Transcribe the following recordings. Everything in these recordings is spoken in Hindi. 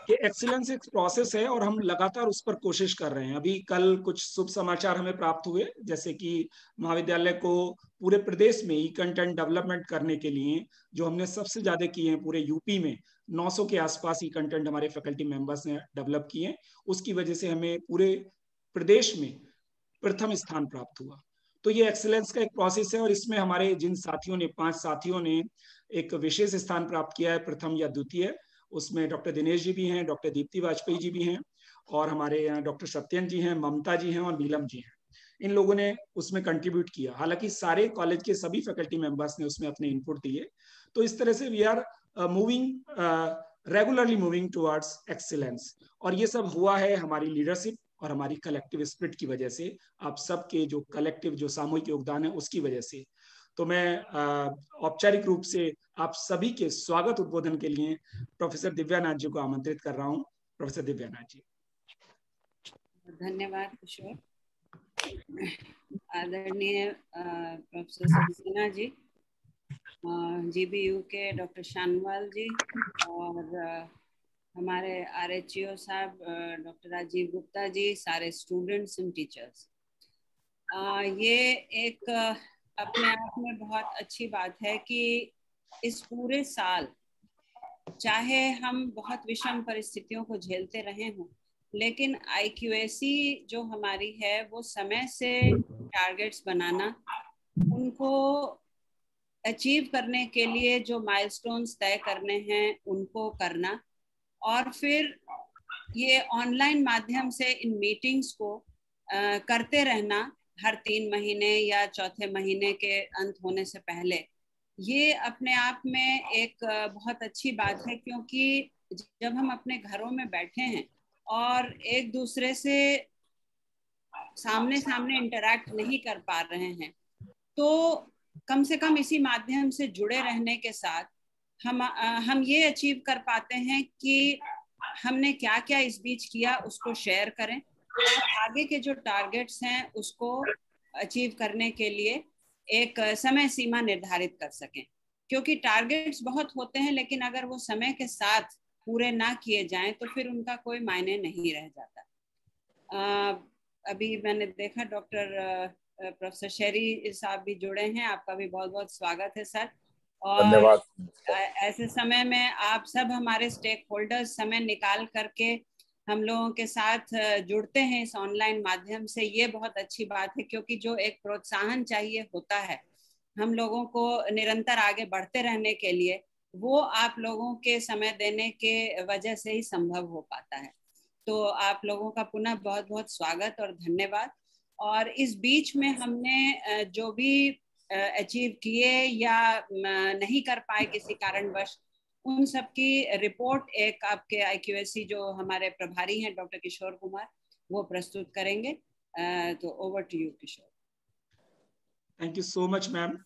कि एक्सीलेंस एक प्रोसेस है और हम लगातार उस पर कोशिश कर रहे हैं। अभी कल कुछ शुभ समाचार हमें प्राप्त हुए, जैसे कि महाविद्यालय को पूरे प्रदेश में ई कंटेंट डेवलपमेंट करने के लिए जो हमने सबसे ज्यादा किए हैं पूरे यूपी में 900 के आसपास ई कंटेंट हमारे फैकल्टी मेंबर्स ने डेवलप किए हैं। उसकी वजह से हमें पूरे प्रदेश में प्रथम स्थान प्राप्त हुआ। तो ये एक्सीलेंस का एक प्रोसेस है और इसमें हमारे जिन साथियों ने 5 साथियों ने एक विशेष स्थान प्राप्त किया है, प्रथम या द्वितीय, उसमें डॉक्टर दिनेश जी भी हैं, डॉक्टर दीप्ति वाजपेयी जी भी हैं और हमारे यहाँ डॉक्टर सत्यन जी हैं, ममता जी हैं और नीलम जी हैं। इन लोगों ने उसमें कंट्रीब्यूट किया। हालांकि सारे कॉलेज के सभी फैकल्टी मेंबर्स ने उसमें अपने इनपुट दिए। तो इस तरह से we are moving regularly moving towards excellence. और ये सब हुआ है हमारी लीडरशिप और हमारी कलेक्टिव स्पिरिट की वजह से, आप सबके जो कलेक्टिव जो सामूहिक योगदान है उसकी वजह से। तो मैं औपचारिक रूप से आप सभी के स्वागत उद्बोधन के लिए प्रोफेसर दिव्यानाथ जी को आमंत्रित कर रहा हूं। प्रोफेसर दिव्यानाथ जी। धन्यवाद किशोर। आदरणीय प्रोफेसर सक्सेना जी, जीबीयू के डॉक्टर शानवाल जी और हमारे RHO साहब डॉक्टर राजीव गुप्ता जी, सारे स्टूडेंट्स एंड टीचर्स, ये एक अपने आप में बहुत अच्छी बात है कि इस पूरे साल चाहे हम बहुत विषम परिस्थितियों को झेलते रहे हों, लेकिन IQAC जो हमारी है वो समय से टारगेट्स बनाना, उनको अचीव करने के लिए जो माइलस्टोन्स तय करने हैं उनको करना, और फिर ये ऑनलाइन माध्यम से इन मीटिंग्स को करते रहना हर 3 महीने या चौथे महीने के अंत होने से पहले, ये अपने आप में एक बहुत अच्छी बात है। क्योंकि जब हम अपने घरों में बैठे हैं और एक दूसरे से सामने सामने इंटरैक्ट नहीं कर पा रहे हैं, तो कम से कम इसी माध्यम से जुड़े रहने के साथ हम ये अचीव कर पाते हैं कि हमने क्या क्या इस बीच किया उसको शेयर करें और आगे के जो टारगेट्स हैं उसको अचीव करने के लिए एक समय सीमा निर्धारित कर सकें। क्योंकि टारगेट्स बहुत होते हैं, लेकिन अगर वो समय के साथ पूरे ना किए जाएं तो फिर उनका कोई मायने नहीं रह जाता। अभी मैंने देखा डॉक्टर प्रोफेसर शेरी साहब भी जुड़े हैं, आपका भी बहुत बहुत स्वागत है सर। और धन्यवाद। ऐसे समय में आप सब हमारे स्टेक होल्डर्स समय निकाल करके हम लोगों के साथ जुड़ते हैं इस ऑनलाइन माध्यम से, ये बहुत अच्छी बात है। क्योंकि जो एक प्रोत्साहन चाहिए होता है हम लोगों को निरंतर आगे बढ़ते रहने के लिए, वो आप लोगों के समय देने के वजह से ही संभव हो पाता है। तो आप लोगों का पुनः बहुत बहुत स्वागत और धन्यवाद। और इस बीच में हमने जो भी अचीव किए या नहीं कर पाए किसी कारणवश, उन सब की रिपोर्ट एक आपके IQAC जो हमारे प्रभारी हैं डॉक्टर किशोर कुमार, वो प्रस्तुत करेंगे। तो over to you Kishore. Thank you so much ma'am.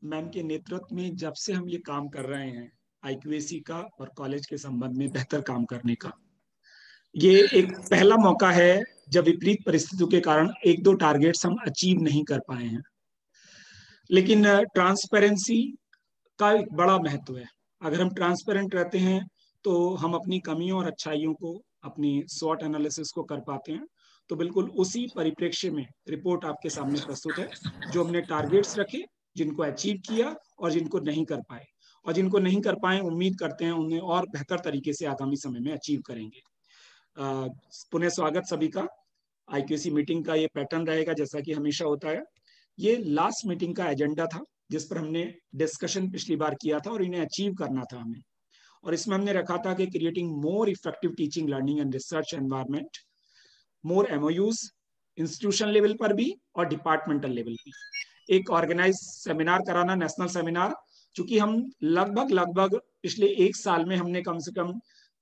Ma'am के नेतृत्व में जब से हम ये काम कर रहे हैं IQAC का और कॉलेज के संबंध में बेहतर काम करने का, ये एक पहला मौका है जब विपरीत परिस्थितियों के कारण 1-2 टारगेट्स हम अचीव नहीं कर पाए हैं। लेकिन ट्रांसपेरेंसी का एक बड़ा महत्व है। अगर हम ट्रांसपेरेंट रहते हैं तो हम अपनी कमियों और अच्छाइयों को, अपनी स्वॉट एनालिसिस को कर पाते हैं। तो बिल्कुल उसी परिप्रेक्ष्य में रिपोर्ट आपके सामने प्रस्तुत है। जो हमने टारगेट्स रखे, जिनको अचीव किया और जिनको नहीं कर पाए, और जिनको नहीं कर पाए उम्मीद करते हैं उन्हें और बेहतर तरीके से आगामी समय में अचीव करेंगे। पुनः स्वागत सभी का। IQAC मीटिंग का ये पैटर्न रहेगा जैसा कि हमेशा होता है। ये लास्ट मीटिंग का एजेंडा था जिस पर हमने डिस्कशन पिछली बार किया था और इन्हें अचीव करना था हमें। और इसमें हमने रखा था कि creating more effective teaching, learning and research environment, more MOUs institution level पर भी और डिपार्टमेंटल लेवल भी। एक ऑर्गेनाइज सेमिनार कराना, नेशनल सेमिनार, चूंकि हम लगभग पिछले 1 साल में हमने कम से कम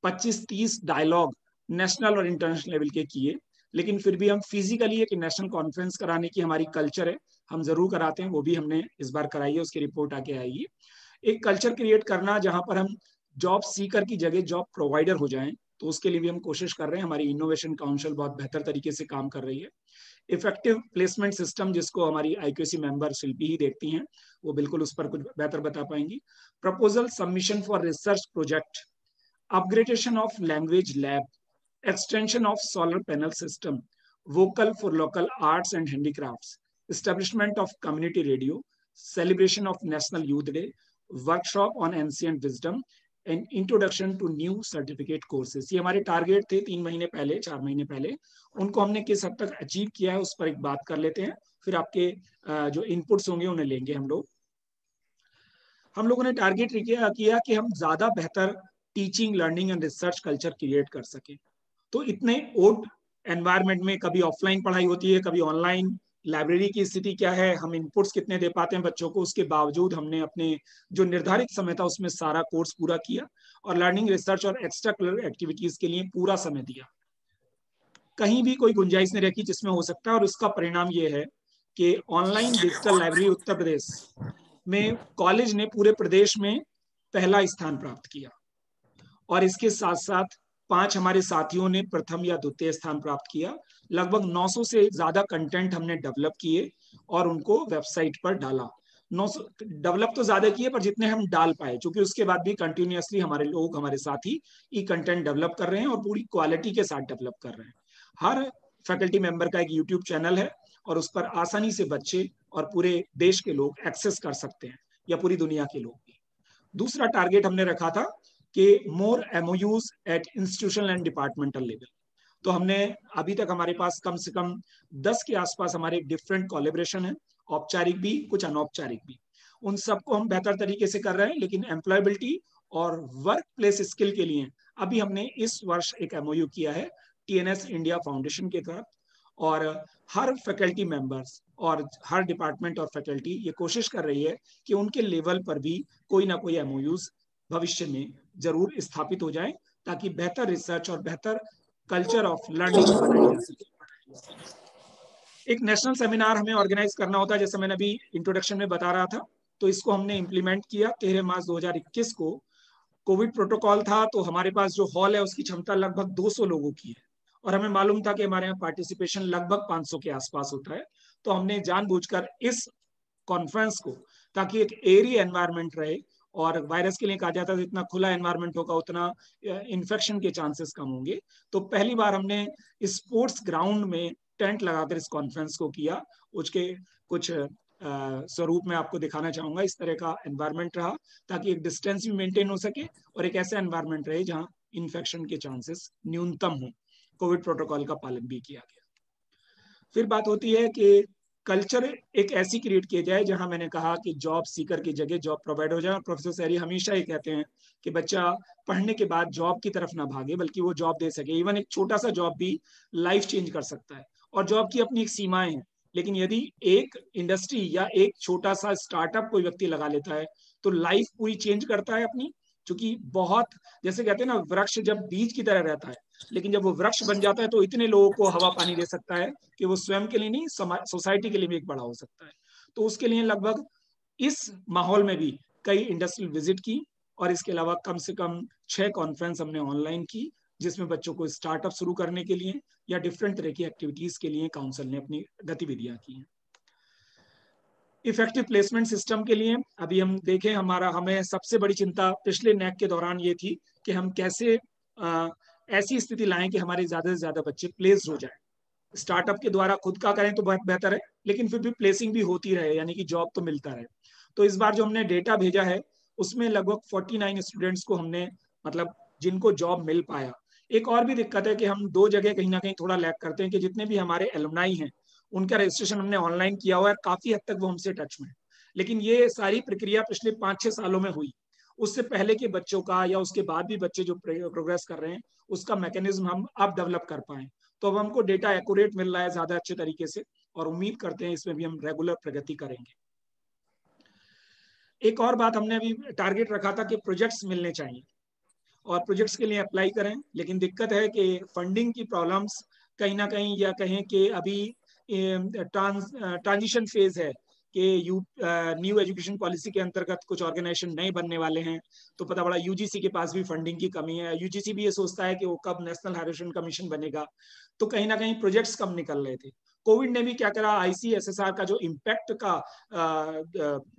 25-30 डायलॉग नेशनल और इंटरनेशनल लेवल के किए, लेकिन फिर भी हम फिजिकली एक नेशनल कॉन्फ्रेंस कराने की हमारी कल्चर है, हम जरूर कराते हैं। वो भी हमने इस बार कराई है, उसकी रिपोर्ट आके आएगी। एक कल्चर क्रिएट करना जहां पर हम जॉब सीकर की जगह जॉब प्रोवाइडर हो जाएं, तो उसके लिए भी हम कोशिश कर रहे हैं। हमारी इनोवेशन काउंसिल बहुत बेहतर तरीके से काम कर रही है। इफेक्टिव प्लेसमेंट सिस्टम, जिसको हमारी आईक्यूसी मेंबर शिल्पी ही देखती हैं, वो बिल्कुल उस पर कुछ बेहतर बता पाएंगी। Proposal submission for research project, upgradation of language lab, extension of solar panel system, vocal for local arts and handicrafts, establishment of community radio, celebration of National Youth Day, workshop on ancient wisdom and introduction to new certificate courses। ये हमारे टारगेट थे 3 महीने पहले, 4 महीने पहले। उनको हमने किस हद तक अचीव किया है उस पर एक बात कर लेते हैं, फिर आपके जो इनपुट्स होंगे उन्हें लेंगे हम लोग। हम लोगों ने टारगेट किया कि हम ज्यादा बेहतर teaching, learning and research culture create कर सकें। तो इतने ओड एनवायरनमेंट में कभी ऑफलाइन पढ़ाई होती है, कभी ऑनलाइन, लाइब्रेरी की स्थिति क्या है, हम इनपुट्स कितने दे पाते हैं बच्चों को, उसके बावजूद हमने अपने जो निर्धारित समय था उसमें सारा कोर्स पूरा किया और लर्निंग, रिसर्च और एक्स्ट्रा करिकुलर एक्टिविटीज के लिए पूरा समय दिया। कहीं भी कोई गुंजाइश नहीं रखी जिसमें हो सकता है, और उसका परिणाम ये है कि online digital library Uttar Pradesh में कॉलेज ने पूरे प्रदेश में पहला स्थान प्राप्त किया, और इसके साथ साथ 5 हमारे साथियों ने प्रथम या द्वितीय स्थान प्राप्त किया। लगभग 900 से ज्यादा कंटेंट हमने डेवलप किए और उनको वेबसाइट पर डाला। 900 डेवलप तो ज्यादा किए, पर जितने हम डाल पाए, क्योंकि उसके बाद भी कंटिन्यूअसली हमारे लोग, हमारे साथी ई कंटेंट डेवलप कर रहे हैं और पूरी क्वालिटी के साथ डेवलप कर रहे हैं। हर फैकल्टी मेंबर का एक यूट्यूब चैनल है और उस पर आसानी से बच्चे और पूरे देश के लोग एक्सेस कर सकते हैं, या पूरी दुनिया के लोग भी। दूसरा टारगेट हमने रखा था कि more MoUs at institutional and departmental level. तो हमने अभी तक हमारे पास कम से कम 10 के आसपास हमारे डिफरेंट कोलैबोरेशन है, औपचारिक भी, कुछ अनौपचारिक भी। उन सबको हम बेहतर तरीके से कर रहे हैं, लेकिन एम्प्लॉयबिलिटी और वर्क प्लेस स्किल के लिए अभी हमने इस वर्ष एक एमओयू किया है टीएनएस इंडिया फाउंडेशन के तहत, और हर फैकल्टी मेंबर्स और हर डिपार्टमेंट और फैकल्टी ये कोशिश कर रही है कि उनके लेवल पर भी कोई ना कोई एमओयूज भविष्य में जरूर स्थापित हो जाए, ताकि बेहतर रिसर्च और बेहतर कल्चर ऑफ लर्निंग बनाई जा सके। एक नेशनल सेमिनार हमें ऑर्गेनाइज करना होता है, जैसे मैंने अभी इंट्रोडक्शन में बता रहा था, तो इसको हमने इम्प्लीमेंट किया 13 मार्च 2021 को। कोविड प्रोटोकॉल था, तो हमारे पास जो हॉल है उसकी क्षमता लगभग 200 लोगों की है, और हमें मालूम था कि हमारे यहाँ पार्टिसिपेशन लगभग 500 के आसपास होता है। तो हमने जानबूझकर इस कॉन्फ्रेंस को, ताकि एक एरी एनवायरनमेंट रहे, और वायरस के लिए कहा जाता है जितना खुला एनवायरनमेंट होगा उतना इन्फेक्शन के चांसेस कम होंगे, तो पहली बार हमने स्पोर्ट्स ग्राउंड में टेंट लगाकर इस कॉन्फ्रेंस को किया। उसके कुछ स्वरूप में आपको दिखाना चाहूंगा। इस तरह का एनवायरनमेंट रहा, ताकि एक डिस्टेंस भी मेंटेन हो सके और एक ऐसा एनवायरनमेंट रहे जहां इन्फेक्शन के चांसेस न्यूनतम हो। कोविड प्रोटोकॉल का पालन भी किया गया। फिर बात होती है कि कल्चर एक ऐसी क्रिएट किया जाए जहां मैंने कहा कि जॉब सीकर की जगह जॉब प्रोवाइड हो जाए। और प्रोफेसर सैरी हमेशा ये कहते हैं कि बच्चा पढ़ने के बाद जॉब की तरफ ना भागे, बल्कि वो जॉब दे सके। इवन एक छोटा सा जॉब भी लाइफ चेंज कर सकता है, और जॉब की अपनी एक सीमाएं हैं, लेकिन यदि एक इंडस्ट्री या एक छोटा सा स्टार्टअप कोई व्यक्ति लगा लेता है तो लाइफ पूरी चेंज करता है अपनी। क्योंकि बहुत, जैसे कहते हैं ना, वृक्ष जब बीज की तरह रहता है, लेकिन जब वो वृक्ष बन जाता है तो इतने लोगों को हवा पानी दे सकता है कि वो स्वयं के लिए नहीं, सोसाइटी के लिए भी एक बड़ा हो सकता है। तो उसके लिए लगभग इस माहौल में भी कई इंडस्ट्रियल विजिट की, और इसके अलावा कम से कम 6 कॉन्फ्रेंस हमने ऑनलाइन की, जिसमें बच्चों को स्टार्टअप शुरू करने के लिए या डिफरेंट तरह की एक्टिविटीज के लिए काउंसिल ने अपनी गतिविधियां की हैं। इफेक्टिव प्लेसमेंट सिस्टम के लिए अभी हम देखें, हमें सबसे बड़ी चिंता पिछले नैक के दौरान ये थी कि हम कैसे ऐसी स्थिति लाएं कि हमारे ज्यादा से ज्यादा बच्चे प्लेस्ड हो जाए। स्टार्टअप के द्वारा खुद का करें तो बहुत बेहतर है, लेकिन फिर भी प्लेसिंग भी होती रहे, यानी कि जॉब तो मिलता रहे। तो इस बार जो हमने डेटा भेजा है उसमें लगभग 49 स्टूडेंट्स को हमने, मतलब जिनको जॉब मिल पाया। एक और भी दिक्कत है कि हम 2 जगह कहीं ना कहीं थोड़ा लैग करते हैं, कि जितने भी हमारे एलुमनाई हैं उनका रजिस्ट्रेशन हमने ऑनलाइन किया हुआ है, काफी हद तक वो हमसे टच में है, लेकिन ये सारी प्रक्रिया पिछले 5-6 सालों में हुई। उससे पहले के बच्चों का या उसके बाद भी बच्चे जो प्रोग्रेस कर रहे हैं उसका मैकेनिज्म हम अब डेवलप कर पाए। तो अब हमको डेटा एक्यूरेट मिल रहा है ज्यादा अच्छे तरीके से, और उम्मीद करते हैं इसमें भी हम रेगुलर प्रगति करेंगे। एक और बात हमने अभी टारगेट रखा था कि प्रोजेक्ट्स मिलने चाहिए, और प्रोजेक्ट्स के लिए अप्लाई करें, लेकिन दिक्कत है कि फंडिंग की प्रॉब्लम्स कहीं ना कहीं, या कहें कि अभी ट्रांजिशन फेज है, कि न्यू एजुकेशन पॉलिसी के अंतर्गत कुछ ऑर्गेनाइजेशन नए बनने वाले हैं, तो पता पड़ा यूजीसी के पास भी फंडिंग की कमी है। यूजीसी भी ये सोचता है कि वो कब नेशनल हायर एजुकेशन कमीशन बनेगा, तो कहीं ना कहीं प्रोजेक्ट्स कम निकल रहे थे। कोविड ने भी क्या करा, आईसीएसएसआर का जो इम्पैक्ट का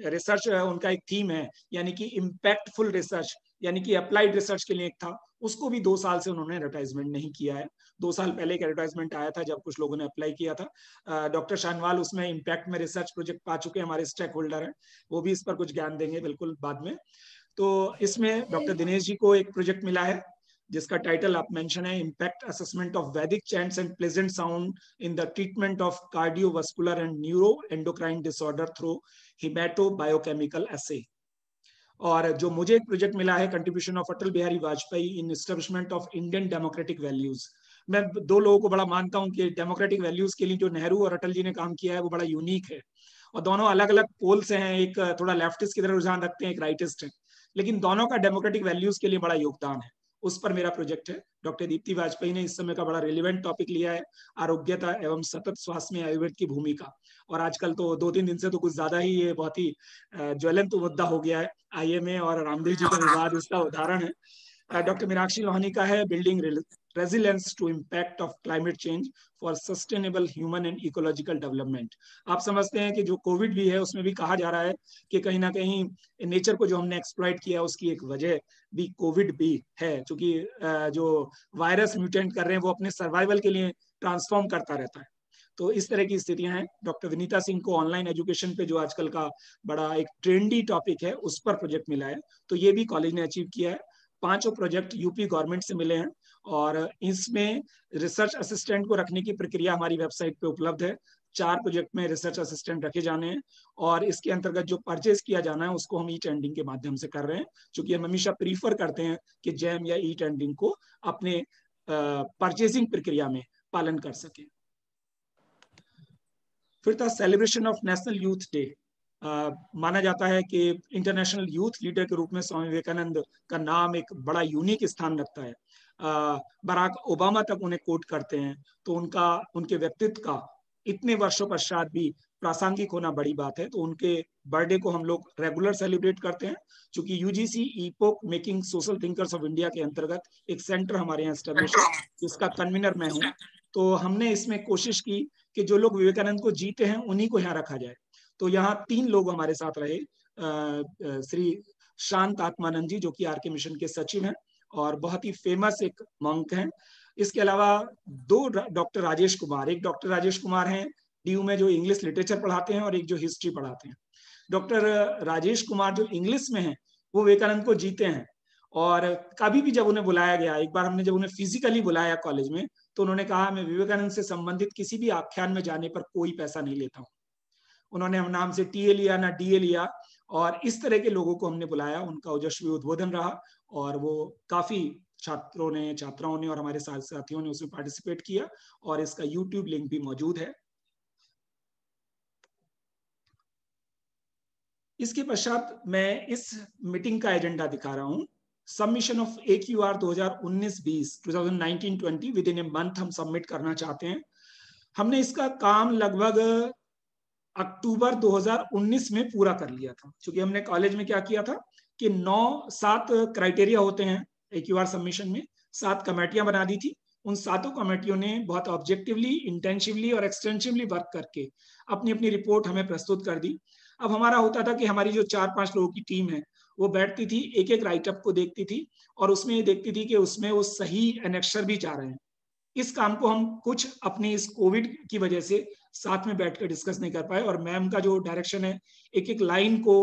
रिसर्च है, उनका एक थीम है, यानी कि इम्पैक्टफुल रिसर्च, यानी कि अप्लाइड रिसर्च के लिए एक था, उसको भी 2 साल से उन्होंने एडवर्टाइजमेंट नहीं किया है। 2 साल पहले एक एडवर्टाइजमेंट आया था जब कुछ लोगों ने अप्लाई किया था। डॉक्टर शानवाल उसमें इम्पैक्ट में रिसर्च प्रोजेक्ट पा चुके हैं, हमारे स्टेक होल्डर हैं, वो भी इस पर कुछ ज्ञान देंगे बिल्कुल बाद में। तो इसमें डॉक्टर दिनेश जी को एक प्रोजेक्ट मिला है जिसका टाइटल आप मेंशन है, impact assessment of Vedic chants and pleasant sound in the treatment of cardiovascular and neuro endocrine disorder through hemato biochemical assay. और जो मुझे एक प्रोजेक्ट मिला है, contribution of Atal Bihari Vajpayee in establishment of Indian democratic values. मैं 2 लोगों को बड़ा मानता हूं कि डेमोक्रेटिक वैल्यूज के लिए जो नेहरू और अटल जी ने काम किया है वो बड़ा यूनिक है, और दोनों अलग अलग पोल से हैं, एक थोड़ा लेफ्टिस्ट की तरफ रुझान रखते हैं, एक राइटिस्ट है, लेकिन दोनों का डेमोक्रेटिक वैल्यूज के लिए बड़ा योगदान है। उस पर मेरा प्रोजेक्ट है। डॉक्टर दीप्ति वाजपेयी ने इस समय का बड़ा रिलेवेंट टॉपिक लिया है, आरोग्यता एवं सतत स्वास्थ्य में आयुर्वेद की भूमिका। और आजकल तो 2-3 दिन से तो कुछ ज्यादा ही ये बहुत ही ज्वलंत मुद्दा हो गया है। आईएमए और रामदेव जी का विवाद इसका उदाहरण है। डॉक्टर मीनाक्षी लोहानी का है building resilience to impact of climate change for sustainable human and ecological development. आप समझते हैं कि जो कोविड भी है उसमें भी कहा जा रहा है कि कहीं ना कहीं नेचर को जो हमने एक्सप्लॉइट किया उसकी एक वजह भी कोविड भी है, क्योंकि जो वायरस म्यूटेंट कर रहे हैं वो अपने सर्वाइवल के लिए ट्रांसफॉर्म करता रहता है। तो इस तरह की स्थितियां हैं। डॉक्टर विनीता सिंह को ऑनलाइन एजुकेशन पे जो आजकल का बड़ा एक ट्रेंडी टॉपिक है उस पर प्रोजेक्ट मिला है, तो ये भी कॉलेज ने अचीव किया है। 5 प्रोजेक्ट यूपी गवर्नमेंट से मिले हैं, और इसमें रिसर्च असिस्टेंट को रखने की प्रक्रिया हमारी वेबसाइट पे उपलब्ध है। 4 प्रोजेक्ट में रिसर्च असिस्टेंट रखे जाने हैं, और इसके अंतर्गत जो परचेज किया जाना है उसको हम ई टेंडिंग के माध्यम से कर रहे हैं, क्योंकि हम हमेशा प्रीफर करते हैं कि जैम या ई टेंडिंग को अपने परचेजिंग प्रक्रिया में पालन कर सके। फिर था celebration of national youth day. माना जाता है कि इंटरनेशनल यूथ लीडर के रूप में स्वामी विवेकानंद का नाम एक बड़ा यूनिक स्थान रखता है। बराक ओबामा तक उन्हें कोट करते हैं, तो उनके व्यक्तित्व का इतने वर्षों पश्चात भी प्रासंगिक होना बड़ी बात है। तो उनके बर्थडे को हम लोग रेगुलर सेलिब्रेट करते हैं, क्योंकि UGC epoch making social thinkers of India के अंतर्गत एक सेंटर हमारे यहाँ एस्टेब्लिश है, जिसका कन्वीनर मैं हूँ। तो हमने इसमें कोशिश की कि जो लोग विवेकानंद को जीते हैं उन्हीं को यहाँ रखा जाए। तो यहाँ 3 लोग हमारे साथ रहे, श्री शांत आत्मानंद जी जो कि आरके मिशन के सचिव हैं और बहुत ही फेमस एक मंक हैं। इसके अलावा 2 डॉक्टर राजेश कुमार, एक डॉक्टर राजेश कुमार हैं डीयू में जो इंग्लिश लिटरेचर पढ़ाते हैं, और एक जो हिस्ट्री पढ़ाते हैं। डॉक्टर राजेश कुमार जो इंग्लिश में हैं वो विवेकानंद को जीते हैं, और कभी भी जब उन्हें बुलाया गया, एक बार हमने जब उन्हें फिजिकली बुलाया कॉलेज में, तो उन्होंने कहा मैं विवेकानंद से संबंधित किसी भी आख्यान में जाने पर कोई पैसा नहीं लेता हूँ। उन्होंने हम नाम से टीए लिया ना डीए लिया, और इस तरह के लोगों को हमने बुलाया। उनका ओजस्वी उद्बोधन रहा, और वो काफी छात्रों ने, छात्राओं ने और हमारे साथियों ने उसमें पार्टिसिपेट किया, और इसका यूट्यूब लिंक भी मौजूद है। इसके पश्चात मैं इस मीटिंग का एजेंडा दिखा रहा हूं। Submission of AQR 2019-20 2019-20 with in a month हम सबमिट करना चाहते हैं। हमने इसका काम लगभग अक्टूबर 2019 में पूरा कर लिया था, क्योंकि हमने कॉलेज में क्या किया था कि 7 क्राइटेरिया होते हैं AQR सबमिशन में, 7 कमेटियां बना दी थी। उन 7 कमेटियों ने बहुत ऑब्जेक्टिवली, इंटेंसिवली और एक्सटेंसिवली वर्क करके अपनी अपनी रिपोर्ट हमें प्रस्तुत कर दी। अब हमारा होता था कि हमारी जो 4-5 लोगों की टीम है वो बैठती थी, एक एक राइटअप को देखती थी, और उसमें ये देखती थी कि उसमें वो सही एनेक्सर भी चाह रहे हैं। इस काम को हम कुछ अपनी इस कोविड की वजह से साथ में बैठकर डिस्कस नहीं कर पाए, और मैम का जो डायरेक्शन है, एक एक लाइन को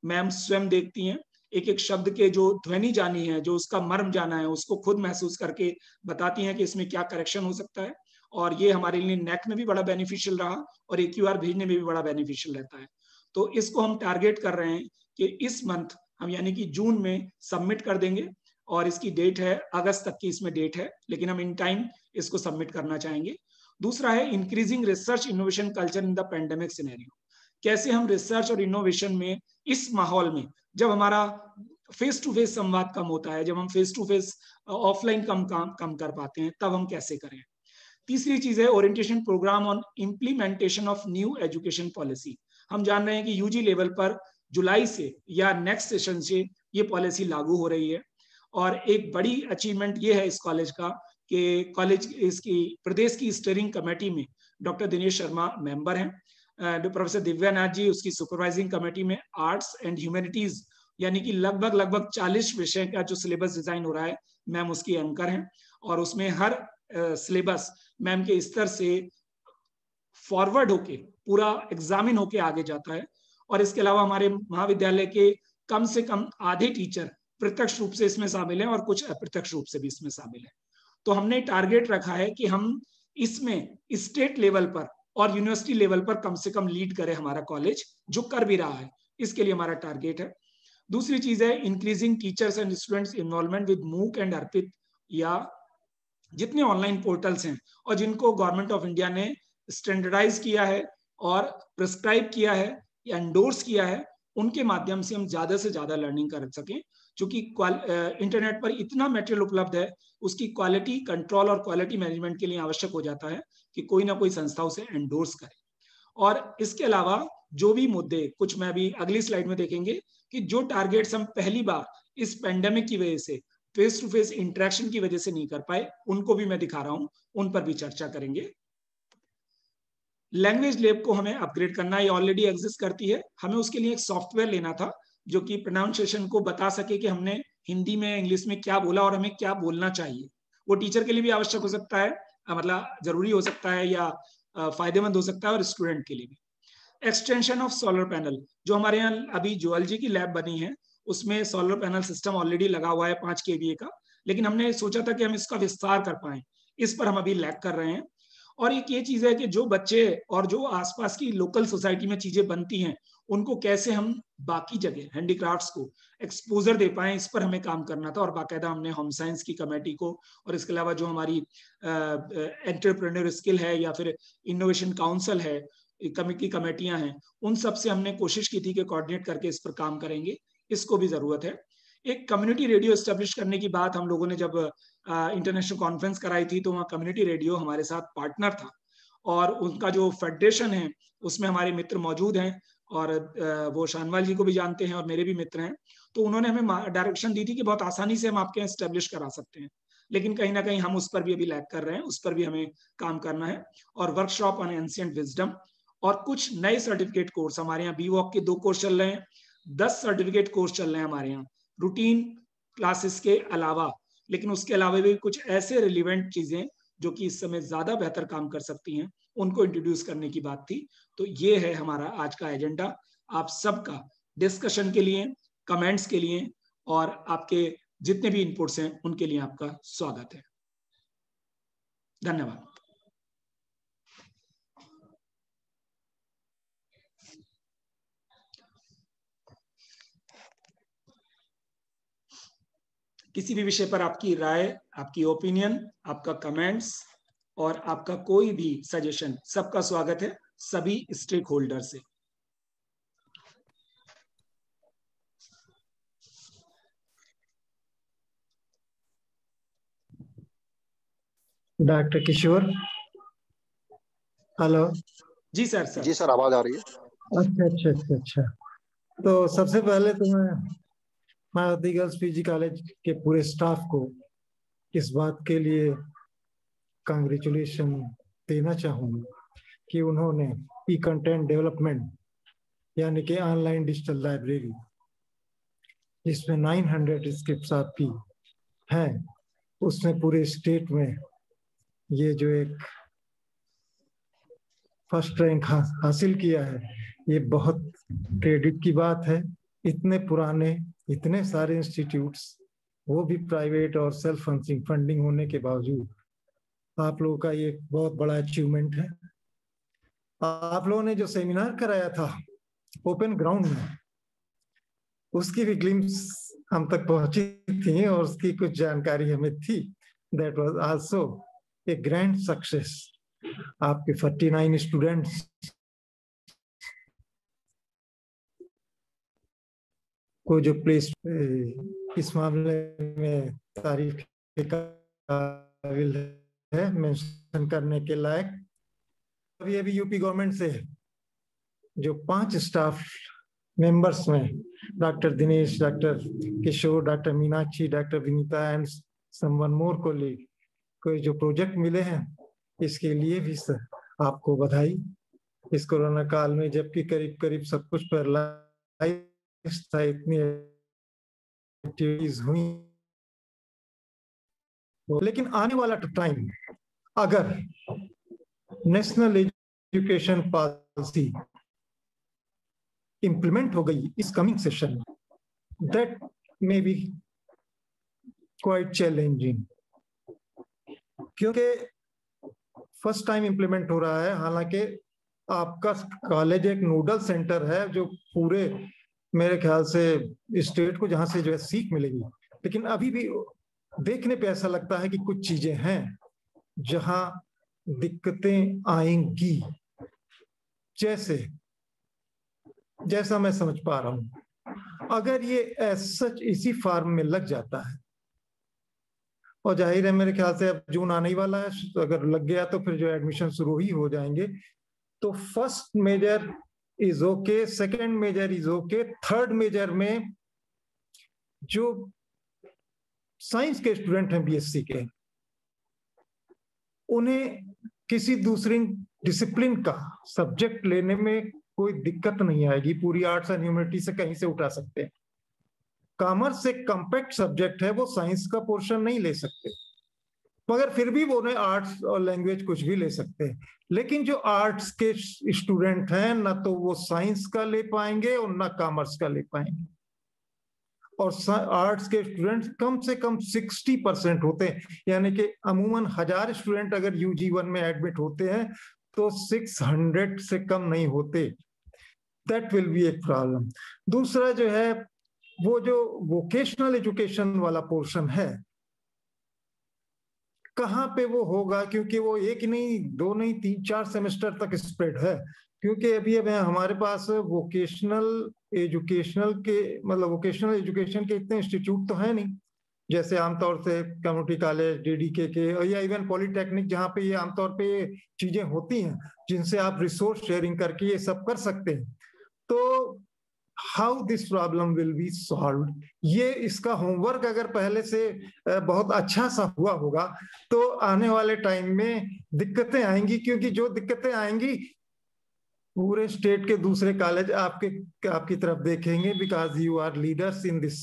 मैम स्वयं देखती हैं, एक एक शब्द के जो ध्वनि जानी है, जो उसका मर्म जाना है, उसको खुद महसूस करके बताती हैं कि इसमें क्या करेक्शन हो सकता है। और ये हमारे लिए नेक में भी बड़ा बेनिफिशियल रहा, और AQR भेजने में भी बड़ा बेनिफिशियल रहता है। तो इसको हम टारगेट कर रहे हैं कि इस मंथ हम, यानी कि जून में सबमिट कर देंगे, और इसकी डेट है अगस्त तक की, इसमें डेट है, लेकिन हम इन टाइम इसको सबमिट करना चाहेंगे। दूसरा है increasing research innovation culture in the pandemic scenario. कैसे हम रिसर्च और इनोवेशन में इस माहौल में, जब हमारा फेस टू फेस संवाद कम होता है, जब हम फेस टू फेस ऑफलाइन कम कर पाते हैं, तब हम कैसे करें। तीसरी चीज है orientation programme on implementation of new education policy. हम जान रहे हैं कि यूजी लेवल पर जुलाई से या नेक्स्ट सेशन से ये पॉलिसी लागू हो रही है। और एक बड़ी अचीवमेंट ये है इस कॉलेज का कि कॉलेज इसकी प्रदेश की स्टीयरिंग कमेटी में डॉक्टर दिनेश शर्मा मेंबर हैं, प्रोफेसर दिव्या नाथ जी उसकी सुपरवाइजिंग कमेटी में, आर्ट्स एंड ह्यूमैनिटीज यानी कि लगभग 40 विषय का जो सिलेबस डिजाइन हो रहा है मैम उसकी एंकर हैं, और उसमें हर सिलेबस मैम के स्तर से फॉरवर्ड होके पूरा एग्जामिन होके आगे जाता है। और इसके अलावा हमारे महाविद्यालय के कम से कम आधे टीचर प्रत्यक्ष रूप से इसमें शामिल हैं और कुछ अप्रत्यक्ष रूप से भी इसमें शामिल हैं। तो हमने टारगेट रखा है कि हम इसमें स्टेट लेवल पर और यूनिवर्सिटी लेवल पर कम से कम लीड करे हमारा कॉलेज, जो कर भी रहा है, इसके लिए हमारा टारगेट है। दूसरी चीज है increasing teachers and students involvement with मूक एंड अर्पित, या जितने ऑनलाइन पोर्टल्स हैं और जिनको गवर्नमेंट ऑफ इंडिया ने स्टैंडर्डाइज किया है और प्रिस्क्राइब किया है या एंडोर्स किया है, उनके माध्यम से हम ज्यादा से ज्यादा लर्निंग कर सकें। क्योंकि इंटरनेट पर इतना मटेरियल उपलब्ध है, उसकी क्वालिटी कंट्रोल और क्वालिटी मैनेजमेंट के लिए आवश्यक हो जाता है कि कोई ना कोई संस्था उसे एंडोर्स करे। और इसके अलावा जो भी मुद्दे, कुछ मैं अभी अगली स्लाइड में देखेंगे कि जो टारगेट्स हम पहली बार इस पेंडेमिक की वजह से फेस टू फेस इंटरेक्शन की वजह से नहीं कर पाए, उनको भी मैं दिखा रहा हूं, उन पर भी चर्चा करेंगे। लैंग्वेज लैब को हमें अपग्रेड करना, ये ऑलरेडी एग्जिस्ट करती है, हमें उसके लिए एक सॉफ्टवेयर लेना था जो कि प्रोनाउंसिएशन को बता सके कि हमने हिंदी में इंग्लिश में क्या बोला और हमें क्या बोलना चाहिए। वो टीचर के लिए भी आवश्यक हो सकता है, मतलब जरूरी हो सकता है या फायदेमंद हो सकता है, और स्टूडेंट के लिए भी। एक्सटेंशन ऑफ सोलर पैनल, जो हमारे यहाँ अभी ज्यूलॉजी की लैब बनी है उसमें सोलर पैनल सिस्टम ऑलरेडी लगा हुआ है 5 kVA का, लेकिन हमने सोचा था कि हम इसका विस्तार कर पाए, इस पर हम अभी लैग कर रहे हैं। और एक ये चीज है कि जो बच्चे और जो आसपास की लोकल सोसाइटी में चीजें बनती हैं उनको कैसे हम बाकी जगह हैंडीक्राफ्ट्स को एक्सपोजर दे पाए, इस पर हमें काम करना था। और बाकायदा हमने होम साइंस की कमेटी को और इसके अलावा जो हमारी एंटरप्रेन्योर स्किल है या फिर इनोवेशन काउंसिल है की कमेटियां हैं, उन सब से हमने कोशिश की थी कि कोऑर्डिनेट करके इस पर काम करेंगे, इसको भी जरूरत है। एक कम्युनिटी रेडियो एस्टेब्लिश करने की बात हम लोगों ने जब इंटरनेशनल कॉन्फ्रेंस कराई थी तो वहाँ कम्युनिटी रेडियो हमारे साथ पार्टनर था, और उनका जो फेडरेशन है उसमें हमारे मित्र मौजूद हैं, और वो शानवाल जी को भी जानते हैं और मेरे भी मित्र हैं। तो उन्होंने हमें डायरेक्शन दी थी कि बहुत आसानी से हम आपके यहाँ एस्टेब्लिश करा सकते हैं, लेकिन कहीं ना कहीं हम उस पर भी अभी लैग कर रहे हैं, उस पर भी हमें काम करना है। और वर्कशॉप ऑन एंशिएंट विजडम और कुछ नए सर्टिफिकेट कोर्स हमारे यहाँ बी वॉक के 2 कोर्स चल रहे हैं, 10 सर्टिफिकेट कोर्स चल रहे हैं हमारे यहाँ रूटीन क्लासेस के अलावा। लेकिन उसके अलावा भी कुछ ऐसे रिलेवेंट चीजें जो कि इस समय ज्यादा बेहतर काम कर सकती हैं, उनको इंट्रोड्यूस करने की बात थी। तो ये है हमारा आज का एजेंडा। आप सबका डिस्कशन के लिए, कमेंट्स के लिए और आपके जितने भी इनपुट्स हैं उनके लिए आपका स्वागत है। धन्यवाद। किसी भी विषय पर आपकी राय, आपकी ओपिनियन, आपका कमेंट्स और आपका कोई भी सजेशन, सबका स्वागत है सभी स्टेक होल्डर से। डॉक्टर किशोर, हेलो। जी सर। जी सर, आवाज आ रही है। अच्छा। तो सबसे पहले तो मैं मायावती गर्ल्स पीजी कॉलेज के पूरे स्टाफ को इस बात के लिए कांग्रेचुलेशन देना चाहूँगा कि उन्होंने ई कंटेंट डेवलपमेंट यानी कि ऑनलाइन डिजिटल लाइब्रेरी जिसमें 900 स्क्रिप्ट्स आपकी हैं, उसमें पूरे स्टेट में ये जो एक फर्स्ट रैंक हासिल किया है, ये बहुत क्रेडिट की बात है। इतने पुराने, इतने सारे इंस्टीट्यूट्स, वो भी प्राइवेट और सेल्फ फंडिंग होने के बावजूद आप लोगों का ये बहुत बड़ा अचीवमेंट है। आप लोगों ने जो सेमिनार कराया था ओपन ग्राउंड में, उसकी भी ग्लिम्स हम तक पहुंची थी और उसकी कुछ जानकारी हमें थी। That was also a grand success. आपके 49 स्टूडेंट्स को जो प्लेस इस मामले में तारीफ के काबिल है, मेंशन करने के लायक। अभी यूपी गवर्नमेंट से जो 5 स्टाफ मेंबर्स में doctor Dinesh, doctor Kishore, doctor Meenakshi, doctor Vinita and someone more colleague को जो प्रोजेक्ट मिले हैं, इसके लिए भी आपको बधाई। इस कोरोना काल में जबकि करीब करीब सब कुछ पैरालाइज था, इतनी एक्टिविटीज हुई, लेकिन आने वाला टाइम अगर नेशनल एजुकेशन पॉलिसी इंप्लीमेंट हो गई इस कमिंग सेशन में, that may be quite challenging, क्योंकि फर्स्ट टाइम इंप्लीमेंट हो रहा है। हालांकि आपका कॉलेज एक नोडल सेंटर है जो पूरे मेरे ख्याल से स्टेट को जहां से जो है सीख मिलेगी, लेकिन अभी भी देखने पे ऐसा लगता है कि कुछ चीजें हैं जहां दिक्कतें आएंगी। जैसा मैं समझ पा रहा हूं, अगर ये सच इसी फार्म में लग जाता है, और जाहिर है मेरे ख्याल से अब जून आने ही वाला है, तो अगर लग गया तो फिर जो एडमिशन शुरू ही हो जाएंगे, तो first major is okay, second major is okay, third major में जो साइंस के स्टूडेंट हैं बीएससी के, उन्हें किसी दूसरी डिसिप्लिन का सब्जेक्ट लेने में कोई दिक्कत नहीं आएगी। पूरी आर्ट्स एंड ह्यूमैनिटी से कहीं से उठा सकते हैं। कॉमर्स एक कॉम्पैक्ट सब्जेक्ट है, वो साइंस का पोर्शन नहीं ले सकते, मगर फिर भी वो आर्ट्स और लैंग्वेज कुछ भी ले सकते हैं। लेकिन जो आर्ट्स के स्टूडेंट हैं, ना तो वो साइंस का ले पाएंगे और ना कॉमर्स का ले पाएंगे। और आर्ट्स के स्टूडेंट कम से कम 60% होते हैं, यानी कि अमूमन 1000 स्टूडेंट अगर UG1 में एडमिट होते हैं तो 600 से कम नहीं होते। दैट विल बी एक प्रॉब्लम। दूसरा जो है, वो जो वोकेशनल एजुकेशन वाला पोर्शन है, कहाँ पे वो होगा, क्योंकि वो एक नहीं, 2 नहीं, 3-4 सेमेस्टर तक स्प्रेड है। क्योंकि अभी हमारे पास वोकेशनल एजुकेशन के इतने इंस्टीट्यूट तो है नहीं, जैसे आमतौर से कम्युनिटी कॉलेज, DDK के, या इवन पॉलिटेक्निक, जहाँ पे ये आमतौर पे ये चीजें होती हैं जिनसे आप रिसोर्स शेयरिंग करके ये सब कर सकते हैं। तो how this problem will be solved, ये इसका होमवर्क अगर पहले से बहुत अच्छा सा हुआ होगा तो आने वाले टाइम में दिक्कतें आएंगी। क्योंकि जो दिक्कतें आएंगी, पूरे स्टेट के दूसरे कॉलेज आपकी तरफ देखेंगे, because you are leaders in this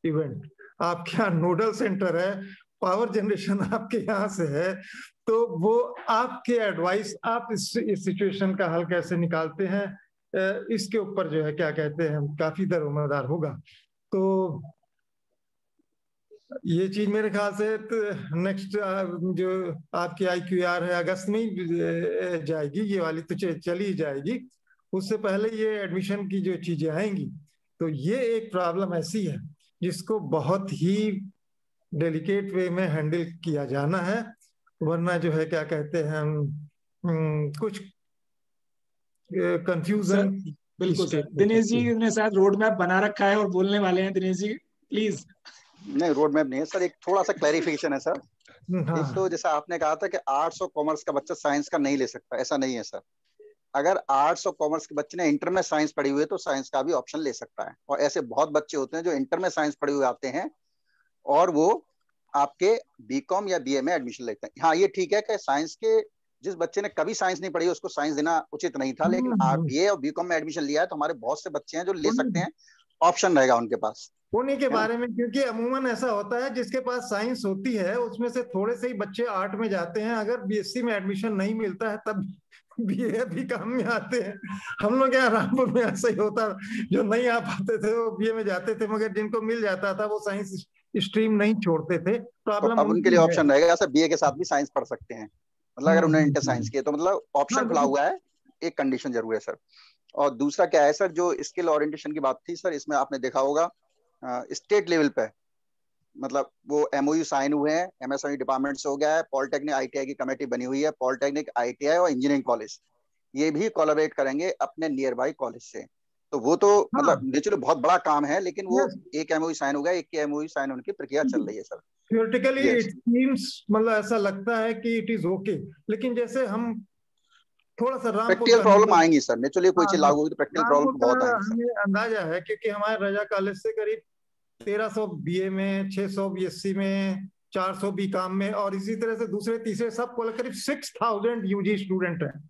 event. आपके यहाँ नोडल सेंटर है, पावर जनरेशन आपके यहाँ से है, तो वो आपके एडवाइस, आप इस सिचुएशन का हल कैसे निकालते हैं, इसके ऊपर जो है क्या कहते हैं, काफी दरोमदार होगा। तो ये चीज मेरे ख्याल से नेक्स्ट जो आपकी IQR है अगस्त में जाएगी, ये वाली तो चली जाएगी, उससे पहले ये एडमिशन की जो चीजें आएंगी। तो ये एक प्रॉब्लम ऐसी है जिसको बहुत ही डेलिकेट वे में हैंडल किया जाना है, वरना जो है क्या कहते हैं कुछ कंफ्यूजन। बिल्कुल सर, दिनेश जी ने शायद रोड मैप बना रखा है और बोलने वाले हैं। दिनेश जी प्लीज। नहीं, रोड मैप नहीं है सर, एक थोड़ा सा क्लैरिफिकेशन है सर। हाँ। एक तो जैसा आपने कहा था कि आर्ट्स और कॉमर्स का बच्चा साइंस का नहीं ले सकता, ऐसा नहीं है सर। अगर आर्ट्स और कॉमर्स के बच्चे ने इंटर में साइंस पढ़ी हुई है तो साइंस का भी ऑप्शन ले सकता है। और ऐसे बहुत बच्चे होते हैं जो इंटर में साइंस पढ़े हुए आते हैं और वो आपके BCom या BA में एडमिशन लेते हैं। हाँ, ये ठीक है कि साइंस के जिस बच्चे ने कभी साइंस नहीं पढ़ी उसको साइंस देना उचित नहीं था, लेकिन BA और BCom में एडमिशन लिया है तो हमारे बहुत से बच्चे हैं जो ले सकते हैं, ऑप्शन रहेगा उनके पास। उन्हीं के बारे में, क्योंकि अमूमन ऐसा होता है जिसके पास साइंस होती है उसमें से थोड़े से ही बच्चे आर्ट में जाते हैं। अगर BSc में एडमिशन नहीं मिलता है तब BA भी काम में आते हैं। हम लोग यहाँ रामपुर में ऐसा ही होता, जो नहीं आ पाते थे वो BA में जाते थे, मगर जिनको मिल जाता था वो साइंस स्ट्रीम नहीं छोड़ते थे। प्रॉब्लम तो अब उनके लिए ऑप्शन रहेगा सर, BA के साथ भी साइंस पढ़ सकते हैं, मतलब अगर उन्होंने इंटर साइंस किया तो मतलब ऑप्शन खुला हुआ है। एक कंडीशन जरूर है सर। और दूसरा क्या है सर, जो स्किल ओरिएंटेशन की बात थी सर, इसमें आपने देखा होगा स्टेट लेवल पे मतलब वो MOU साइन हुए हैं, MSME डिपार्टमेंट से हो गया है, पॉलिटेक्निक ITI की कमेटी बनी हुई है, पॉलिटेक्निक ITI और इंजीनियरिंग कॉलेज ये भी कोलैबोरेट करेंगे अपने नियर बाई कॉलेज से। तो वो तो मतलब नेचुरली बहुत बड़ा काम है, लेकिन वो एक MOU साइन हो गया, एक के MOU साइन होने की प्रक्रिया चल रही है सर। थियोरेटिकली इट मींस, मतलब ऐसा लगता है कि इट इज ओके, लेकिन जैसे हम थोड़ा सा रामपुर प्रैक्टिकल प्रॉब्लम आएंगी सर, नेचुरली कोई चीज लागू होगी तो प्रैक्टिकल प्रॉब्लम रामपुर बहुत का आएंगी सर। हमें अंदाजा है क्योंकि हमारे रजा कॉलेज से करीब 1300 बीए में, 600 बीएससी में, 400 बीकॉम में, और इसी तरह से दूसरे तीसरे सब को करीब 6000 यूजी स्टूडेंट हैं।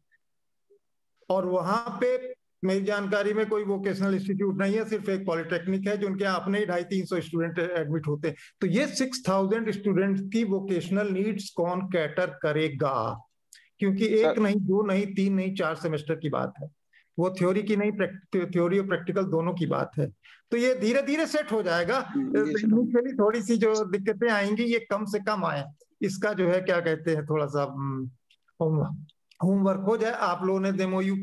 और वहां पे मेरी जानकारी में कोई वोकेशनल इंस्टीट्यूट नहीं है, सिर्फ एक पॉलिटेक्निक है जो उनके अपने ही 250-300 स्टूडेंट एडमिट होते हैं। तो ये 6000 स्टूडेंट की वोकेशनल नीड्स कौन कैटर करेगा? क्योंकि एक नहीं, दो नहीं, तीन नहीं, 4 सेमेस्टर की बात है। वो थ्योरी की नहीं, थ्योरी और प्रैक्टिकल दोनों की बात है। तो ये धीरे धीरे सेट हो जाएगा। इनिशियली थोड़ी सी जो दिक्कतें आएंगी ये कम से कम आए, इसका जो है क्या कहते हैं, थोड़ा सा होमवर्क हो जाए। आप लोगों ने डेमोयू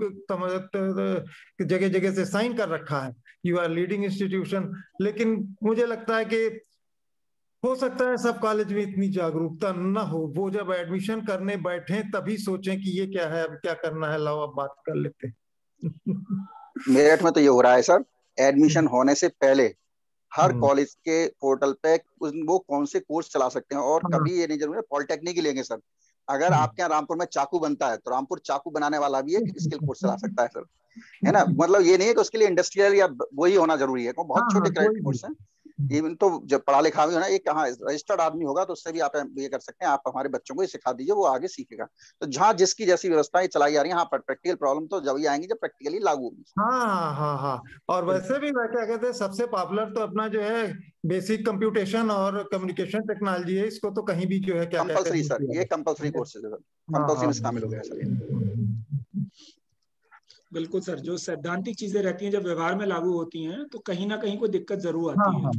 जगह जगह से साइन कर रखा है, यू आर लीडिंग इंस्टीट्यूशन, लेकिन मुझे लगता है कि हो सकता है सब कॉलेज में इतनी जागरूकता न हो, वो जब एडमिशन करने बैठे तभी सोचें कि ये क्या है, अब क्या करना है, लाओ अब बात कर लेते हैं। मेरठ में तो ये हो रहा है सर, एडमिशन होने से पहले हर कॉलेज के पोर्टल पे वो कौन से कोर्स चला सकते हैं, और कभी ये नहीं जरूरी है पॉलिटेक्निक ही लेंगे सर। अगर आपके यहाँ रामपुर में चाकू बनता है तो रामपुर चाकू बनाने वाला भी एक स्किल कोर्स चला सकता है सर, है ना। मतलब ये नहीं है कि उसके लिए इंडस्ट्रियल या वही होना जरूरी है, बहुत छोटे क्रेडिट कोर्स हैं। इवन तो जब पढ़ा लिखा भी हो ना, एक कहाँ रजिस्टर्ड आदमी होगा तो उससे भी आप ये कर सकते हैं, आप हमारे बच्चों को ये सिखा दीजिए, वो आगे सीखेगा। तो जहाँ जिसकी जैसी व्यवस्थाएं चलाई जा रही है, हाँ प्रैक्टिकल प्रॉब्लम तो जब ही आएंगी जब प्रैक्टिकली लागू होगी। हाँ हाँ हाँ। और वैसे भी क्या कहते हैं, सबसे पॉपुलर तो अपना जो है बेसिक कंप्यूटेशन और कम्युनिकेशन टेक्नोलॉजी है, इसको तो कहीं भी जो है क्या कहते कंपलसरी हैं सर, ये कंपलसरी कोर्स है सर, कंपलसरी में शामिल हो गया सर। बिल्कुल सर, जो सैद्धांतिक चीजें रहती हैं जब व्यवहार में लागू होती हैं तो कहीं ना कहीं कोई दिक्कत जरूर आती है,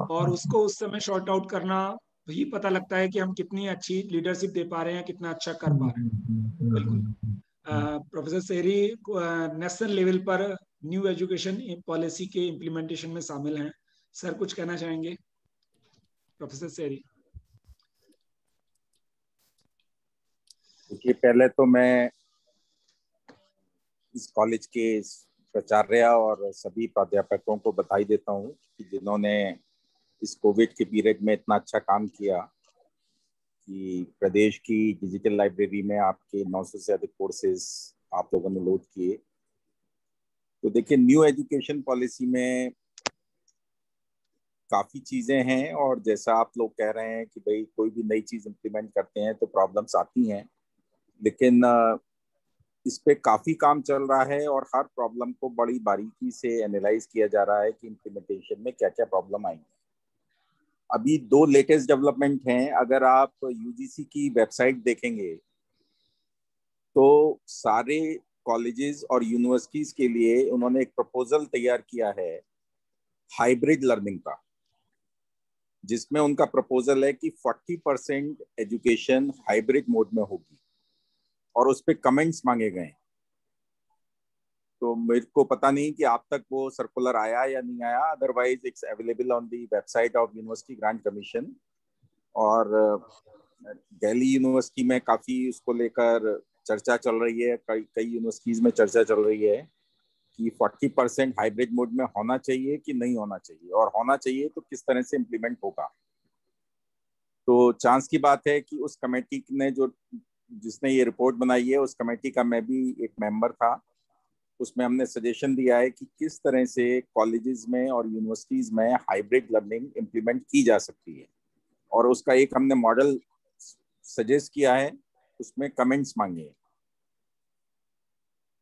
और उसको उस समय शॉर्ट आउट करना ही पता लगता है कि हम कितनी अच्छी लीडरशिप दे पा रहे हैं, कितना अच्छा कर पा रहे हैं। बिल्कुल। प्रोफेसर सेहरी नेशनल लेवल पर न्यू एजुकेशन पॉलिसी के इम्प्लीमेंटेशन में शामिल हैं। सर कुछ कहना चाहेंगे प्रोफेसर सेहरी? देखिए, पहले तो मैं इस कॉलेज के प्राचार्य और सभी प्राध्यापकों को बधाई देता हूं कि जिन्होंने इस कोविड के पीरियड में इतना अच्छा काम किया कि प्रदेश की डिजिटल लाइब्रेरी में आपके 900 से अधिक कोर्सेज आप लोगों ने लोड किए। तो देखिए, न्यू एजुकेशन पॉलिसी में काफी चीजें हैं, और जैसा आप लोग कह रहे हैं कि भाई कोई भी नई चीज इंप्लीमेंट करते हैं तो प्रॉब्लम्स आती हैं, लेकिन इस पे काफी काम चल रहा है और हर प्रॉब्लम को बड़ी बारीकी से एनालाइज किया जा रहा है कि इम्प्लीमेंटेशन में क्या क्या प्रॉब्लम आएंगी। अभी 2 लेटेस्ट डेवलपमेंट हैं। अगर आप यूजीसी की वेबसाइट देखेंगे तो सारे कॉलेजेस और यूनिवर्सिटीज के लिए उन्होंने एक प्रपोजल तैयार किया है हाइब्रिड लर्निंग का, जिसमें उनका प्रपोजल है कि 40% एजुकेशन हाइब्रिड मोड में होगी, और उस पे कमेंट्स मांगे गए। तो मेरे को पता नहीं कि आप तक वो सर्कुलर आया या नहीं आया, otherwise it's available on the website of university grant commission. और दिल्ली यूनिवर्सिटी में काफी उसको लेकर चर्चा चल रही है, कई यूनिवर्सिटीज में चर्चा चल रही है कि 40% हाइब्रिड मोड में होना चाहिए कि नहीं होना चाहिए, और होना चाहिए तो किस तरह से इम्प्लीमेंट होगा। तो चांस की बात है कि उस कमेटी ने जिसने ये रिपोर्ट बनाई है, उस कमेटी का मैं भी एक मेंबर था। उसमें हमने सजेशन दिया है कि किस तरह से कॉलेजेस में और यूनिवर्सिटीज में हाइब्रिड लर्निंग इम्प्लीमेंट की जा सकती है, और उसका एक हमने मॉडल सजेस्ट किया है, उसमें कमेंट्स मांगे हैं।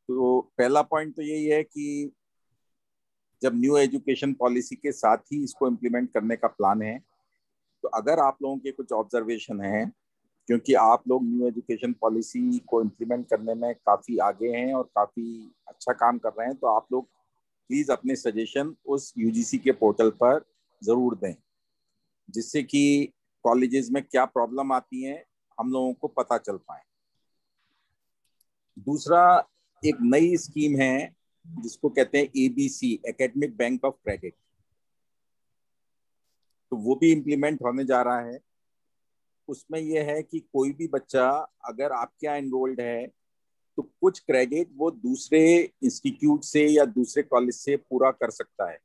तो पहला पॉइंट तो यही है कि जब न्यू एजुकेशन पॉलिसी के साथ ही इसको इम्प्लीमेंट करने का प्लान है, तो अगर आप लोगों के कुछ ऑब्जर्वेशन हैं, क्योंकि आप लोग न्यू एजुकेशन पॉलिसी को इम्प्लीमेंट करने में काफ़ी आगे हैं और काफ़ी अच्छा काम कर रहे हैं, तो आप लोग प्लीज़ अपने सजेशन उस यूजीसी के पोर्टल पर ज़रूर दें, जिससे कि कॉलेजेस में क्या प्रॉब्लम आती हैं हम लोगों को पता चल पाए। दूसरा, एक नई स्कीम है जिसको कहते हैं ABC, academic bank of credit, तो वो भी इम्प्लीमेंट होने जा रहा है। उसमें यह है कि कोई भी बच्चा अगर आपके यहाँ एनरोल्ड है तो कुछ क्रेडिट वो दूसरे इंस्टीट्यूट से या दूसरे कॉलेज से पूरा कर सकता है।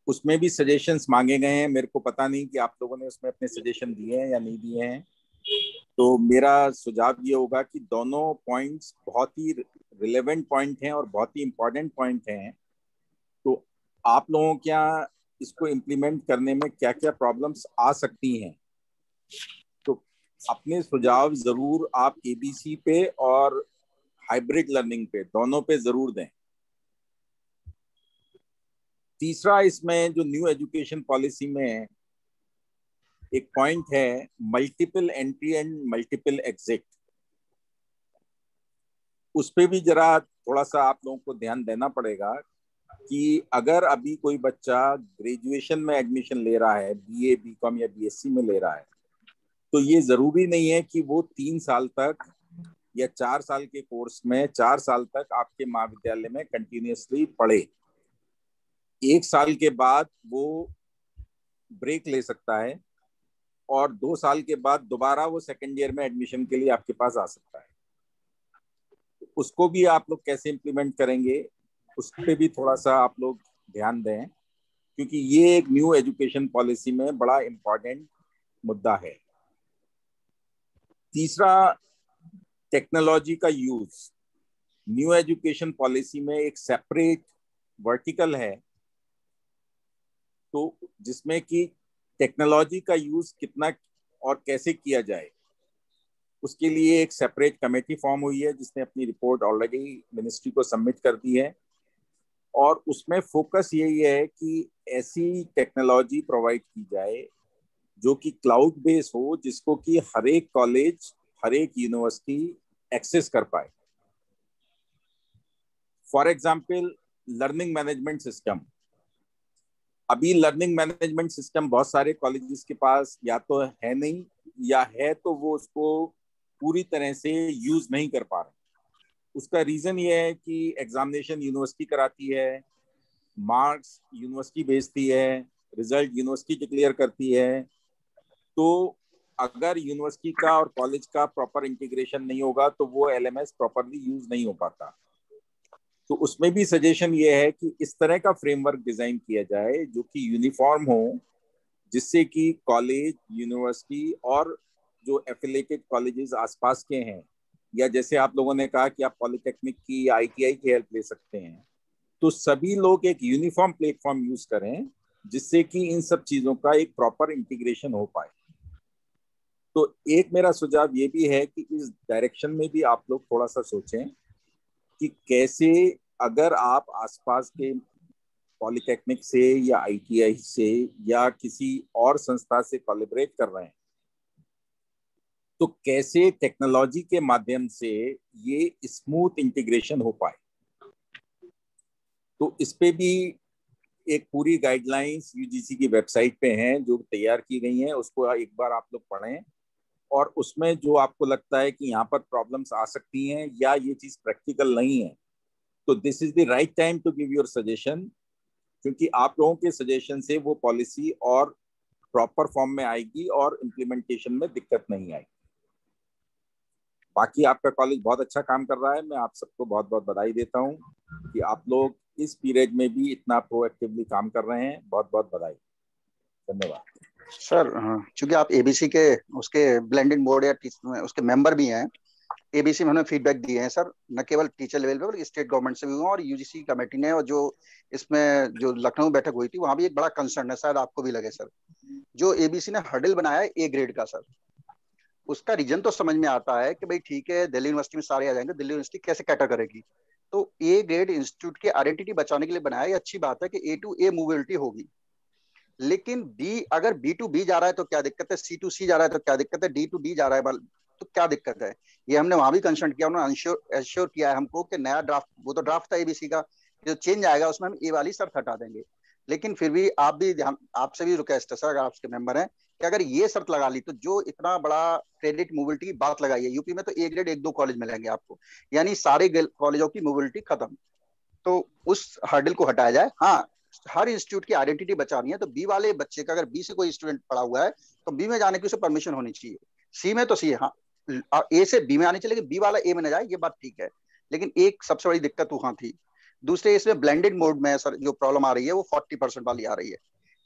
उसमें भी सजेशंस मांगे गए हैं, मेरे को पता नहीं कि आप लोगों ने उसमें अपने सजेशन दिए हैं या नहीं दिए हैं। तो मेरा सुझाव ये होगा कि दोनों पॉइंट्स बहुत ही रिलेवेंट पॉइंट हैं और बहुत ही इम्पोर्टेंट पॉइंट हैं। तो आप लोगों के यहाँ इसको इम्प्लीमेंट करने में क्या क्या प्रॉब्लम्स आ सकती हैं, तो अपने सुझाव जरूर आप एबीसी पे और हाइब्रिड लर्निंग पे, दोनों पे जरूर दें। तीसरा, इसमें जो न्यू एजुकेशन पॉलिसी में एक पॉइंट है multiple entry and multiple exit, उस पे भी जरा थोड़ा सा आप लोगों को ध्यान देना पड़ेगा कि अगर अभी कोई बच्चा ग्रेजुएशन में एडमिशन ले रहा है, बीए, बीकॉम या बीएससी में ले रहा है, तो ये जरूरी नहीं है कि वो 3 साल तक या 4 साल के कोर्स में 4 साल तक आपके महाविद्यालय में कंटिन्यूअसली पढ़े। 1 साल के बाद वो ब्रेक ले सकता है और 2 साल के बाद दोबारा वो सेकेंड ईयर में एडमिशन के लिए आपके पास आ सकता है। उसको भी आप लोग कैसे इम्प्लीमेंट करेंगे, उस पर भी थोड़ा सा आप लोग ध्यान दें, क्योंकि ये एक न्यू एजुकेशन पॉलिसी में बड़ा इम्पोर्टेंट मुद्दा है। तीसरा, टेक्नोलॉजी का यूज। न्यू एजुकेशन पॉलिसी में एक सेपरेट वर्टिकल है, तो जिसमें कि टेक्नोलॉजी का यूज कितना और कैसे किया जाए, उसके लिए एक सेपरेट कमेटी फॉर्म हुई है जिसने अपनी रिपोर्ट ऑलरेडी मिनिस्ट्री को सबमिट कर दी है। और उसमें फोकस यही है कि ऐसी टेक्नोलॉजी प्रोवाइड की जाए जो कि क्लाउड बेस हो, जिसको कि हर एक कॉलेज, हर एक यूनिवर्सिटी एक्सेस कर पाए। For example, learning management system. अभी लर्निंग मैनेजमेंट सिस्टम बहुत सारे कॉलेजेस के पास या तो है नहीं, या है तो वो उसको पूरी तरह से यूज नहीं कर पा रहे। उसका रीजन ये है कि एग्जामिनेशन यूनिवर्सिटी कराती है, मार्क्स यूनिवर्सिटी भेजती है, रिजल्ट यूनिवर्सिटी डिक्लेयर करती है। तो अगर यूनिवर्सिटी का और कॉलेज का प्रॉपर इंटीग्रेशन नहीं होगा तो वो एलएमएस प्रॉपरली यूज नहीं हो पाता। तो उसमें भी सजेशन ये है कि इस तरह का फ्रेमवर्क डिजाइन किया जाए जो कि यूनिफॉर्म हो, जिससे कि कॉलेज, यूनिवर्सिटी और जो एफिलिएटेड कॉलेजेस आसपास के हैं, या जैसे आप लोगों ने कहा कि आप पॉलिटेक्निक की या आईटीआई की हेल्प ले सकते हैं, तो सभी लोग एक यूनिफॉर्म प्लेटफॉर्म यूज करें जिससे कि इन सब चीजों का एक प्रॉपर इंटीग्रेशन हो पाए। तो एक मेरा सुझाव ये भी है कि इस डायरेक्शन में भी आप लोग थोड़ा सा सोचें कि कैसे, अगर आप आसपास के पॉलिटेक्निक से या आईटीआई से या किसी और संस्था से कोलैबोरेट कर रहे हैं, तो कैसे टेक्नोलॉजी के माध्यम से ये स्मूथ इंटीग्रेशन हो पाए। तो इस पे भी एक पूरी गाइडलाइंस यूजीसी की वेबसाइट पे हैं जो तैयार की गई हैं, उसको एक बार आप लोग पढ़ें, और उसमें जो आपको लगता है कि यहाँ पर प्रॉब्लम्स आ सकती हैं या ये चीज प्रैक्टिकल नहीं है, तो this is the right time to give your suggestion, क्योंकि आप लोगों के सजेशन से वो पॉलिसी और प्रॉपर फॉर्म में आएगी और इम्प्लीमेंटेशन में दिक्कत नहीं आएगी। बाकी आपका कॉलेज बहुत अच्छा काम कर रहा है, मैं आप सबको बहुत बहुत बधाई देता हूँ कि आप लोग इस पीरियड में भी इतना प्रोएक्टिवली काम कर रहे हैं। बहुत बहुत बधाई, धन्यवाद सर। चूंकि आप एबीसी के उसके ब्लेंडेड बोर्ड या उसके मेंबर भी हैं, एबीसी में हमें फीडबैक दिए हैं सर, न केवल टीचर लेवल पे बल्कि स्टेट गवर्नमेंट से भी हुआ, और यूजीसी कमेटी ने, और जो इसमें जो लखनऊ बैठक हुई थी वहां भी एक बड़ा कंसर्न है, शायद आपको भी लगे सर, जो एबीसी ने हर्डल बनाया है ए ग्रेड का सर, उसका रीजन तो समझ में आता है कि भाई ठीक है दिल्ली यूनिवर्सिटी में सारे आ जाएंगे, दिल्ली यूनिवर्सिटी कैसे कैटर करेगी, तो ए ग्रेड इंस्टीट्यूट की आइडेंटिटी बचाने के लिए बनाया, ये अच्छी बात है कि ए टू ए मूविलिटी होगी, लेकिन बी, अगर बी टू बी जा रहा है तो क्या दिक्कत है, सी टू सी जा रहा है तो क्या दिक्कत है, डी टू डी जा रहा है तो क्या दिक्कत है। ये हमने वहां भी कंसल्ट किया, उन्होंने एश्योर किया है हमको कि नया ड्राफ्ट, वो तो ड्राफ्ट था एबीसी का, जो चेंज आएगा उसमें हम ए वाली शर्त हटा देंगे। लेकिन फिर भी आप भी ध्यान, आपसे भी रिक्वेस्ट है सर, अगर आपके मेंबर हैं, कि अगर ये शर्त लगा ली तो जो इतना बड़ा क्रेडिट मोबिलिटी की बात लगाई है, यूपी में तो ए ग्रेड 1-2 कॉलेज मिलेंगे आपको, यानी सारे कॉलेजों की मोबिलिटी खत्म, तो उस हर्डल को हटाया जाए। हाँ, हर इंस्टीट्यूट की आइडेंटिटी बचानी है, तो बी वाले बच्चे का, अगर बी से कोई स्टूडेंट पढ़ा हुआ है तो बी में जाने की उसे परमिशन होनी चाहिए, सी में तो सी है, हाँ ए से बी में आनी चाहिए, लेकिन बी वाला ए में न जाए, ये बात ठीक है। लेकिन एक सबसे बड़ी दिक्कत वहां थी। दूसरे, इसमें ब्लेंडेड मोड में सर जो प्रॉब्लम आ रही है वो 40% वाली आ रही है।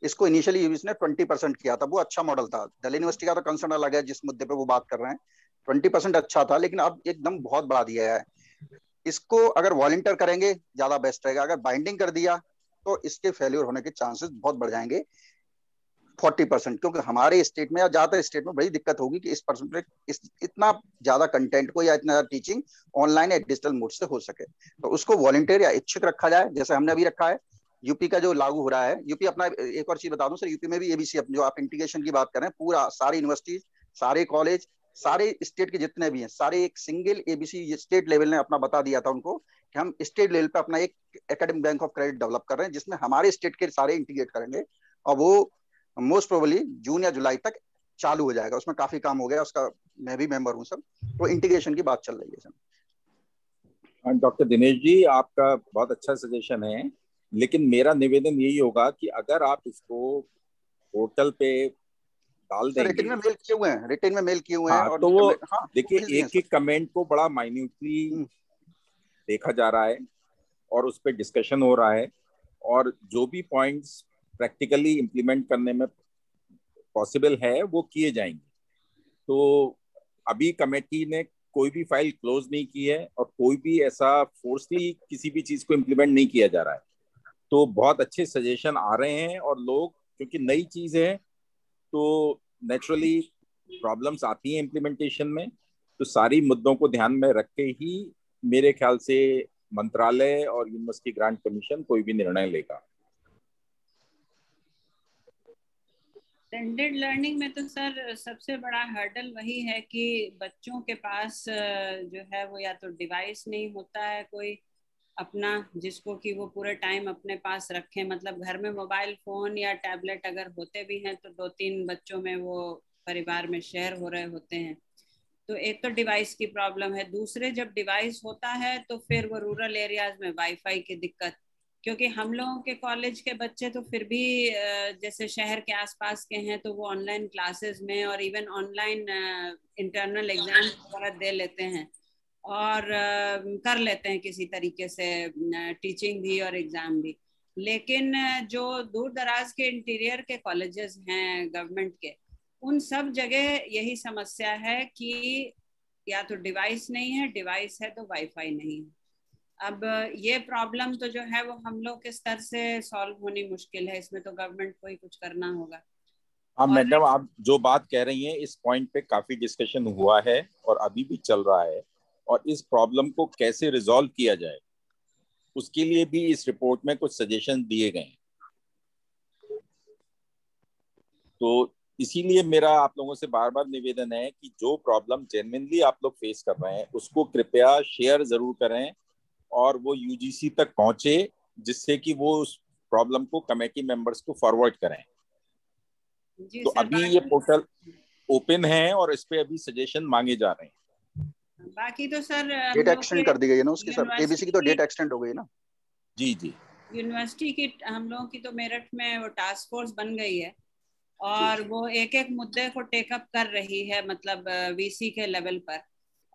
इसको इनिशियली इसने 20% किया था, वो अच्छा मॉडल था। दिल्ली यूनिवर्सिटी का तो कंसर्न अलग है जिस मुद्दे पे वो बात कर रहे हैं। 20% अच्छा था, लेकिन अब एकदम बहुत बढ़ा दिया है। इसको अगर वॉलंटियर करेंगे ज्यादा बेस्ट रहेगा, अगर बाइंडिंग कर दिया तो इसके फेल्यूर होने के चांसेस बहुत बढ़ जाएंगे 40%, क्योंकि हमारे स्टेट में या ज्यादातर स्टेट में बड़ी दिक्कत होगी कि इस परसेंटेज इतना ज्यादा कंटेंट को या इतना ज्यादा टीचिंग ऑनलाइन या डिजिटल मोड से हो सके। तो उसको वॉलंटियर या इच्छुक रखा जाए, जैसे हमने अभी रखा है। यूपी का जो लागू हो रहा है, यूपी अपना एक और चीज बता दूं सर, यूपी में भी एबीसी, जो आप इंटीग्रेशन की बात कर रहे हैं, पूरा सारी यूनिवर्सिटी, सारे कॉलेज, सारे स्टेट के जितने भी हैं, सारे एक सिंगल एबीसी स्टेट लेवल ने अपना बता दिया था उनको कि हम स्टेट लेवल पे अपना एक academic bank of credit develop कर रहे हैं, जिसमें हमारे स्टेट के सारे इंटीग्रेट करेंगे। और वो मोस्ट प्रोबेबली जून या जुलाई तक चालू हो जाएगा। उसमें काफी काम हो गया उसका, मैं भी मेंबर हूँ सर। तो इंटीग्रेशन की बात चल रही है सर। डॉक्टर दिनेश जी, आपका बहुत अच्छा सजेशन है, लेकिन मेरा निवेदन यही होगा कि अगर आप इसको पोर्टल पे डाल सर रिटेन देंगे। में मेल किए हुए हैं, रिटेन में मेल किए हुए हैं। हाँ, और तो वो हाँ देखिए, भेज दिए एक सर। एक कमेंट को बड़ा माइन्यूटली देखा जा रहा है और उस पर डिस्कशन हो रहा है, और जो भी पॉइंट्स प्रैक्टिकली इम्प्लीमेंट करने में पॉसिबल है वो किए जाएंगे। तो अभी कमेटी ने कोई भी फाइल क्लोज नहीं की है और कोई भी ऐसा फोर्सली किसी भी चीज को इम्प्लीमेंट नहीं किया जा रहा है। तो बहुत अच्छे सजेशन आ रहे हैं, और लोग, क्योंकि नई चीज है तो नेचुरली प्रॉब्लम्स आती हैं इम्प्लीमेंटेशन में, तो सारी मुद्दों को ध्यान में रख के ही मेरे ख्याल से मंत्रालय और यूनिवर्सिटी ग्रांट कमीशन कोई भी निर्णय लेगा। ब्लेंडेड लर्निंग में तो सर सबसे बड़ा हर्डल वही है कि बच्चों के पास जो है वो या तो डिवाइस नहीं होता है कोई अपना, जिसको कि वो पूरे टाइम अपने पास रखें। मतलब घर में मोबाइल फोन या टैबलेट अगर होते भी हैं तो 2-3 बच्चों में वो परिवार में शेयर हो रहे होते हैं। तो एक तो डिवाइस की प्रॉब्लम है, दूसरे जब डिवाइस होता है तो फिर वो रूरल एरियाज में वाईफाई की दिक्कत, क्योंकि हम लोगों के कॉलेज के बच्चे तो फिर भी जैसे शहर के आसपास के हैं तो वो ऑनलाइन क्लासेस में और इवन ऑनलाइन इंटरनल एग्जाम वगैरह दे लेते हैं और कर लेते हैं किसी तरीके से टीचिंग भी और एग्जाम भी। लेकिन जो दूर दराज के इंटीरियर के कॉलेजेस हैं गवर्नमेंट के, उन सब जगह यही समस्या है कि या तो डिवाइस नहीं है, डिवाइस है तो वाईफाई नहीं है। अब ये प्रॉब्लम तो जो है वो हम लोग के स्तर से सॉल्व होनी मुश्किल है, इसमें तो गवर्नमेंट को ही कुछ करना होगा। हाँ मैडम, आप जो बात कह रही हैं इस पॉइंट पे काफी डिस्कशन हुआ है और अभी भी चल रहा है, और इस प्रॉब्लम को कैसे रिजॉल्व किया जाए उसके लिए भी इस रिपोर्ट में कुछ सजेशन दिए गए हैं। तो इसीलिए मेरा आप लोगों से बार बार निवेदन है कि जो प्रॉब्लम जेन्युइनली आप लोग फेस कर रहे हैं उसको कृपया शेयर जरूर करें और वो यूजीसी तक पहुंचे, जिससे कि वो उस प्रॉब्लम को कमेटी मेंबर्स को फॉरवर्ड करें। जी तो सर, अभी ये पोर्टल ओपन है और इस पे अभी सजेशन मांगे जा रहे हैं। बाकी तो सर हम डेट लोग एक्सटेंड कर दी गई है ना उसकी सर, एबीसी की तो डेट यूनिवर्सिटी एक्सटेंड हो गई ना। जी जी, यूनिवर्सिटी की हम लोगों की तो मेरठ में वो टास्क फोर्स बन गई है और वो एक एक मुद्दे को टेकअप कर रही है, मतलब वीसी के लेवल पर।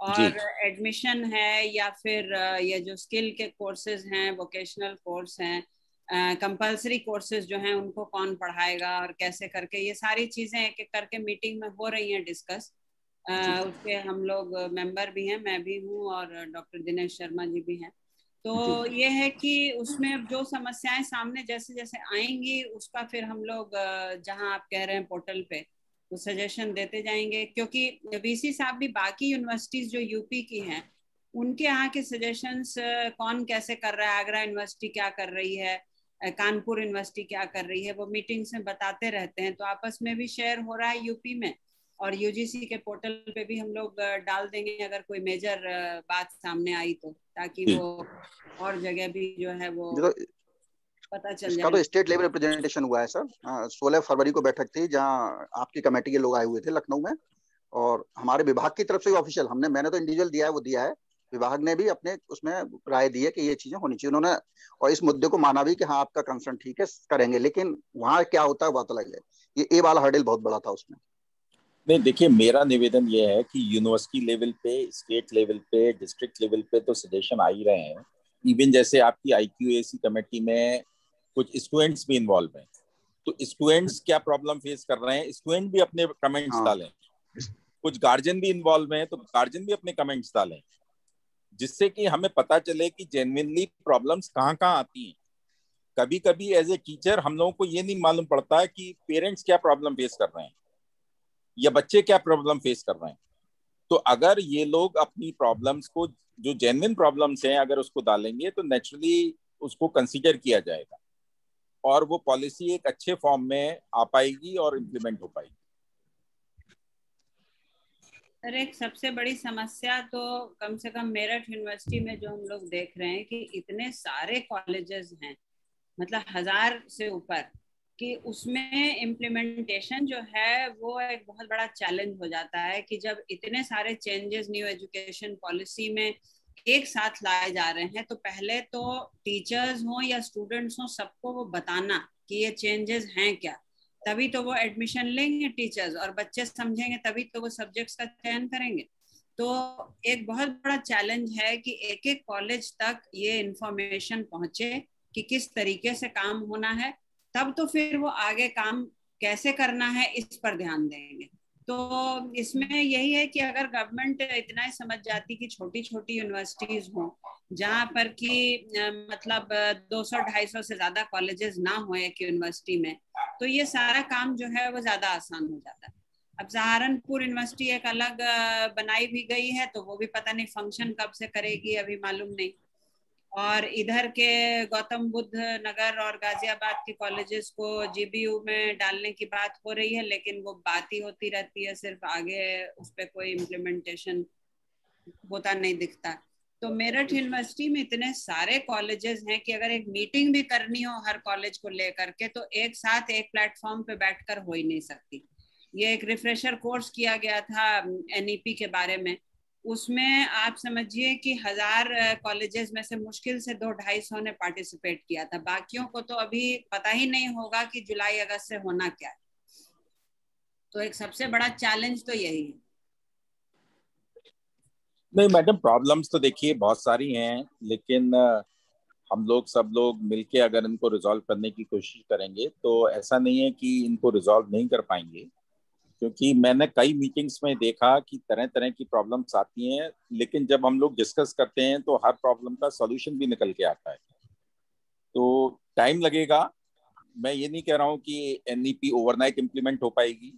और एडमिशन है या फिर ये जो स्किल के कोर्सेज हैं, वोकेशनल कोर्स हैं, कंपलसरी कोर्सेज जो हैं उनको कौन पढ़ाएगा और कैसे करके, ये सारी चीजें एक एक करके मीटिंग में हो रही हैं डिस्कस। उसके हम लोग मेंबर भी हैं, मैं भी हूँ और डॉक्टर दिनेश शर्मा जी भी हैं। तो ये है कि उसमें जो समस्याएं सामने जैसे जैसे आएंगी उसका फिर हम लोग जहां आप कह रहे हैं पोर्टल पे वो सजेशन देते जाएंगे, क्योंकि वीसी साहब भी बाकी यूनिवर्सिटीज जो यूपी की हैं उनके यहाँ के सजेशंस कौन कैसे कर रहा है, आगरा यूनिवर्सिटी क्या कर रही है, कानपुर यूनिवर्सिटी क्या कर रही है, वो मीटिंग्स में बताते रहते हैं। तो आपस में भी शेयर हो रहा है यूपी में, और यूजीसी के पोर्टल पे भी हम लोग डाल देंगे अगर कोई मेजर बात सामने आई तो, ताकि वो और जगह भी जो है वो पता चल इसका जाए। तो स्टेट लेवल रिप्रेजेंटेशन हुआ है सर। 16 फरवरी को बैठक थी जहां आपकी कमेटी के लोग आए हुए थे लखनऊ में, और हमारे विभाग की तरफ से ऑफिशियल मैंने तो इंडिविजुअल दिया है, वो दिया है, विभाग ने भी अपने उसमें राय दी है कि ये चीजें होनी चाहिए उन्होंने, और इस मुद्दे को माना भी कि हाँ आपका कंसर्न ठीक है करेंगे। लेकिन वहां क्या होता है बात अलग है, ये वाला हर्डल बहुत बड़ा था उसमें। नहीं, देखिए, मेरा निवेदन ये है कि यूनिवर्सिटी लेवल पे, स्टेट लेवल पे, डिस्ट्रिक्ट लेवल पे तो सजेशन आ ही रहे हैं। इवन जैसे आपकी IQAC कमेटी में कुछ स्टूडेंट्स भी इन्वॉल्व हैं, तो स्टूडेंट्स क्या प्रॉब्लम फेस कर रहे हैं, स्टूडेंट भी अपने कमेंट्स डालें, कुछ गार्जियन भी इन्वॉल्व हैं तो गार्जियन भी अपने कमेंट्स डालें, जिससे कि हमें पता चले कि जेन्युइनली प्रॉब्लम्स कहाँ कहाँ आती हैं। कभी कभी एज ए टीचर हम लोगों को ये नहीं मालूम पड़ता है कि पेरेंट्स क्या प्रॉब्लम फेस कर रहे हैं या बच्चे क्या प्रॉब्लम फेस कर रहे हैं। तो अगर ये लोग अपनी प्रॉब्लम्स को, जो जेन्युइन प्रॉब्लम्स हैं, अगर उसको डालेंगे तो नेचुरली उसको कंसीडर किया जाएगा और वो पॉलिसी एक अच्छे फॉर्म में आ पाएगी और इम्प्लीमेंट हो पाएगी। सर, एक सबसे बड़ी समस्या तो कम से कम मेरठ यूनिवर्सिटी में जो हम लोग देख रहे हैं कि इतने सारे कॉलेजेस हैं, मतलब 1000 से ऊपर, कि उसमें इम्प्लीमेंटेशन जो है वो एक बहुत बड़ा चैलेंज हो जाता है कि जब इतने सारे चेंजेस न्यू एजुकेशन पॉलिसी में एक साथ लाए जा रहे हैं तो पहले तो टीचर्स हो या स्टूडेंट्स हो सबको वो बताना कि ये चेंजेस हैं क्या, तभी तो वो एडमिशन लेंगे टीचर्स, और बच्चे समझेंगे तभी तो वो सब्जेक्ट्स का चयन करेंगे। तो एक बहुत बड़ा चैलेंज है कि एक एक कॉलेज तक ये इंफॉर्मेशन पहुंचे कि किस तरीके से काम होना है, तब तो फिर वो आगे काम कैसे करना है इस पर ध्यान देंगे। तो इसमें यही है कि अगर गवर्नमेंट इतना ही समझ जाती कि छोटी छोटी यूनिवर्सिटीज हों जहाँ पर कि मतलब 200-250 से ज्यादा कॉलेजेस ना हो एक यूनिवर्सिटी में, तो ये सारा काम जो है वो ज्यादा आसान हो जाता है। अब सहारनपुर यूनिवर्सिटी एक अलग बनाई भी गई है, तो वो भी पता नहीं फंक्शन कब से करेगी, अभी मालूम नहीं। और इधर के गौतम बुद्ध नगर और गाजियाबाद के कॉलेजेस को जीबीयू में डालने की बात हो रही है, लेकिन वो बात ही होती रहती है, सिर्फ आगे उस पर कोई इम्प्लीमेंटेशन होता नहीं दिखता। तो मेरठ यूनिवर्सिटी में इतने सारे कॉलेजेस हैं कि अगर एक मीटिंग भी करनी हो हर कॉलेज को लेकर के तो एक साथ एक प्लेटफॉर्म पे बैठकर हो ही नहीं सकती। ये एक रिफ्रेशर कोर्स किया गया था एनईपी के बारे में, उसमें आप समझिए कि 1000 कॉलेजेस में से मुश्किल से 200-250 ने पार्टिसिपेट किया था, बाकियों को तो अभी पता ही नहीं होगा कि जुलाई अगस्त से होना क्या है। तो एक सबसे बड़ा चैलेंज तो यही है। नहीं मैडम, प्रॉब्लम्स तो देखिए बहुत सारी हैं, लेकिन हम लोग सब लोग मिलके अगर इनको रिजॉल्व करने की कोशिश करेंगे तो ऐसा नहीं है कि इनको रिजॉल्व नहीं कर पाएंगे, क्योंकि मैंने कई मीटिंग्स में देखा कि तरह तरह की प्रॉब्लम्स आती हैं, लेकिन जब हम लोग डिस्कस करते हैं तो हर प्रॉब्लम का सॉल्यूशन भी निकल के आता है। तो टाइम लगेगा, मैं ये नहीं कह रहा हूँ कि एनईपी ओवरनाइट इम्प्लीमेंट हो पाएगी,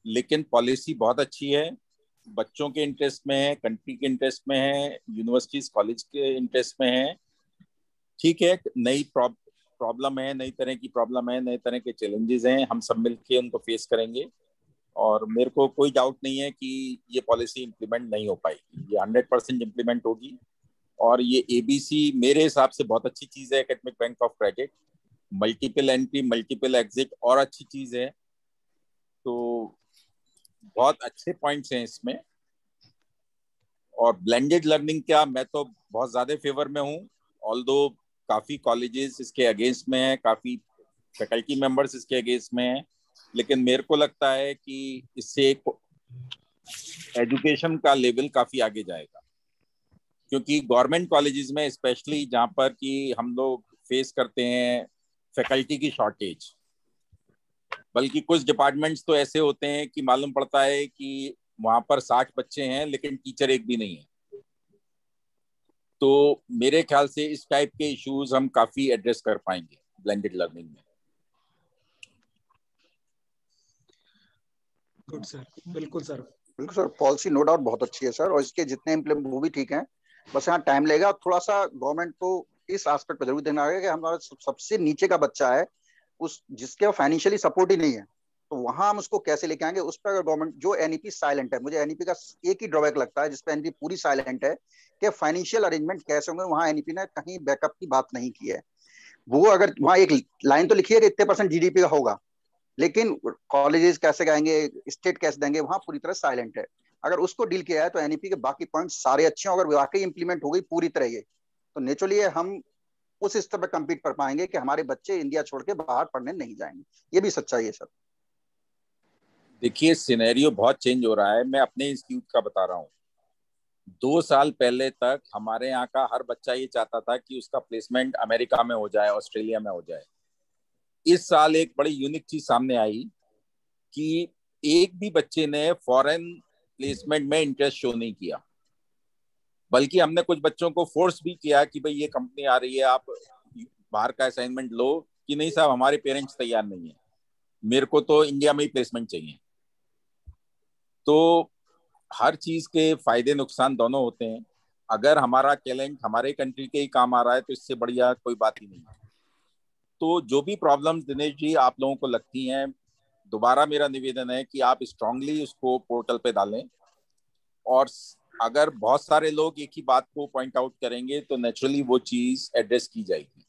लेकिन पॉलिसी बहुत अच्छी है, बच्चों के इंटरेस्ट में है, कंट्री के इंटरेस्ट में है, यूनिवर्सिटीज कॉलेज के इंटरेस्ट में है। ठीक है, नई प्रॉब्लम है, नई तरह की प्रॉब्लम है, नए तरह के चैलेंजेस हैं, हम सब मिलके उनको फेस करेंगे और मेरे को कोई डाउट नहीं है कि ये पॉलिसी इम्प्लीमेंट नहीं हो पाएगी, ये 100% इम्प्लीमेंट होगी। और ये एबीसी मेरे हिसाब से बहुत अच्छी चीज़ है, academic bank of credit, multiple entry multiple exit और अच्छी चीज़ है। तो बहुत अच्छे पॉइंट्स हैं इसमें। और ब्लेंडेड लर्निंग क्या, मैं तो बहुत ज़्यादा फेवर में हूँ, ऑल्दो काफ़ी कॉलेजेस इसके अगेंस्ट में है, काफ़ी फैकल्टी मेंबर्स इसके अगेंस्ट में है, लेकिन मेरे को लगता है कि इससे एजुकेशन का लेवल काफ़ी आगे जाएगा, क्योंकि गवर्नमेंट कॉलेजेस में स्पेशली जहाँ पर कि हम लोग फेस करते हैं फैकल्टी की शॉर्टेज, बल्कि कुछ डिपार्टमेंट्स तो ऐसे होते हैं कि मालूम पड़ता है कि वहां पर 60 बच्चे हैं लेकिन टीचर एक भी नहीं है। तो मेरे ख्याल से इस टाइप के इश्यूज हम काफी एड्रेस कर पाएंगे ब्लेंडेड लर्निंग में। गुड सर, बिल्कुल सर, बिल्कुल सर, पॉलिसी नो डाउट बहुत अच्छी है सर, और इसके जितने इम्प्लीमेंट वो भी ठीक हैं, बस यहाँ टाइम लगेगा। थोड़ा सा गवर्नमेंट को इस एस्पेक्ट पर जरूर देना होगा कि हमारा सबसे नीचे का बच्चा है, उस जिसके फाइनेंशियली सपोर्ट ही नहीं है, तो वहां हम उसको कैसे लेके आएंगे। उस पर अगर गवर्नमेंट, जो एनईपी साइलेंट है, मुझे एनईपी का एक ही ड्रॉबैक लगता है जिसपे एनईपी पूरी साइलेंट है, कि फाइनेंशियल अरेंजमेंट कैसे होंगे, वहां एनईपी ने कहीं बैकअप की बात नहीं की है। वो अगर वहां एक लाइन तो लिखी है कि इतने % जीडीपी का होगा, लेकिन कॉलेजेस कैसे गाएंगे, स्टेट कैसे देंगे, वहां पूरी तरह साइलेंट है। अगर उसको डील किया है तो एनईपी के बाकी पॉइंट सारे अच्छे हैं। अगर वाकई इंप्लीमेंट हो गई पूरी तरह ये, तो नेचुरली हम उस स्तर पर कम्पीट कर पाएंगे कि हमारे बच्चे इंडिया छोड़ के बाहर पढ़ने नहीं जाएंगे। ये भी सच्चाई है सर। देखिए सिनेरियो बहुत चेंज हो रहा है, मैं अपने इंस्टीट्यूट का बता रहा हूँ। 2 साल पहले तक हमारे यहाँ का हर बच्चा ये चाहता था कि उसका प्लेसमेंट अमेरिका में हो जाए, ऑस्ट्रेलिया में हो जाए। इस साल एक बड़ी यूनिक चीज सामने आई कि एक भी बच्चे ने फॉरेन प्लेसमेंट में इंटरेस्ट शो नहीं किया, बल्कि हमने कुछ बच्चों को फोर्स भी किया कि भाई ये कंपनी आ रही है, आप बाहर का असाइनमेंट लो, कि नहीं साहब हमारे पेरेंट्स तैयार नहीं है, मेरे को तो इंडिया में ही प्लेसमेंट चाहिए। तो हर चीज के फायदे नुकसान दोनों होते हैं। अगर हमारा टैलेंट हमारे कंट्री के ही काम आ रहा है तो इससे बढ़िया कोई बात ही नहीं है। तो जो भी प्रॉब्लम्स दिनेश जी आप लोगों को लगती हैं, दोबारा मेरा निवेदन है कि आप स्ट्रांगली उसको पोर्टल पे डालें, और अगर बहुत सारे लोग एक ही बात को पॉइंट आउट करेंगे तो नेचुरली वो चीज एड्रेस की जाएगी।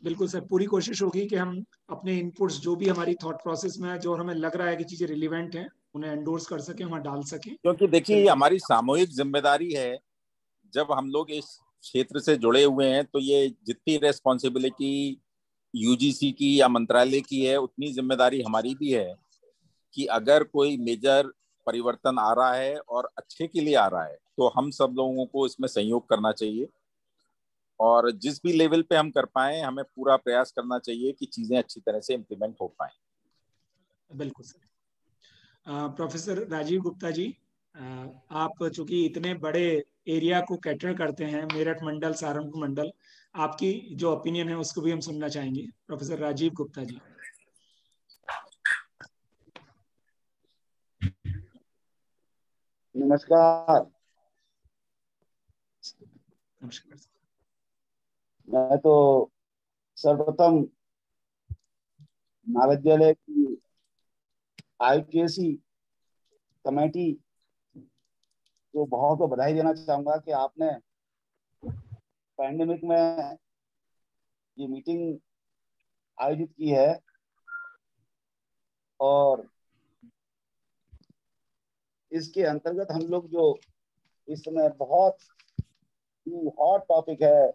बिल्कुल सर, पूरी कोशिश होगी कि हम अपने इनपुट्स जो भी हमारी थॉट प्रोसेस में है, जो हमें लग रहा है कि चीजें रिलेवेंट हैं, उन्हें एंडोर्स कर सकें, वहां डाल सकें। क्योंकि देखिए ये हमारी सामूहिक जिम्मेदारी है। जब हम लोग इस क्षेत्र से जुड़े हुए हैं तो ये जितनी रेस्पॉन्सिबिलिटी यूजीसी की या मंत्रालय की है, उतनी जिम्मेदारी हमारी भी है कि अगर कोई मेजर परिवर्तन आ रहा है और अच्छे के लिए आ रहा है तो हम सब लोगों को इसमें सहयोग करना चाहिए, और जिस भी लेवल पे हम कर पाए हमें पूरा प्रयास करना चाहिए कि चीजें अच्छी तरह से इम्प्लीमेंट हो पाए। बिल्कुल सर। प्रोफेसर राजीव गुप्ता जी, आप चूंकि इतने बड़े एरिया को कैटर करते हैं, मेरठ मंडल, सहारनपुर मंडल, आपकी जो ओपिनियन है उसको भी हम सुनना चाहेंगे। प्रोफेसर राजीव गुप्ता जी। नमस्कार। नमस्कार सर। मैं तो सर्वप्रथम महाविद्यालय की आईकेसी कमेटी को बहुत बधाई देना चाहूंगा कि आपने पैंडेमिक में ये मीटिंग आयोजित की है, और इसके अंतर्गत हम लोग जो इस समय बहुत ही हॉट टॉपिक है,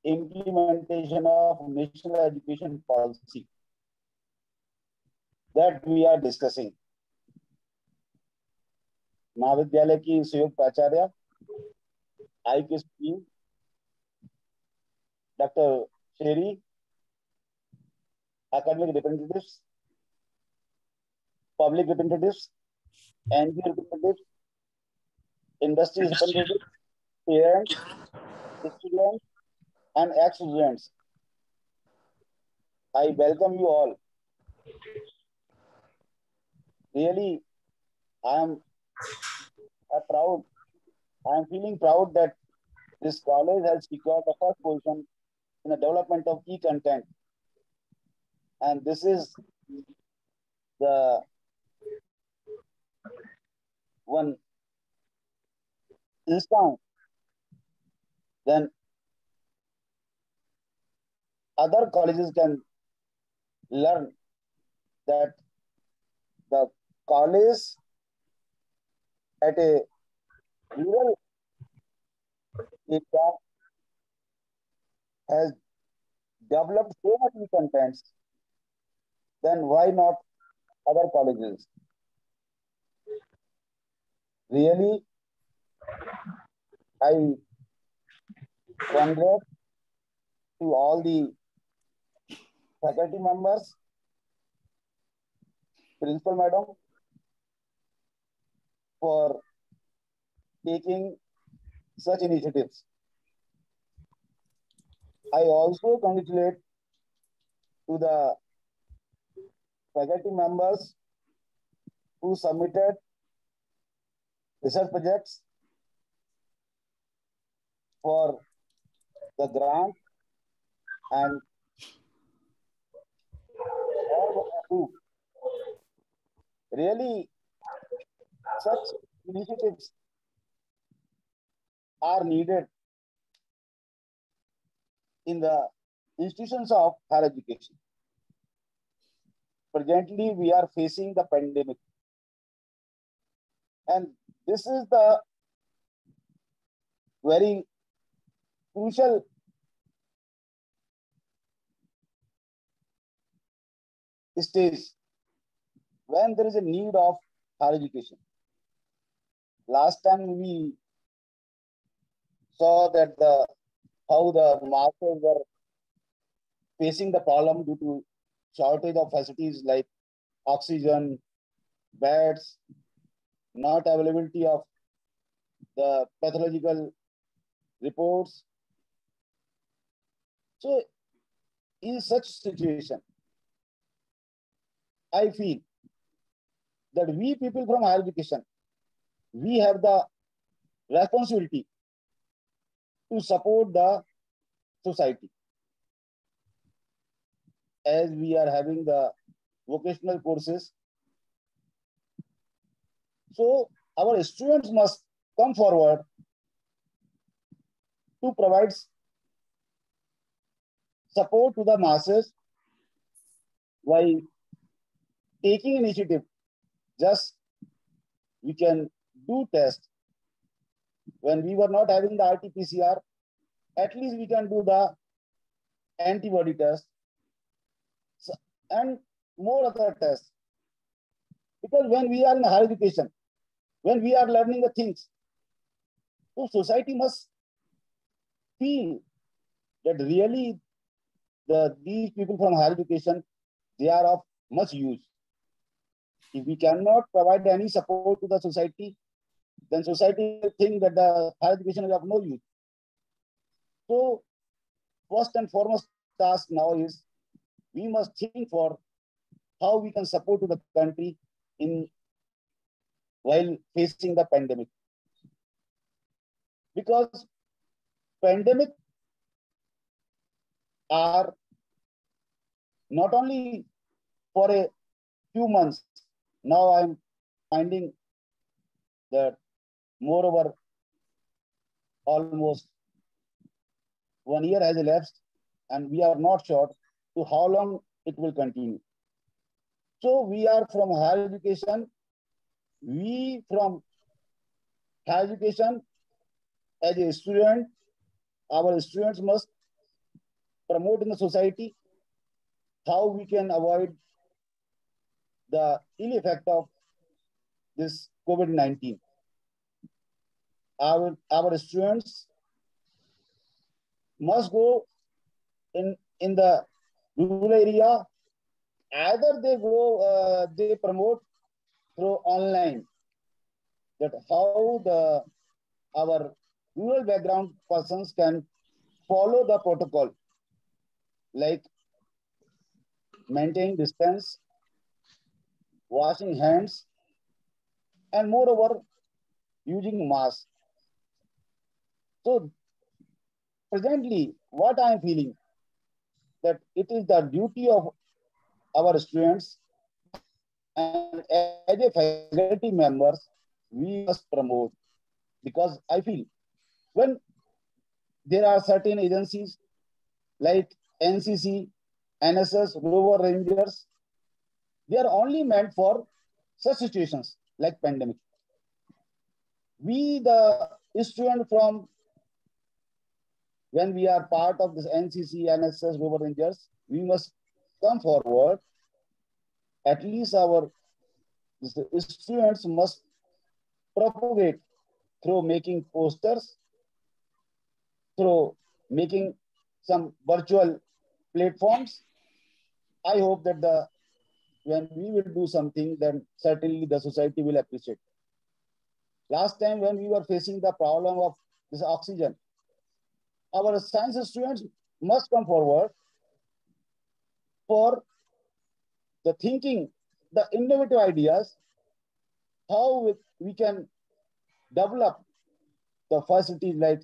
implementation of national education policy, that we are discussing. महाविद्यालय की संयुक्त प्राचार्य IKS team, doctor Sheri, academic representatives, public representatives, NGO representatives, industry representatives, parents, students, and ex-students. I welcome you all. Really, I am feeling proud that this college has secured the first position in the development of e-content. And this is the one instance then other colleges can learn that the college at a rural area has developed so much contents, then why not other colleges? Really, I congratulate to all the faculty members, principal madam, for taking such initiatives. I also congratulate to the faculty members who submitted research projects for the grant and all were approved. Really, such initiatives are needed in the institutions of higher education. Presently, we are facing the pandemic, and this is the very crucial stage when there is a need of higher education. Last time we saw that how the markers were facing the problem due to shortage of facilities like oxygen, beds, not availability of the pathological reports. So in such situation, I feel that we people from higher education, we have the responsibility to support the society. As we are having the vocational courses, so our students must come forward to provide support to the masses by taking initiative. Just we can do test. When we were not having the RT-PCR, at least we can do the antibody test and more other tests. Because when we are in higher education, when we are learning the things, so society must feel that really these people from higher education, they are of much use. If we cannot provide any support to the society, then society will think that the higher education is of no use. So first and foremost task now is we must think for how we can support to the country while facing the pandemic. Because pandemic are not only for a few months. Now I'm finding that moreover almost 1 year has elapsed and we are not sure to how long it will continue. So we are from higher education. We from higher education as a student, our students must promote in the society how we can avoid the ill effect of this COVID-19. Our students must go in the rural area. Either they go, they promote through online that how our rural background persons can follow the protocol, like maintaining distance, washing hands, and moreover, using mask. So presently, what I am feeling that it is the duty of our students and as a faculty members, we must promote, because I feel when there are certain agencies like NCC, NSS, Rover Rangers, they are only meant for such situations like pandemic. We, the student from, when we are part of this NCC, NSS, Rover Rangers, we must come forward. At least our students must propagate through making posters, through making some virtual platforms. I hope that when we will do something, then certainly the society will appreciate. Last time when we were facing the problem of this oxygen, our science students must come forward for the thinking, the innovative ideas, how we can develop the facilities like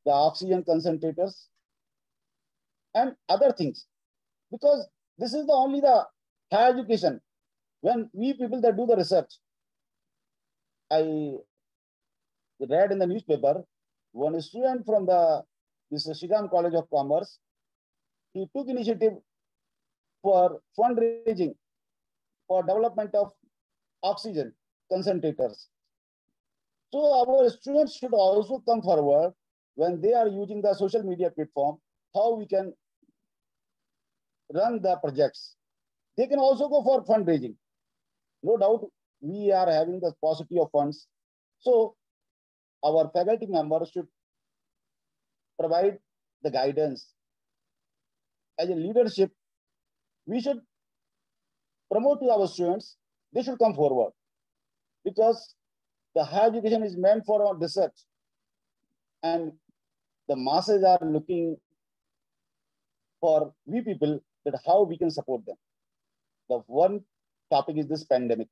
the oxygen concentrators and other things. Because this is only the higher education. When we people that do the research, I read in the newspaper, one student from this Shigam College of Commerce, he took initiative for fundraising for development of oxygen concentrators. So our students should also come forward when they are using the social media platform, how we can run the projects. They can also go for fundraising. No doubt we are having the paucity of funds. So our faculty members should provide the guidance as a leadership, we should promote to our students, they should come forward, because the higher education is meant for our research, and the masses are looking for we people that how we can support them. The one topic is this pandemic.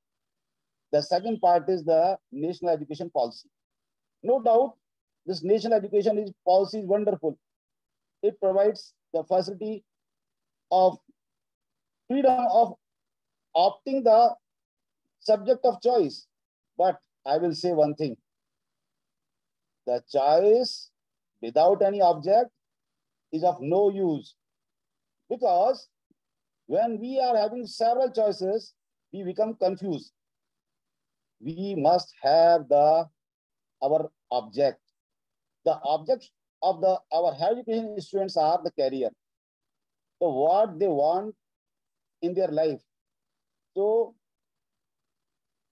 The second part is the national education policy. No doubt, this national education policy is wonderful. It provides the facility of freedom of opting the subject of choice. But I will say one thing. The choice without any object is of no use, because when we are having several choices, we become confused. We must have our object. The object of our higher education students are the career. So what they want in their life. So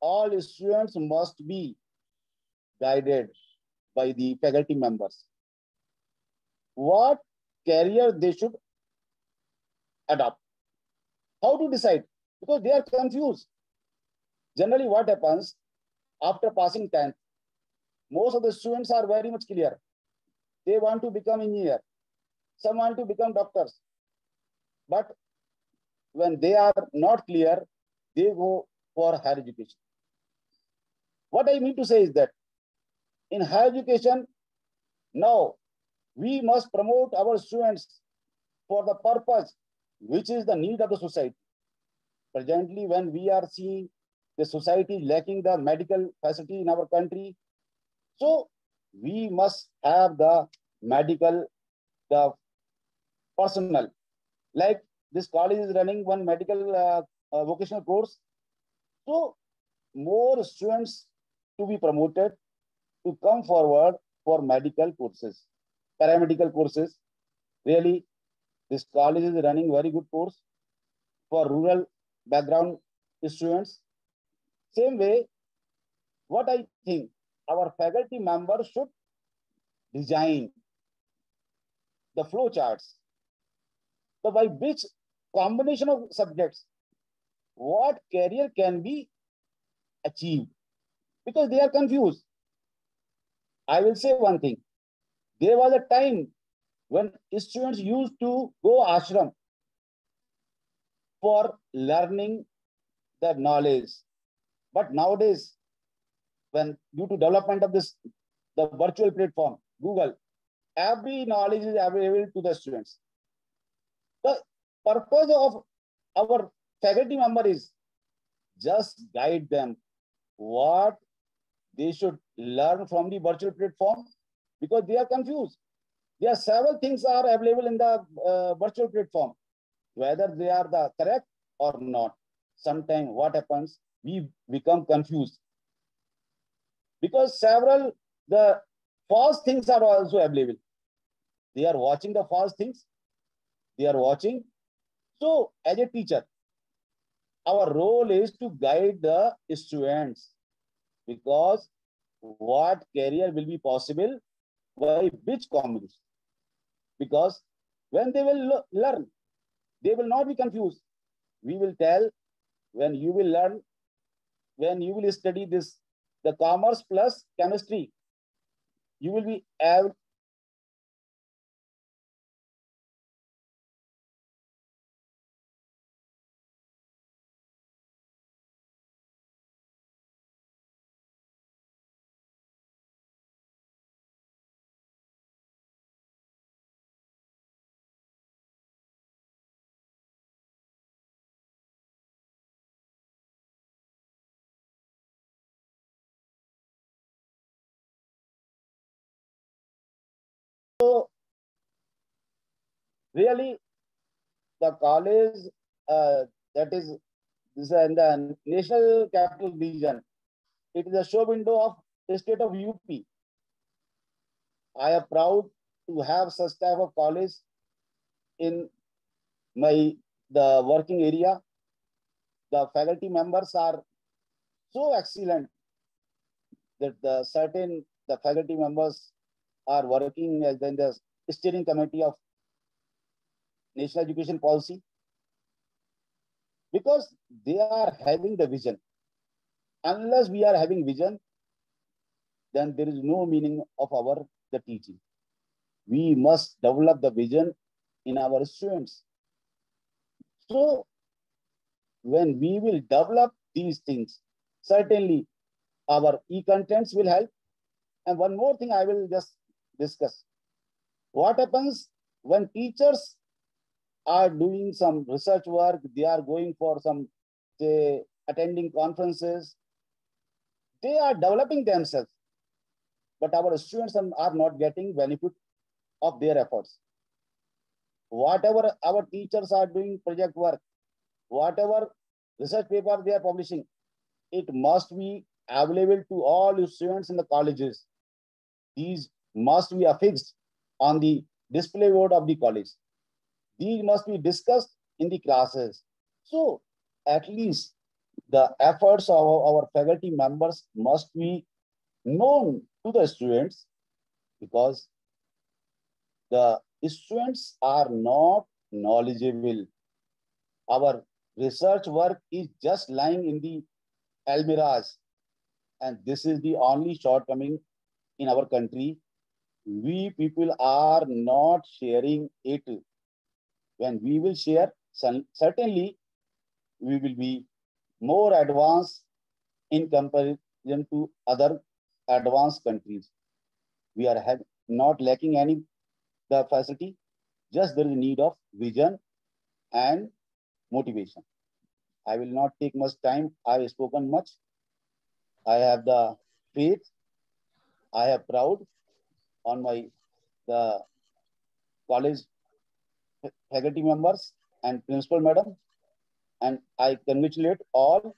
all students must be guided by the faculty members. What career they should adopt. How to decide? Because they are confused. Generally, what happens after passing 10th, most of the students are very much clear. They want to become engineer. Some want to become doctors. But when they are not clear, they go for higher education. What I mean to say is that in higher education, now we must promote our students for the purpose which is the need of the society. Presently, when we are seeing the society lacking the medical facility in our country, so we must have the medical, the personnel. Like this college is running one medical vocational course. So more students to be promoted to come forward for medical courses, paramedical courses. Really, this college is running very good course for rural background students. Same way, what I think, our faculty members should design the flow charts, by which combination of subjects, what career can be achieved, because they are confused. I will say one thing. There was a time when students used to go ashram for learning the knowledge. But nowadays, when due to development of the virtual platform, Google, every knowledge is available to the students. The purpose of our faculty member is just guide them what they should learn from the virtual platform, because they are confused. There are several things are available in the virtual platform, whether they are the correct or not. Sometimes what happens, we become confused, because several the false things are also available. They are watching the false things. They are watching. So as a teacher, our role is to guide the students, because what career will be possible by which combination. Because when they will learn, they will not be confused. We will tell, when you will learn, when you will study this, the commerce plus chemistry, you will be able. So really, the college that is in the national capital region, it is a show window of the state of UP. I am proud to have such type of college in the working area. The faculty members are so excellent that the faculty members are working as in the steering committee of national education policy, because they are having the vision. Unless we are having vision, then there is no meaning of the teaching. We must develop the vision in our students. So when we will develop these things, certainly our e-contents will help. And one more thing I will just discuss. What happens when teachers are doing some research work, they are going for some, say, attending conferences, they are developing themselves, but our students are not getting benefit of their efforts. Whatever our teachers are doing project work, whatever research paper they are publishing, it must be available to all students in the colleges. These must be affixed on the display board of the college. These must be discussed in the classes. So at least the efforts of our faculty members must be known to the students, because the students are not knowledgeable. Our research work is just lying in the almirahs, and this is the only shortcoming in our country. We people are not sharing it. When we will share, certainly we will be more advanced in comparison to other advanced countries. We are not lacking any the facility, just there is a need of vision and motivation. I will not take much time. I have spoken much. I have the faith. I have proud on the college faculty members and principal madam, and I congratulate all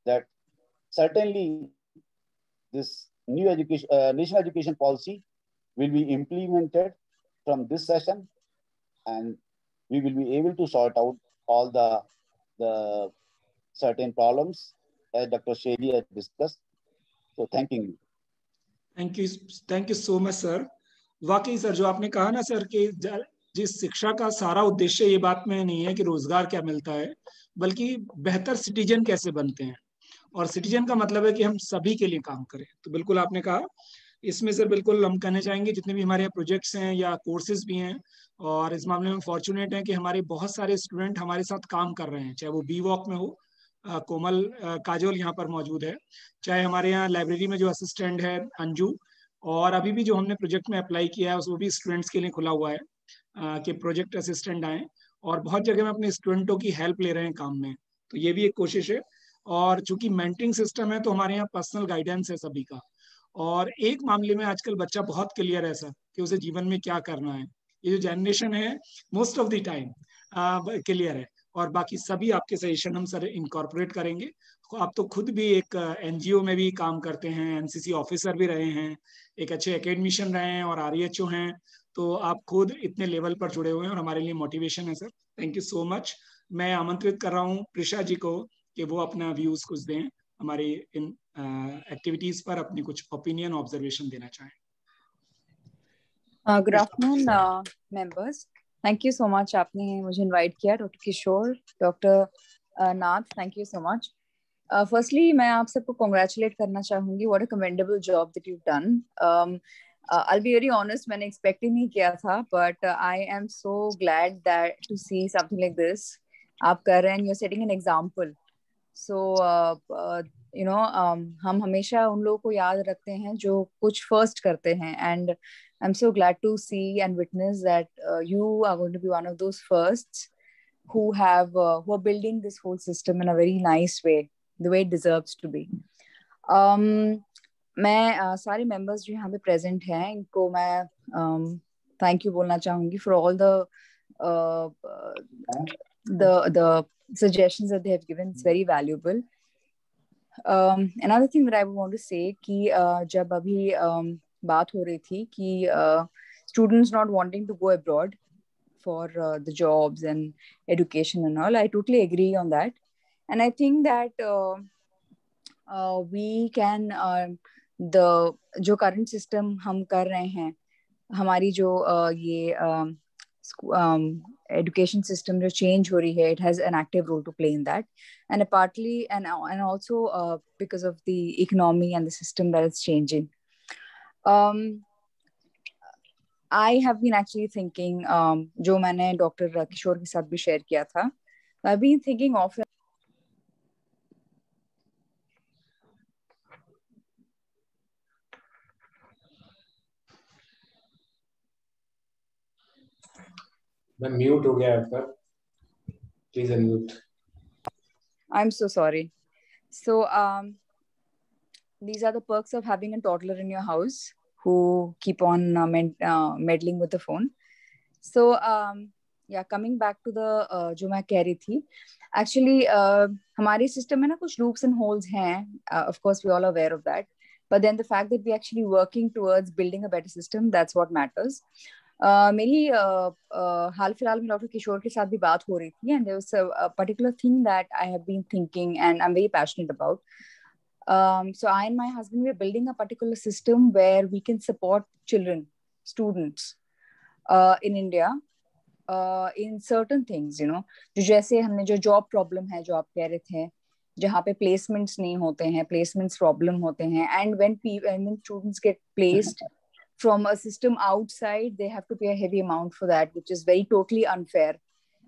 that certainly this new education national education policy will be implemented from this session, and we will be able to sort out all the certain problems as Dr. Shetty has discussed. So thanking you. Thank you so much sir. वाकई सर जो आपने कहा ना सर कि जिस शिक्षा का सारा उद्देश्य ये बात में नहीं है कि रोजगार क्या मिलता है, बल्कि बेहतर सिटीजन कैसे बनते हैं, और सिटीजन का मतलब है कि हम सभी के लिए काम करें. तो बिल्कुल आपने कहा, इसमें सर बिल्कुल हम कहना चाहेंगे जितने भी हमारे प्रोजेक्ट्स हैं या कोर्सेज भी हैं, और इस मामले में फॉर्चुनेट हैं कि हमारे बहुत सारे स्टूडेंट हमारे साथ काम कर रहे हैं, चाहे वो बी वॉक में हो, कोमल काजोल यहाँ पर मौजूद है, चाहे हमारे यहाँ लाइब्रेरी में जो असिस्टेंट है अंजू, और अभी भी जो हमने प्रोजेक्ट में अप्लाई किया है वो भी स्टूडेंट्स के लिए खुला हुआ है कि प्रोजेक्ट असिस्टेंट आए, और बहुत जगह में अपने स्टूडेंटों की हेल्प ले रहे हैं काम में. तो ये भी एक कोशिश है. और चूंकि मेंटरिंग सिस्टम है तो हमारे यहाँ पर्सनल गाइडेंस है सभी का, और एक मामले में आजकल बच्चा बहुत क्लियर है सर कि उसे जीवन में क्या करना है. ये जो जनरेशन है most of the time clear है, और बाकी सभी आपके सजेशन हम सर इनकॉर्पोरेट करेंगे. आप तो खुद भी एक एनजीओ में भी काम करते हैं, एनसीसी ऑफिसर भी रहे हैं, एक अच्छे एकेडमिशियन रहे हैं और आरईएचओ हैं, तो आप खुद इतने लेवल पर जुड़े हुए हैं और हमारे लिए मोटिवेशन है sir. Thank you so much. मैं आमंत्रित कर रहा हूँ प्रिशा जी को कि वो अपना व्यूज कुछ दें, हमारी इन एक्टिविटीज पर अपनी कुछ ओपिनियन ऑब्जर्वेशन देना चाहें. Good afternoon members. Thank you so much, आपने मुझे इनवाइट किया. Doctor Kishore, doctor Nath, thank you so much. Firstly मैं आप सबको कॉन्ग्रेचुलेट करना चाहूंगी. What a commendable job that you done. I'll be very honest, मैंने एक्सपेक्ट ही नहीं किया था, but I am so glad that to see something like this आप कर रहे हैं. You're setting an example. So you know, हम हमेशा उन लोगों को याद रखते हैं जो कुछ फर्स्ट करते हैं, and I'm so glad to see and witness that you are going to be one of those firsts who are building this whole system in a very nice way, the way it deserves to be. मैं सारे मेंबर्स जो यहाँ पे प्रेजेंट हैं इनको मैं थैंक यू बोलना चाहूंगी for all the suggestions that they have given. It's very valuable. Another thing that I want to say कि जब अभी बात हो रही थी कि students not wanting to go abroad for the jobs and education and all, I totally agree on that. And I think that we can the जो current system हम कर रहे हैं, हमारी जो ये education system जो change हो रही है, it has an active role to play in that, and partly and also because of the economy and the system that is changing. I have been actually thinking, जो मैंने डॉक्टर किशोर के साथ भी शेयर किया था, I've been thinking often. मैं म्यूट हो गया आपका, please unmute. I'm so sorry. So these are the perks of having a toddler in your house who keep on meddling with the phone. So yeah, coming back to the जो मैं कह रही थी, actually हमारे system में ना कुछ loops and holes हैं, of course we all are aware of that, but then the fact that we actually working towards building a better system, that's what matters. मेरी हाल फिलहाल में डॉक्टर किशोर के साथ भी बात हो रही थी, and there was a particular thing that I have been thinking and I'm very passionate about. So I and my husband, we're building a particular system where we can support children, students in India in certain things, you know, जैसे हमने जो job problem है जो आप कह रहे थे, जहाँ पे placements नहीं होते हैं, placements problem होते हैं, and when students get placed from a system outside, they have to pay a heavy amount for that, which is very totally unfair.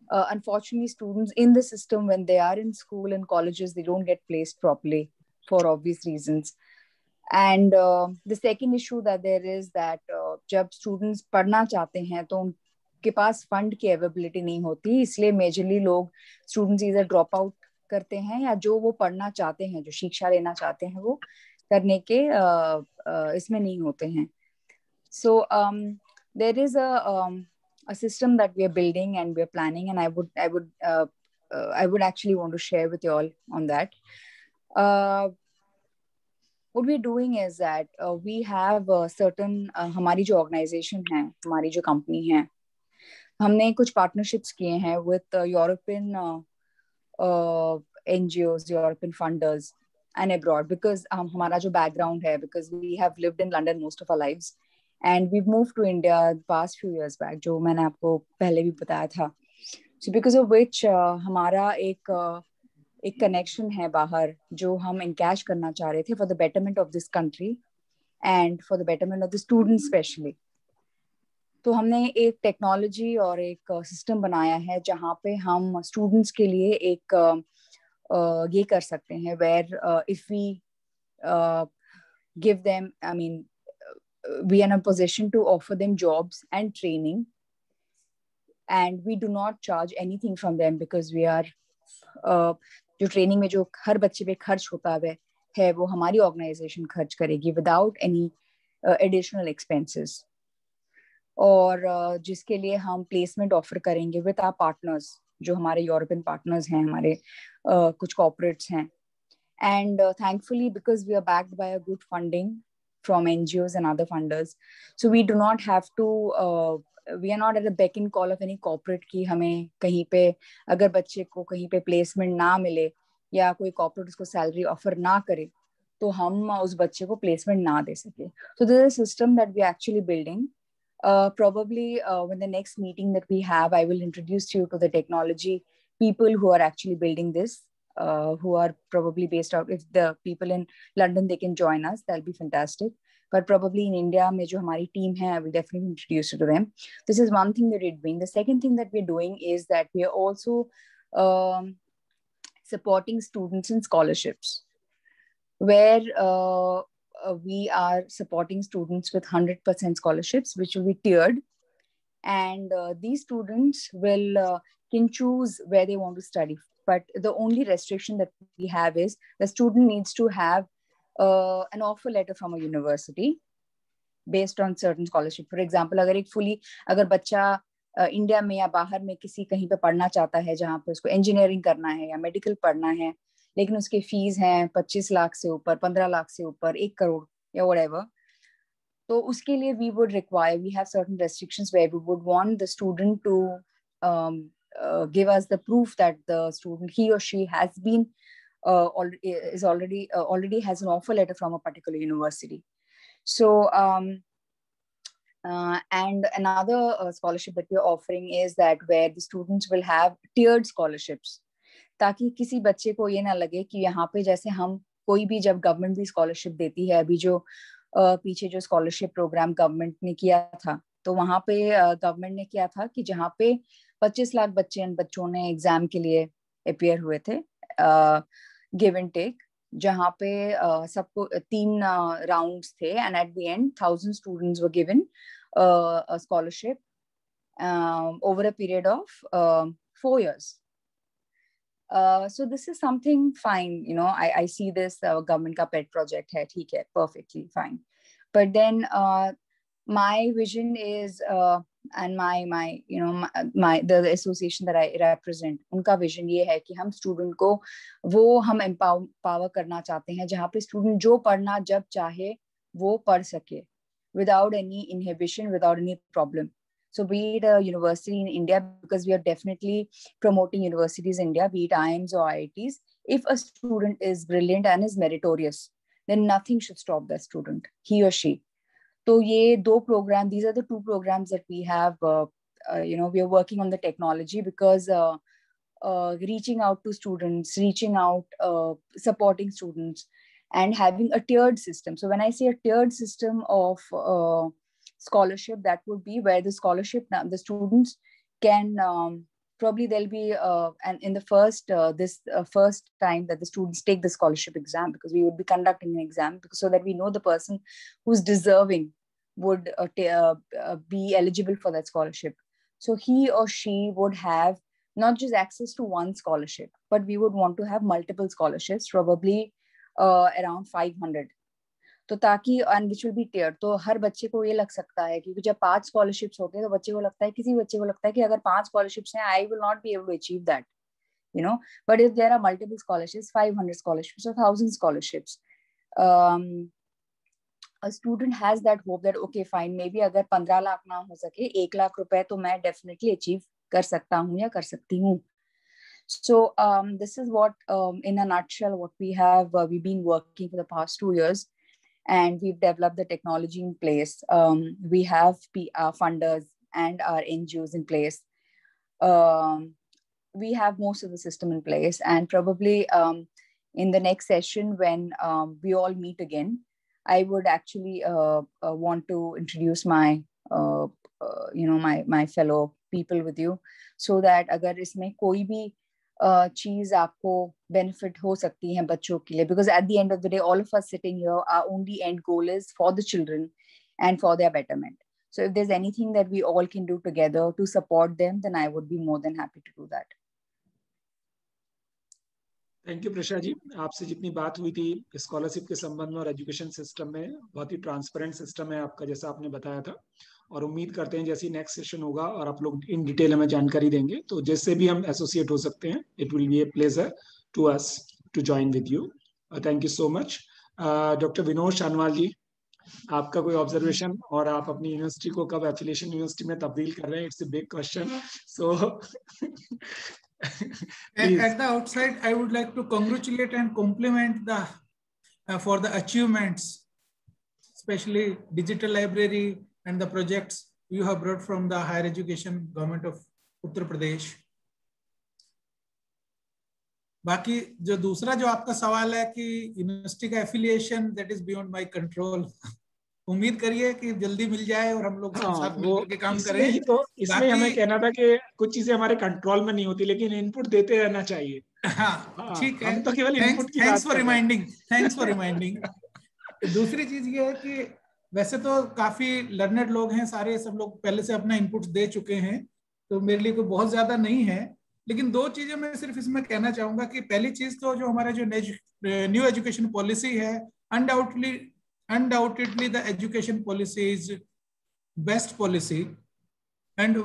Unfortunately, students in the system, when they are in school and colleges, they don't get placed properly for obvious reasons. And the second issue that there is that जब students पढ़ना चाहते हैं तो उनके पास fund की availability नहीं होती, इसलिए majorly लोग students either drop out करते हैं या जो वो पढ़ना चाहते हैं, जो शिक्षा लेना चाहते हैं, वो करने के इसमें नहीं होते हैं. So there is a system that we are building and we are planning, and I would actually want to share with you all on that. What we're doing is that we have certain हमारी जो organization है, हमारी जो company है, हमने कुछ partnerships किए हैं with European NGOs, European funders and abroad, because हमारा जो background है, because we have lived in London most of our lives. And we've moved to India the past few years back, जो मैंने आपको पहले भी बताया था. So because of which हमारा एक connection है बाहर जो हम encash करना चाह रहे थे for the betterment of this country and for the betterment of the students especially. तो हमने एक technology और एक system बनाया है जहाँ पे हम students के लिए एक ये कर सकते हैं where if we give them, I mean, we are in a position to offer them jobs and training, and we do not charge anything from them because we are जो training में जो हर बच्चे पे खर्च होता है वो हमारी organization खर्च करेगी without any additional expenses. और जिसके लिए हम placement offer करेंगे with our partners, जो हमारे European partners हैं, हमारे कुछ corporates हैं, and thankfully because we are backed by a good funding from NGOs and other funders, so we do not have to we are not at the beck and call of any corporate कि हमें कहीं पे अगर बच्चे को कहीं पे placement ना मिले या कोई corporate उसको salary offer ना करे तो हम उस बच्चे को placement ना दे सके. So this is a system that we are actually building. Probably when the next meeting that we have, I will introduce you to the technology people who are actually building this, who are probably based out. If the people in London, they can join us, that'll be fantastic. But probably in India, में जो हमारी team है, I will definitely introduce you to them. This is one thing that we're doing. The second thing that we're doing is that we are also supporting students in scholarships, where we are supporting students with 100% scholarships, which will be tiered. And these students will can choose where they want to study. But the only restriction that we have is the student needs to have an offer letter from a university based on certain scholarship. For example, अगर बच्चा इंडिया में या बाहर में किसी कहीं पे पढ़ना चाहता है जहाँ पे उसको इंजीनियरिंग करना है या मेडिकल पढ़ना है, लेकिन उसके फीस हैं 25 लाख से ऊपर, 15 लाख से ऊपर, 1 करोड़ या whatever, तो उसके लिए we have certain restrictions where we would want the student to give us the proof that the student, he or she has been already has an offer letter from a particular university. So And another scholarship that we're offering is that where the students will have tiered scholarships, ताकि किसी बच्चे को ये ना लगे कि यहाँ पे जैसे हम कोई भी जब गवर्नमेंट भी स्कॉलरशिप देती है, अभी जो पीछे जो स्कॉलरशिप प्रोग्राम गवर्नमेंट ने किया था, तो वहाँ पे गवर्नमेंट ने किया था कि जहाँ पे 25 लाख बच्चों ने एग्जाम के लिए अपियर हुए थे, गिव एंड टेक, जहाँ पे सबको 3 राउंड्स थे, and at the end 1000 students were given a scholarship over a period of 4 years. So this is something fine, you know, I see this government ka pet project hai, theek hai, perfectly fine. But then my vision is and my you know the association that I represent, उनका vision ये है कि हम student को वो हम empower करना चाहते हैं जहाँ पे student जो पढ़ना जब चाहे वो पढ़ सके without any inhibition, without any problem. So be it a university in India, because we are definitely promoting universities in India, be it IIMs or IITs, if a student is brilliant and is meritorious, then nothing should stop that student, he or she. So ye do program, these are the 2 programs that we have, you know, we are working on the technology because reaching out to students, reaching out, supporting students, and having a tiered system. So when I say a tiered system of scholarship, that would be where the scholarship, the students can, probably there'll be, and in the first, first time that the students take the scholarship exam, because we would be conducting an exam, because, so that we know the person who's deserving would be eligible for that scholarship. So he or she would have not just access to one scholarship, but we would want to have multiple scholarships, probably around 500. तो ताकि, and which will be tiered, तो हर बच्चे को ये लग सकता है कि जब 5 scholarships होते हैं तो बच्चे को लगता है, किसी बच्चे को लगता है कि अगर 5 scholarships हैं, I will not be able to achieve that, you know. But if there are multiple scholarships, 500 scholarships or 1000 scholarships, a student has that hope that okay fine, maybe अगर 15 लाख ना हो सके, 1 लाख रुपए तो मैं definitely achieve कर सकता हूँ या कर सकती हूँ. So this is what, in a nutshell, what we have. We've been working for the past 2 years, and we've developed the technology in place. We have funders and our NGOs in place. We have most of the system in place, and probably in the next session when we all meet again, I would actually want to introduce my, you know, my fellow people with you, so that अगर इसमें कोई भी चीज आपको benefit हो सकती है बच्चों के लिए, because at the end of the day, all of us sitting here, our only end goal is for the children and for their betterment. So if there's anything that we all can do together to support them, then I would be more than happy to do that. Thank you Prasha ji, आपसे जितनी बात हुई थी स्कॉलरशिप के संबंध में और एजुकेशन सिस्टम में, बहुत ही ट्रांसपेरेंट सिस्टम है आपका, जैसा आपने बताया था, और उम्मीद करते हैं जैसे नेक्स्ट सेशन होगा और आप लोग इन डिटेल हमें जानकारी देंगे, तो जिससे भी हम एसोसिएट हो सकते हैं, it will be a pleasure to us to join with you. Thank you so much. Doctor Vinod Shanwal ji, आपका कोई ऑब्जर्वेशन, और आप अपनी यूनिवर्सिटी को कब एफिलिएशन यूनिवर्सिटी में तब्दील कर रहे हैं? It's a big question. So at the outside, I would like to congratulate and compliment the for the achievements, especially digital library and the projects you have brought from the higher education government of Uttar Pradesh. बाकी जो दूसरा जो आपका सवाल है कि यूनिवर्सिटी का affiliation, that is beyond my control. उम्मीद करिए कि जल्दी मिल जाए और हम लोग साथ मिलकर के काम करें. ही तो इसमें हमें कहना था कि कुछ चीजें हमारे कंट्रोल में नहीं होती, लेकिन इनपुट देते रहना चाहिए. हाँ ठीक है, हम तो केवल इनपुट की बात थैंक्स फॉर रिमाइंडिंग. दूसरी चीज ये है कि वैसे तो काफी लर्नेड लोग हैं सारे, सब लोग पहले से अपना इनपुट्स दे चुके हैं, तो मेरे लिए कोई बहुत ज्यादा नहीं है. लेकिन 2 चीजें मैं सिर्फ इसमें कहना चाहूंगा कि पहली चीज तो जो हमारा जो न्यू एजुकेशन पॉलिसी है, undoubtedly the education policy is best policy, and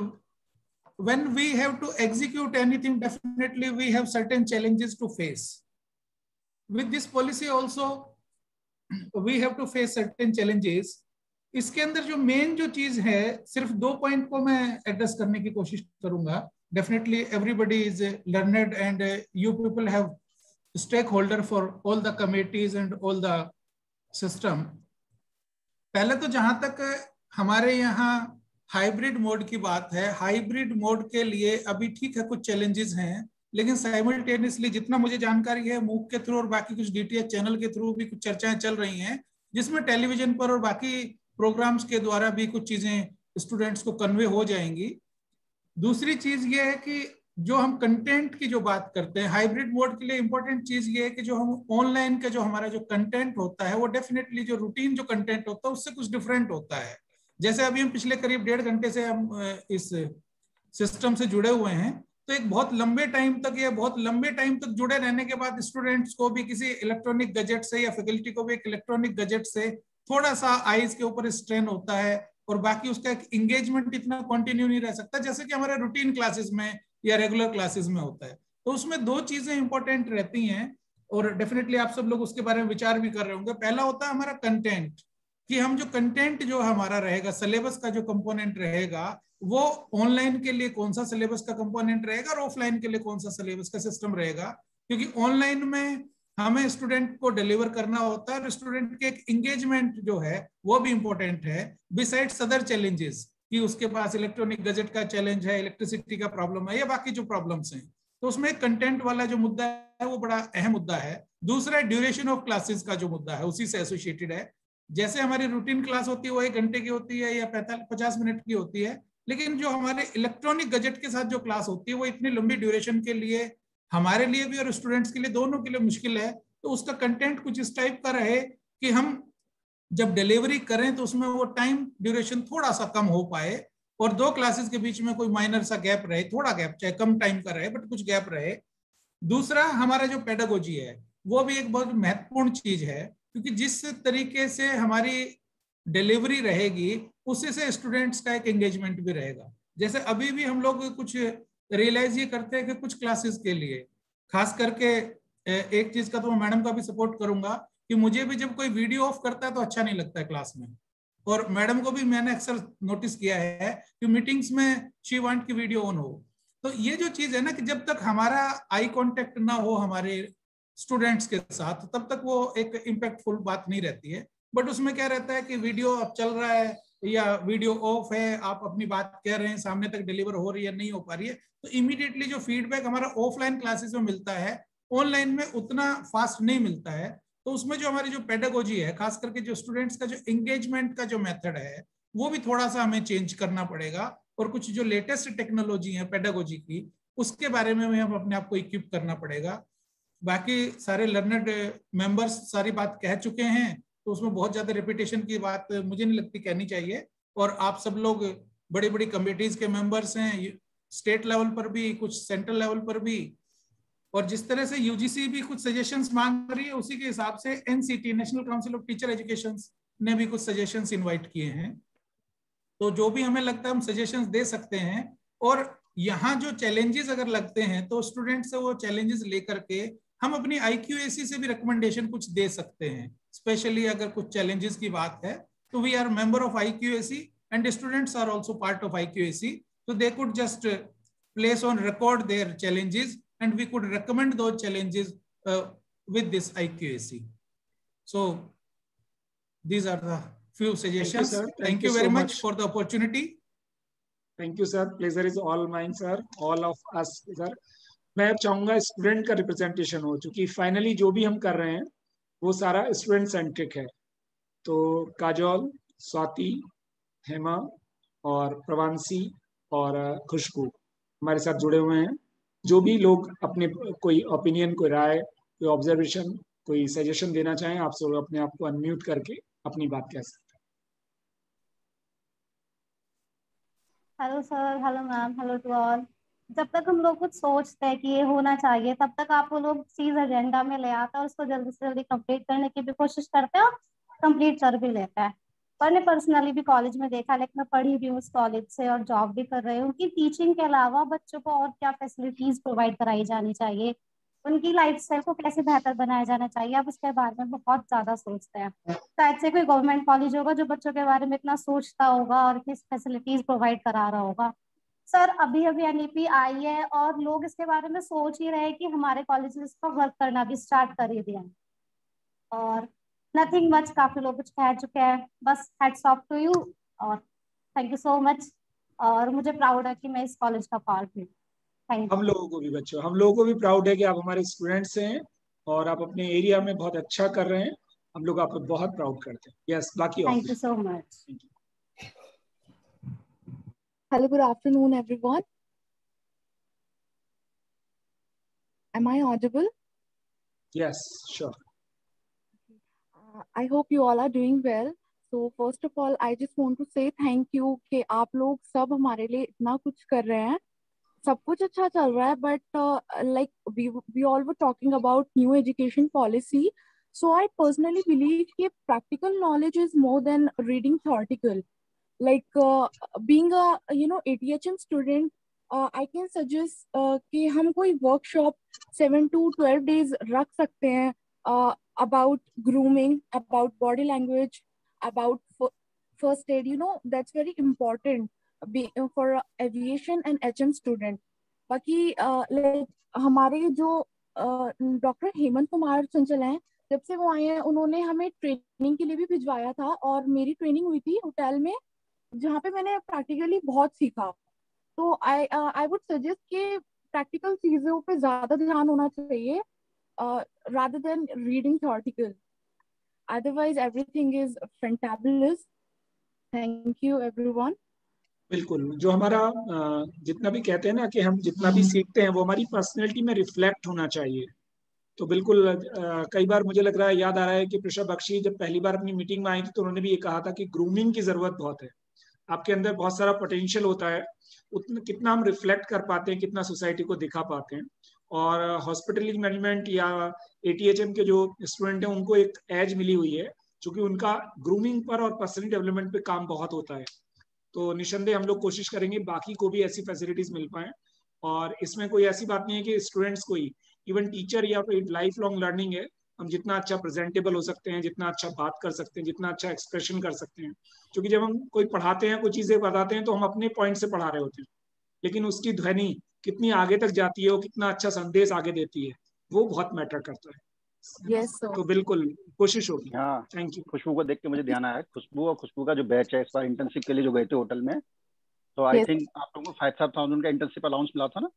when we have to execute anything, definitely we have certain challenges to face. With this policy also we have to face certain challenges. इसके अंदर जो मेन जो चीज है, सिर्फ 2 पॉइंट को मैं एड्रेस करने की कोशिश करूंगा. Definitely everybody is learned and you people have stakeholder for all the committees and all the system. पहले तो जहां तक हमारे यहाँ हाइब्रिड मोड की बात है। हाइब्रिड मोड के लिए अभी ठीक है कुछ चैलेंजेस हैं, लेकिन साइमल्टेनियसली जितना मुझे जानकारी है मूक के थ्रू और बाकी कुछ डीटीएच चैनल के थ्रू भी कुछ चर्चाएं चल रही हैं, जिसमें टेलीविजन पर और बाकी प्रोग्राम्स के द्वारा भी कुछ चीजें स्टूडेंट्स को कन्वे हो जाएंगी। दूसरी चीज ये है कि जो हम कंटेंट की जो बात करते हैं हाइब्रिड मोड के लिए, इंपॉर्टेंट चीज ये है कि जो हम ऑनलाइन का जो हमारा जो कंटेंट होता है वो डेफिनेटली जो रूटीन जो कंटेंट होता है उससे कुछ डिफरेंट होता है। जैसे अभी हम पिछले करीब 1.5 घंटे से हम इस सिस्टम से जुड़े हुए हैं, तो एक बहुत लंबे टाइम तक जुड़े रहने के बाद स्टूडेंट्स को भी किसी इलेक्ट्रॉनिक गैजेट से या फैकल्टी को भी एक इलेक्ट्रॉनिक गैजेट से थोड़ा सा आईज के ऊपर स्ट्रेन होता है, और बाकी उसका एक एंगेजमेंट इतना कंटिन्यू नहीं रह सकता जैसे कि हमारे रूटीन क्लासेस में या रेगुलर क्लासेस में होता है। तो उसमें दो चीजें इंपॉर्टेंट रहती हैं, और डेफिनेटली आप सब लोग उसके बारे में विचार भी कर रहे होंगे। पहला होता है हमारा कंटेंट, कि हम जो कंटेंट जो हमारा रहेगा, सिलेबस का जो कंपोनेंट रहेगा, वो ऑनलाइन के लिए कौन सा सिलेबस का कंपोनेंट रहेगा और ऑफलाइन के लिए कौन सा सिलेबस का सिस्टम रहेगा। क्योंकि ऑनलाइन में हमें स्टूडेंट को डिलीवर करना होता है और स्टूडेंट के एक एंगेजमेंट जो है वो भी इंपॉर्टेंट है, बिसाइड्स अदर चैलेंजेस, कि उसके पास इलेक्ट्रॉनिक गैजेट का चैलेंज है, इलेक्ट्रिसिटी का प्रॉब्लम है या बाकी जो प्रॉब्लम्स हैं। तो उसमें कंटेंट वाला जो मुद्दा है वो बड़ा अहम मुद्दा है। दूसरा ड्यूरेशन ऑफ क्लासेस का जो मुद्दा है उसी से एसोसिएटेड है। जैसे हमारी रूटीन क्लास होती है वो 1 घंटे की होती है या 50 मिनट की होती है, लेकिन जो हमारे इलेक्ट्रॉनिक गैजेट के साथ जो क्लास होती है वो इतनी लंबी ड्यूरेशन के लिए हमारे लिए भी और स्टूडेंट्स के लिए दोनों के लिए मुश्किल है। तो उसका कंटेंट कुछ इस टाइप का रहे कि हम जब डिलीवरी करें तो उसमें वो टाइम ड्यूरेशन थोड़ा सा कम हो पाए और 2 क्लासेस के बीच में कोई माइनर सा गैप रहे, थोड़ा गैप, चाहे कम टाइम का रहे बट कुछ गैप रहे। दूसरा हमारा जो पेडागोजी है वो भी एक बहुत महत्वपूर्ण चीज है, क्योंकि जिस तरीके से हमारी डिलीवरी रहेगी उसी से स्टूडेंट्स का एक एंगेजमेंट भी रहेगा। जैसे अभी भी हम लोग कुछ रियलाइज ये करते हैं कि कुछ क्लासेस के लिए खास करके एक चीज का तो मैं मैडम का भी सपोर्ट करूंगा कि मुझे भी जब कोई वीडियो ऑफ करता है तो अच्छा नहीं लगता है क्लास में, और मैडम को भी मैंने अक्सर नोटिस किया है कि मीटिंग्स में शी वांट की वीडियो ऑन हो। तो ये जो चीज है ना कि जब तक हमारा आई कांटेक्ट ना हो हमारे स्टूडेंट्स के साथ तब तक वो एक इम्पैक्टफुल बात नहीं रहती है। बट उसमें क्या रहता है कि वीडियो अब चल रहा है या वीडियो ऑफ है, आप अपनी बात कह रहे हैं, सामने तक डिलीवर हो रही है नहीं हो पा रही है, तो इमीडिएटली जो फीडबैक हमारा ऑफलाइन क्लासेस में मिलता है ऑनलाइन में उतना फास्ट नहीं मिलता है। तो उसमें जो हमारी जो पेडागोजी है, खास करके जो स्टूडेंट्स का जो एंगेजमेंट का जो मेथड है वो भी थोड़ा सा हमें चेंज करना पड़ेगा, और कुछ जो लेटेस्ट टेक्नोलॉजी है पेडागोजी की उसके बारे में हम अपने आप को इक्विप करना पड़ेगा। बाकी सारे लर्नड मेंबर्स सारी बात कह चुके हैं, तो उसमें बहुत ज्यादा रिपीटेशन की बात मुझे नहीं लगती कहनी चाहिए। और आप सब लोग बड़ी बड़ी कमेटीज के मेंबर्स हैं, स्टेट लेवल पर भी, कुछ सेंट्रल लेवल पर भी, और जिस तरह से यूजीसी भी कुछ सजेशंस मांग रही है उसी के हिसाब से NCT, national council of teacher education ने भी कुछ सजेशंस इनवाइट किए हैं। तो जो भी हमें लगता है हम सजेशंस दे सकते हैं, और यहाँ जो चैलेंजेस अगर लगते हैं तो स्टूडेंट से वो चैलेंजेस लेकर के हम अपनी IQAC से भी रिकमेंडेशन कुछ दे सकते हैं। स्पेशली अगर कुछ चैलेंजेस की बात है तो we are member of IQAC and students are also part of IQAC, so they could just place on record their challenges and we could recommend those challenges with this IQAC. So these are the few suggestions. Thank you very much for the opportunity. Thank you sir, pleasure is all mine sir, all of us sir. मैं चाहूंगा स्टूडेंट का रिप्रेजेंटेशन हो, चूंकि फाइनली जो भी हम कर रहे हैं वो सारा स्टूडेंट सेंट्रिक है। तो काजोल, स्वाति, हेमा और प्रवांशी और खुशबू हमारे साथ जुड़े हुए हैं। जो भी लोग अपने कोई ओपिनियन, कोई राय, कोई ऑब्जर्वेशन, कोई सजेशन देना चाहें, आप सब अपने आप को अनम्यूट करके अपनी बात कह सकते हैं। Hello sir, hello ma'am, hello to all. जब तक हम लोग कुछ सोचते हैं कि ये होना चाहिए तब तक आप वो लोग चीज एजेंडा में ले आता है और उसको जल्दी से जल्दी कंप्लीट करने की भी कोशिश करते हैं और कंप्लीट कर भी लेता है। मैंने पर्सनली भी कॉलेज में देखा, लेकिन मैं पढ़ी भी हूँ उस कॉलेज से और जॉब भी कर रही हूँ कि टीचिंग के अलावा बच्चों को और क्या फैसिलिटीज प्रोवाइड कराई जानी चाहिए, उनकी लाइफस्टाइल को कैसे बेहतर बनाया जाना चाहिए, आप उसके बारे में बहुत ज्यादा सोचते हैं। शायद से कोई गवर्नमेंट कॉलेज होगा जो बच्चों के बारे में इतना सोचता होगा और किस फैसिलिटीज प्रोवाइड करा रहा होगा। सर अभी अभी NEP आई है और लोग इसके बारे में सोच ही रहे हैं कि हमारे कॉलेजेस पर वर्क करना भी स्टार्ट कर ही दिया, और नथिंग मच, काफी लोग कुछ कह चुके हैं, बस हैट्स ऑफ टू यू। और थैंक यू सो मच। और मुझे प्राउड है कि मैं इस कॉलेज का पार्ट हूँ। थैंक हम लोगों को भी बच्चों, हम लोगों को भी प्राउड है कि आप हमारे स्टूडेंट्स हैं और आप अपने एरिया में बहुत अच्छा कर रहे हैं। हम लोग आप पे बहुत प्राउड करते हैं। यस, बाकी thank you so much. Hello, good afternoon, everyone. Am I audible? Yes, sure. I hope you all are doing well. So first of all, I just want to say thank you कि आप लोग सब हमारे लिए इतना कुछ कर रहे हैं। सब कुछ अच्छा चल रहा है, but like we all were talking about new education policy. So I personally believe कि practical knowledge is more than reading theoretical. Like being a ATHM student, I can suggest कि हम कोई workshop 7 to 12 days रख सकते हैं about grooming, about body language, about first aid. That's very important for aviation and HM student. बाकी like हमारे जो डॉक्टर हेमंत कुमार चंचल हैं, जब से वो आए हैं उन्होंने हमें ट्रेनिंग के लिए भी भिजवाया था, और मेरी ट्रेनिंग हुई थी होटल में जहाँ पे मैंने प्रैक्टिकली बहुत सीखा। तो आई वुड सजेस्ट कि प्रैक्टिकल चीजों पे ज्यादा ध्यान होना चाहिए rather than reading theoretical. Otherwise everything is fantabulous. Thank you everyone. बिल्कुल, जो हमारा जितना भी कहते हैं ना कि हम जितना भी सीखते हैं वो हमारी पर्सनैलिटी में रिफ्लेक्ट होना चाहिए। तो बिल्कुल कई बार मुझे लग रहा है, याद आ रहा है कि प्रिशा बख्शी जब पहली बार अपनी मीटिंग में आई थी तो उन्होंने भी ये कहा था कि ग्रूमिंग की जरूरत बहुत है। आपके अंदर बहुत सारा पोटेंशियल होता है, उतना कितना हम रिफ्लेक्ट कर पाते हैं, कितना सोसाइटी को दिखा पाते हैं। और हॉस्पिटलिटी मैनेजमेंट या ATHM के जो स्टूडेंट हैं उनको एक एज मिली हुई है, क्योंकि उनका ग्रूमिंग पर और पर्सनल डेवलपमेंट पे काम बहुत होता है। तो निसंदेह हम लोग कोशिश करेंगे बाकी को भी ऐसी फैसिलिटीज मिल पाए। और इसमें कोई ऐसी बात नहीं है कि स्टूडेंट्स को ही, इवन टीचर या कोई लाइफ लॉन्ग लर्निंग है। हम जितना अच्छा प्रेजेंटेबल हो सकते हैं, जितना अच्छा बात कर सकते हैं, जितना अच्छा एक्सप्रेशन कर सकते हैं, क्योंकि जब हम कोई पढ़ाते हैं, कोई चीजें बताते हैं तो हम अपने पॉइंट से पढ़ा रहे होते हैं, लेकिन उसकी ध्वनि कितनी आगे तक जाती है, वो कितना अच्छा संदेश आगे देती है, वो बहुत मैटर करता है। Yes, sir. तो बिल्कुल कोशिश होगी। हाँ, थैंक यू। खुशबू को देख के मुझे ध्यान आया, खुशबू और खुशबू का जो बैच है इस बार इंटर्नशिप के लिए जो गए थे होटल में, तो आई थिंक आप लोगों को 5,000 का इंटर्नशिप अलाउंस मिला था ना?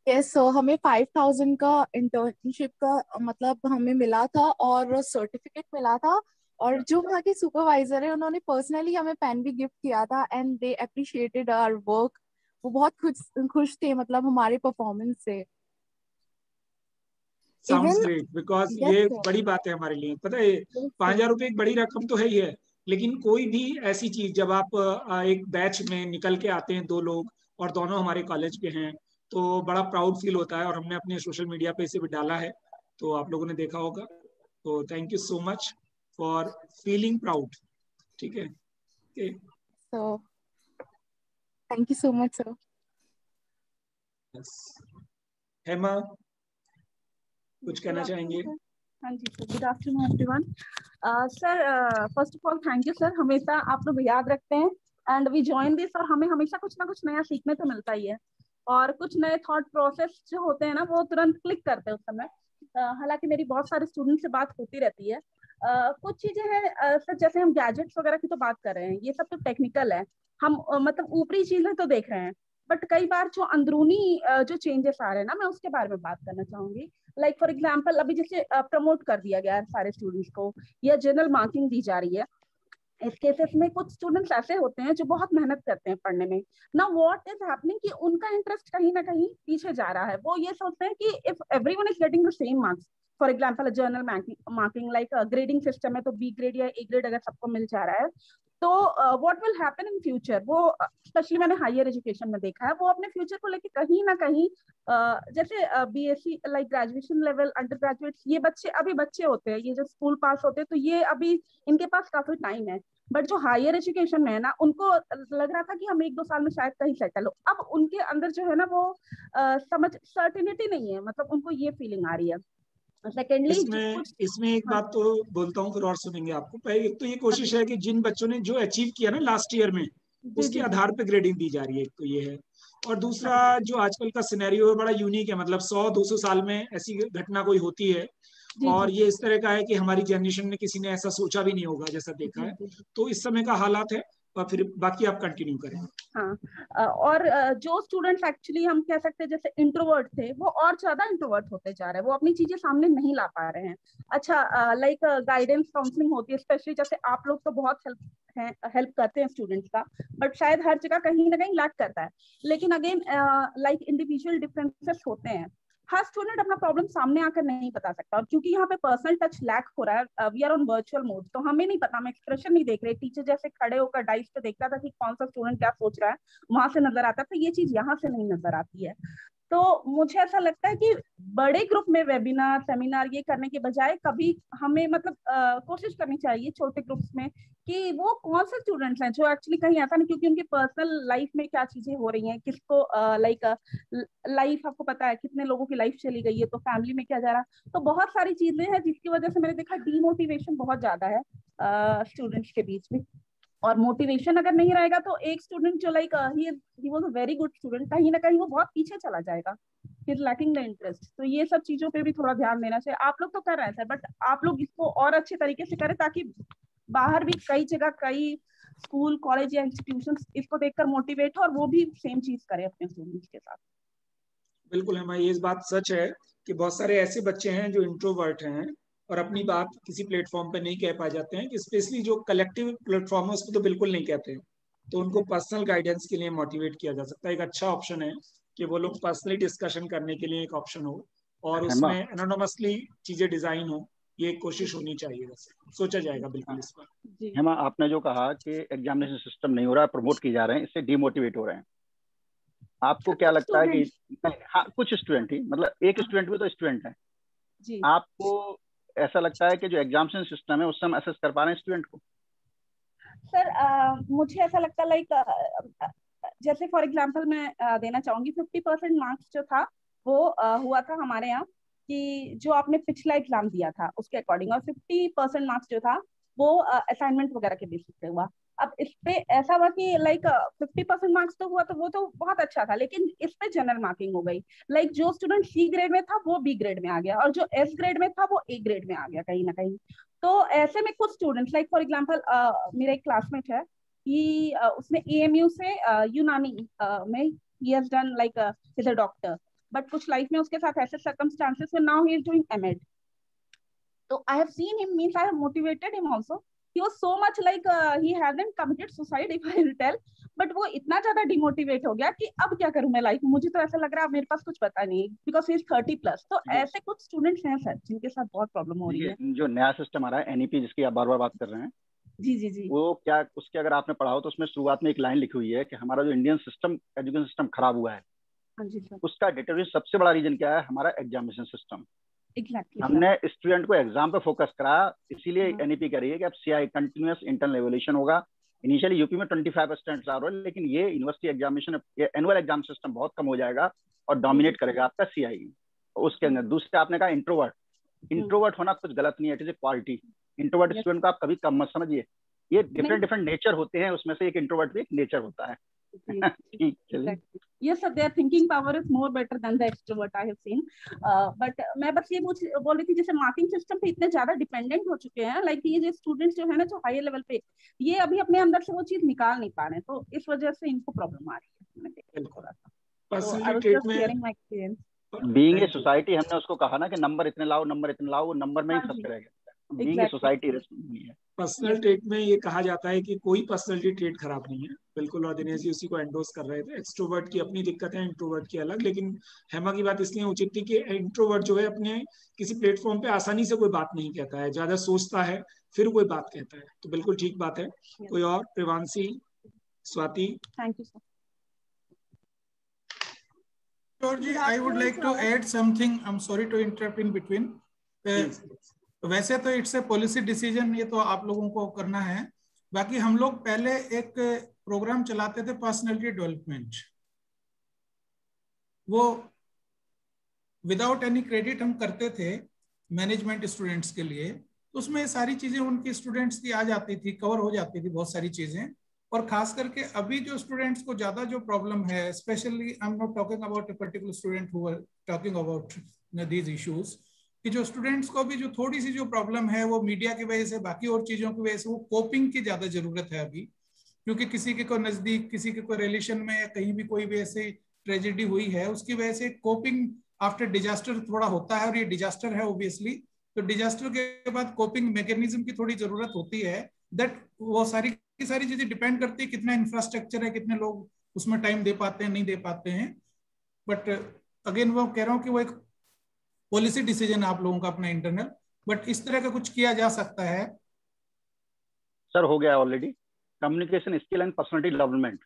Yes, सर, हमें 5,000 का इंटर्नशिप का मतलब हमें मिला था और सर्टिफिकेट मिला था। और जो वहाँ के सुपरवाइजर है उन्होंने पर्सनली हमें पेन भी गिफ्ट किया था, and they appreciated our work. वो बहुत खुश थे मतलब हमारे परफॉर्मेंस से। Sounds great, because ये बड़ी बात है हमारे लिए। पता है 5,000 रुपये एक बड़ी रकम तो है ही है, लेकिन कोई भी ऐसी चीज जब आप एक बैच में निकल के आते हैं 2 लोग और दोनों हमारे कॉलेज के हैं, तो बड़ा प्राउड फील होता है। और हमने अपने सोशल मीडिया पे इसे भी डाला है, तो आप लोगों ने देखा होगा। तो thank you so much for feeling proud. ठीक है, so thank you so much sir. yes. Hema कुछ कहना चाहेंगे? हाँ जी sir, good afternoon everyone. Sir first of all thank you sir, हमेशा आप लोग याद रखते हैं एंड वी जॉइन दिस, और हमें हमेशा कुछ ना कुछ नया सीखने तो मिलता ही है, और कुछ नए थॉट प्रोसेस जो होते हैं ना वो तुरंत क्लिक करते हैं उस समय। हालांकि मेरी बहुत सारे स्टूडेंट से बात होती रहती है। कुछ चीजें हैं सर, जैसे हम गैजेट्स वगैरह की तो बात कर रहे हैं, ये सब तो टेक्निकल है, हम मतलब ऊपरी चीजें तो देख रहे हैं, बट कई बार जो अंदरूनी जो चेंजेस आ रहे हैं ना, मैं उसके बारे में बात करना चाहूंगी। लाइक फॉर एग्जांपल अभी जैसे प्रमोट कर दिया गया है सारे स्टूडेंट्स को, या जनरल मार्किंग दी जा रही है। इस केसेस में कुछ स्टूडेंट्स ऐसे होते हैं जो बहुत मेहनत करते हैं पढ़ने में ना, व्हाट इज हैपनिंग कि उनका इंटरेस्ट कहीं ना कहीं पीछे जा रहा है। वो ये सोचते हैं कि if everyone is getting the same marks, for example journal marking like grading system है, तो बी ग्रेड या ए ग्रेड अगर सबको मिल जा रहा है, तो what will happen in future, वो स्पेशली मैंने हायर एजुकेशन में देखा है, वो अपने फ्यूचर को लेके कहीं ना कहीं जैसे BSc like graduation level, under graduates, ये बच्चे अभी बच्चे होते हैं, ये जो स्कूल पास होते हैं, तो ये अभी इनके पास काफी टाइम है। बट जो हायर एजुकेशन में है ना, उनको लग रहा था कि हम 1-2 साल में शायद कहीं सेटल हो। अब उनके अंदर जो है ना वो समझ सर्टिनिटी नहीं है, मतलब उनको ये फीलिंग आ रही है। सेकेंडली इसमें एक बात तो बोलता हूँ, फिर और सुनेंगे आपको। पहले एक तो ये कोशिश है कि जिन बच्चों ने जो अचीव किया ना लास्ट ईयर में, उसके आधार पे ग्रेडिंग दी जा रही है, एक तो ये है। और दूसरा जो आजकल का सिनेरियो है बड़ा यूनिक है, मतलब 100-200 साल में ऐसी घटना कोई होती है, और ये इस तरह का है कि हमारी जनरेशन में किसी ने ऐसा सोचा भी नहीं होगा जैसा देखा है। तो इस समय का हालात है, और फिर बाकी आप कंटिन्यू करें। हाँ, और जो स्टूडेंट्स एक्चुअली हम कह सकते हैं जैसे इंट्रोवर्ट थे, वो और ज्यादा इंट्रोवर्ट होते जा रहे हैं, वो अपनी चीजें सामने नहीं ला पा रहे हैं। अच्छा, लाइक गाइडेंस काउंसलिंग होती है, स्पेशली जैसे आप लोग तो बहुत हेल्प करते हैं स्टूडेंट्स का, बट शायद हर जगह कहीं ना कहीं लैक करता है। लेकिन अगेन लाइक इंडिविजुअल डिफरेंसेस होते हैं, हर स्टूडेंट अपना प्रॉब्लम सामने आकर नहीं बता सकता। और क्योंकि यहाँ पे पर्सनल टच लैक हो रहा है, we are on virtual mode, तो हमें नहीं पता, हम एक्सप्रेशन नहीं देख रहे। टीचर जैसे खड़े होकर डाइस पे देखता था कि कौन सा स्टूडेंट क्या सोच रहा है, वहां से नजर आता था, ये चीज यहाँ से नहीं नजर आती है। तो मुझे ऐसा लगता है कि बड़े ग्रुप में वेबिनार सेमिनार ये करने के बजाय कभी हमें मतलब कोशिश करनी चाहिए छोटे ग्रुप्स में कि वो कौन से स्टूडेंट्स हैं जो एक्चुअली कहीं ऐसा नहीं, क्योंकि उनकी पर्सनल लाइफ में क्या चीजें हो रही हैं, किसको लाइक लाइफ आपको पता है कितने लोगों की लाइफ चली गई है, तो फैमिली में क्या जा रहा, तो बहुत सारी चीजें हैं जिसकी वजह से मैंने देखा डीमोटिवेशन बहुत ज्यादा है स्टूडेंट्स के बीच में। और मोटिवेशन अगर नहीं रहेगा तो एक स्टूडेंट जो like he was a very good student, कहीं ना कहीं वो बहुत पीछे चला जाएगा, he is lacking the interest. तो ये सब चीजों पे भी थोड़ा ध्यान देना चाहिए। आप लोग तो कर रहे हैं सर, बट आप लोग इसको और अच्छे तरीके से करें ताकि बाहर भी कई जगह कई स्कूल कॉलेज या इंस्टीट्यूशंस इसको देखकर मोटिवेट हो और वो भी सेम चीज करें अपने स्टूडेंट्स के साथ। बिल्कुल हमारी ये बात सच है कि बहुत सारे ऐसे बच्चे हैं जो इंट्रोवर्ट हैं और अपनी बात किसी प्लेटफॉर्म पे नहीं कह पा जाते हैं, कि स्पेशली जो कलेक्टिव प्लेटफॉर्म है उस पर तो बिल्कुल नहीं कहते हैं। तो उनको पर्सनल गाइडेंस के लिए मोटिवेट किया जा सकता है। एक अच्छा ऑप्शन है कि वो लोग पर्सनली डिस्कशन करने के लिए एक ऑप्शन हो और उसमें एनोनिमसली चीजें डिजाइन हो, ये कोशिश होनी चाहिए। वैसे सोचा जाएगा बिल्कुल इस पर। हेमा, आपने जो कहा कि एग्जामिनेशन सिस्टम नहीं हो रहा है, प्रमोट किए जा रहे हैं, इससे डिमोटिवेट हो रहे हैं, आपको क्या लगता है कि हाँ कुछ स्टूडेंट ही, मतलब एक स्टूडेंट भी तो स्टूडेंट है, आपको ऐसा लगता है कि जो एग्जामिनेशन सिस्टम है उससे हम असेस कर पा रहे हैं स्टूडेंट को? सर मुझे ऐसा लगता है लाइक जैसे फॉर एग्जांपल मैं देना चाहूंगी 50% मार्क्स जो था वो हुआ था हमारे यहाँ कि जो आपने पिछला एग्जाम दिया था उसके अकॉर्डिंग, और 50% मार्क्स जो था वो असाइनमेंट वगैरह के बेसिस पे हुआ। अब इस पे ऐसा हुआ कि लाइक 50% मार्क्स तो हुआ, तो वो तो बहुत अच्छा था, लेकिन इस पे जनरल मार्किंग हो गई। लाइक जो स्टूडेंट सी ग्रेड में था वो बी ग्रेड में आ गया और जो एस ग्रेड में था वो ए ग्रेड में आ गया कहीं ना कहीं। तो ऐसे में कुछ स्टूडेंट्स लाइक फॉर एग्जांपल मेरा एक क्लासमेट है कि उसने एएमयू से यूनानी में he has done like is a doctor, but कुछ लाइफ में उसके साथ ऐसे सर्कमस्टांसेस में now he is doing MEd. तो I have seen him, means I have motivated him also. he was so much like he hadn't committed suicide if I will tell, but वो इतना ज्यादा डिमोटिवेट हो गया कि अब क्या करूं मैं लाइफ में, मुझे तो ऐसा लग रहा है मेरे पास कुछ पता नहीं, बिकॉज ही इज 30+। तो ऐसे कुछ स्टूडेंट्स हैं सर जिनके साथ बहुत प्रॉब्लम हो रही है। जो नया सिस्टम आ रहा है एनईपी जिसकी आप बार बार बात कर रहे हैं, जी वो क्या उसके अगर आपने पढ़ा हो तो उसमें शुरुआत में एक लाइन लिखी हुई है कि हमारा जो इंडियन सिस्टम एजुकेशन सिस्टम खराब हुआ है, उसका डिटरमिनेंट सबसे बड़ा रीजन क्या है? हमारा एग्जामिनेशन सिस्टम। हमने स्टूडेंट को एग्जाम पे फोकस करा, इसीलिए एनईपी कह रही है कि अब सीआई कंटिन्यूअस इंटरनल एवोल्यूशन होगा। इनिशियली यूपी में 25% आ रहा है, लेकिन ये university examination annual exam system बहुत कम हो जाएगा और डोमिनेट करेगा आपका सीआई। उसके अंदर दूसरे आपने कहा इंट्रोवर्ट होना कुछ गलत नहीं है, it is a quality. Introvert student को आप कभी कम मत समझिए, ये डिफरेंट नेचर होते हैं, उसमें से एक इंट्रोवर्ट भी एक नेचर होता है। Yes sir, their thinking power is more better than the extrovert I have seen, but मैं बस ये बोल रही थी जैसे मार्किंग सिस्टम पे इतने ज्यादा डिपेंडेंट हो चुके हैं, लाइक ये जो स्टूडेंट्स जो है ना जो हायर लेवल पे, ये अभी अपने अंदर से वो चीज निकाल नहीं पा रहे हैं, तो इस वजह से इनको प्रॉब्लम आ रही है थोड़ा सा। बीइंग ए सोसाइटी, हमने उसको कहा ना कि नंबर इतने लाओ, नंबर इतने लाओ, नंबर में ही सब रह गया। बीइंग ए सोसाइटी नहीं है। पर्सनल ट्रेट में ये कहा जाता है कि कोई पर्सनैलिटी ट्रेट खराब नहीं है, बिल्कुल, और दिनेश जी उसी को एंडोर्स कर रहे थे। एक्सट्रोवर्ट की अपनी दिक्कत है, इंट्रोवर्ट की अलग, लेकिन हेमा की बात इसलिए उचित थी कि इंट्रोवर्ट जो है अपने किसी प्लेटफॉर्म पे आसानी से कोई बात नहीं कहता है, ज्यादा सोचता है फिर कोई बात कहता है, तो बिल्कुल ठीक बात है। कोई और? Privanshi, Swati? Thank you sir. Georgie, I would like to add something. I'm sorry to interrupt in between. वैसे तो इट्स ए पॉलिसी डिसीजन, ये तो आप लोगों को करना है। बाकी हम लोग पहले एक प्रोग्राम चलाते थे पर्सनालिटी डेवलपमेंट, वो विदाउट एनी क्रेडिट हम करते थे मैनेजमेंट स्टूडेंट्स के लिए। उसमें सारी चीजें उनकी स्टूडेंट्स की आ जाती थी, कवर हो जाती थी बहुत सारी चीजें। और खास करके अभी जो स्टूडेंट्स को ज्यादा जो प्रॉब्लम है, specially I am not talking about a particular student who are talking about these issues, कि जो स्टूडेंट्स को भी जो थोड़ी सी जो प्रॉब्लम है वो मीडिया की वजह से, बाकी और चीजों की वजह से, वो कोपिंग की ज्यादा जरूरत है अभी। क्योंकि किसी के को नजदीक, किसी के कोई रिलेशन में या कहीं भी कोई भी ऐसी ट्रेजेडी हुई है, उसकी वजह से कोपिंग आफ्टर डिजास्टर थोड़ा होता है, और ये डिजास्टर है ओब्वियसली। तो डिजास्टर के बाद कोपिंग मैकेनिज्म की थोड़ी जरूरत होती है। दैट वो सारी की सारी चीजें डिपेंड करती है कितना इंफ्रास्ट्रक्चर है, कितने लोग उसमें टाइम दे पाते हैं, नहीं दे पाते हैं। बट अगेन वो कह रहा हूँ कि वो एक पॉलिसी डिसीजन आप लोगों का अपना इंटरनल, बट इस तरह का कुछ किया जा सकता है। सर हो गया already. Communication skill and personality development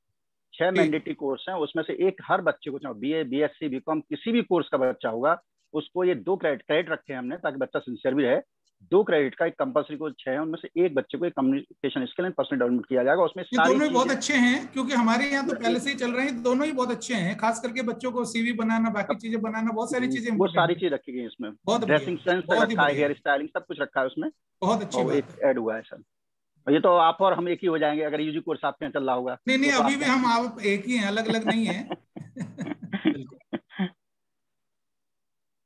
6 mandatory course हैं, उसमें से एक हर बच्चे को, चाहे BA BSc BCom किसी भी कोर्स का बच्चा होगा, उसको ये 2 क्रेडिट रखे हैं हमने, ताकि बच्चा सिंसियर भी रहे। 2 क्रेडिट का एक कंपल्सरी कोर्स 6 है, उनमें से एक बच्चे को एक communication skill and personal development किया जाएगा। उसमें ये दोनों ही बहुत अच्छे हैं, क्योंकि हमारे यहाँ तो पहले से ही चल रहे हैं, दोनों ही बहुत अच्छे हैं। खास करके बच्चों को CV बनाना, बाकी चीजें बनाना, बहुत सारी चीजें, वो सारी चीज रखी गई इसमें। ड्रेसिंग सेंस रखा है, हेयर स्टाइलिंग सब कुछ रखा है उसमें, बहुत अच्छी बात ऐड हुआ है सर। ये तो आप और हम एक ही हो जाएंगे अगर यूजी कोर्स आपके यहाँ चल रहा होगा। नहीं तो अभी भी हम आप एक ही हैं, अलग अलग नहीं है।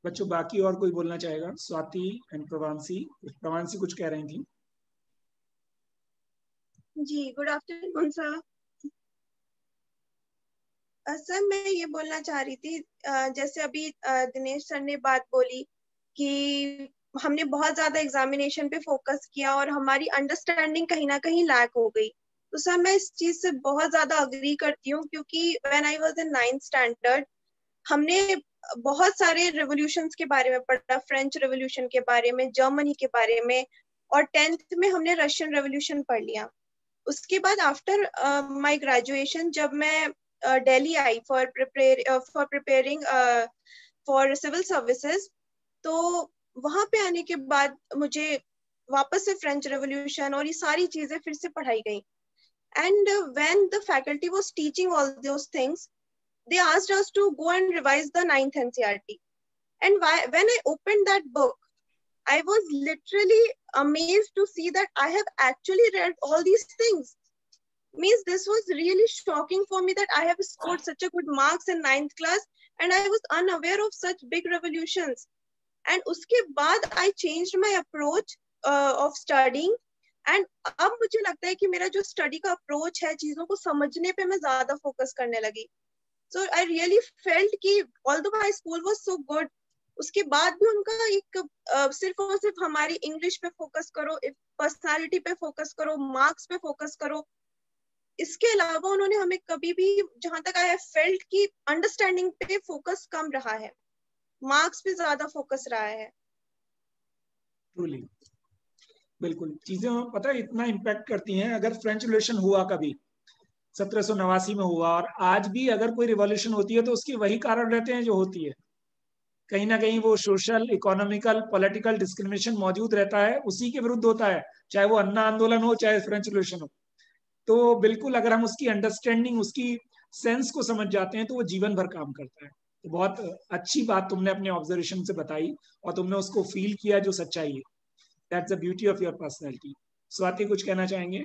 बच्चों बाकी और कोई बोलना चाहेगा? स्वाति एंड प्रवांशी। प्रवांशी कुछ कह रही थी। जी गुड आफ्टरनून सर। सर मैं ये बोलना चाह रही थी, जैसे अभी दिनेश सर ने बात बोली कि हमने बहुत ज्यादा एग्जामिनेशन पे फोकस किया और हमारी अंडरस्टैंडिंग कहीं ना कहीं लैक हो गई। तो सर मैं इस चीज से बहुत ज्यादा अग्री करती हूँ, क्योंकि when I was in 9th standard हमने बहुत सारे रेवोल्यूशंस के बारे में पढ़ा, फ्रेंच रेवोल्यूशन के बारे में, जर्मनी के बारे में, और 10th में हमने रशियन रेवोल्यूशन पढ़ लिया। उसके बाद आफ्टर माय ग्रेजुएशन जब मैं दिल्ली आई for preparing for civil services, तो वहां पे आने के बाद मुझे वापस से फ्रेंच रेवोल्यूशन और ये सारी चीजें फिर से पढ़ाई गई। And when the faculty was teaching all those things, they asked us to go and revise the 9th NCERT. And when I opened that book, I was literally amazed to see that I have actually read all these things. Means this was really shocking for me that I have scored such a good marks in 9th class and I was unaware of such big revolutions. And uske baad I changed my approach of studying. And अब मुझे लगता है कि मेरा जो स्टडी का अप्रोच है, चीजों को समझने पे मैं ज्यादा फोकस करने लगी। So I really felt कि although my school was so good, उसके बाद भी उनका एक सिर्फ और सिर्फ हमारी इंग्लिश पे फोकस करो, पर्सनालिटी पे फोकस करो, मार्क्स पे फोकस करो, इसके अलावा उन्होंने हमें कभी भी, जहां तक आई हैव फेल्ट कि अंडरस्टैंडिंग पे फोकस कम रहा है, मार्क्स पे ज्यादा फोकस रहा है। ट्रूली बिल्कुल, चीजें पता है इतना इम्पैक्ट करती हैं। अगर फ्रेंच रिवॉल्यूशन हुआ कभी 1789 में हुआ, और आज भी अगर कोई रिवॉल्यूशन होती है तो उसके वही कारण रहते हैं जो होती है। कहीं ना कहीं वो सोशल, इकोनॉमिकल, पॉलिटिकल डिस्क्रिमिनेशन मौजूद रहता है, उसी के विरुद्ध होता है, चाहे वो अन्ना आंदोलन हो, चाहे फ्रेंच रिवॉल्यूशन हो। तो बिल्कुल अगर हम उसकी अंडरस्टैंडिंग, उसकी सेंस को समझ जाते हैं तो वो जीवन भर काम करता है। तो बहुत अच्छी बात तुमने अपने ऑब्जर्वेशन से बताई और तुमने उसको फील किया जो सच्चाई है। That's the beauty of your personality. Swati कुछ कहना चाहेंगे?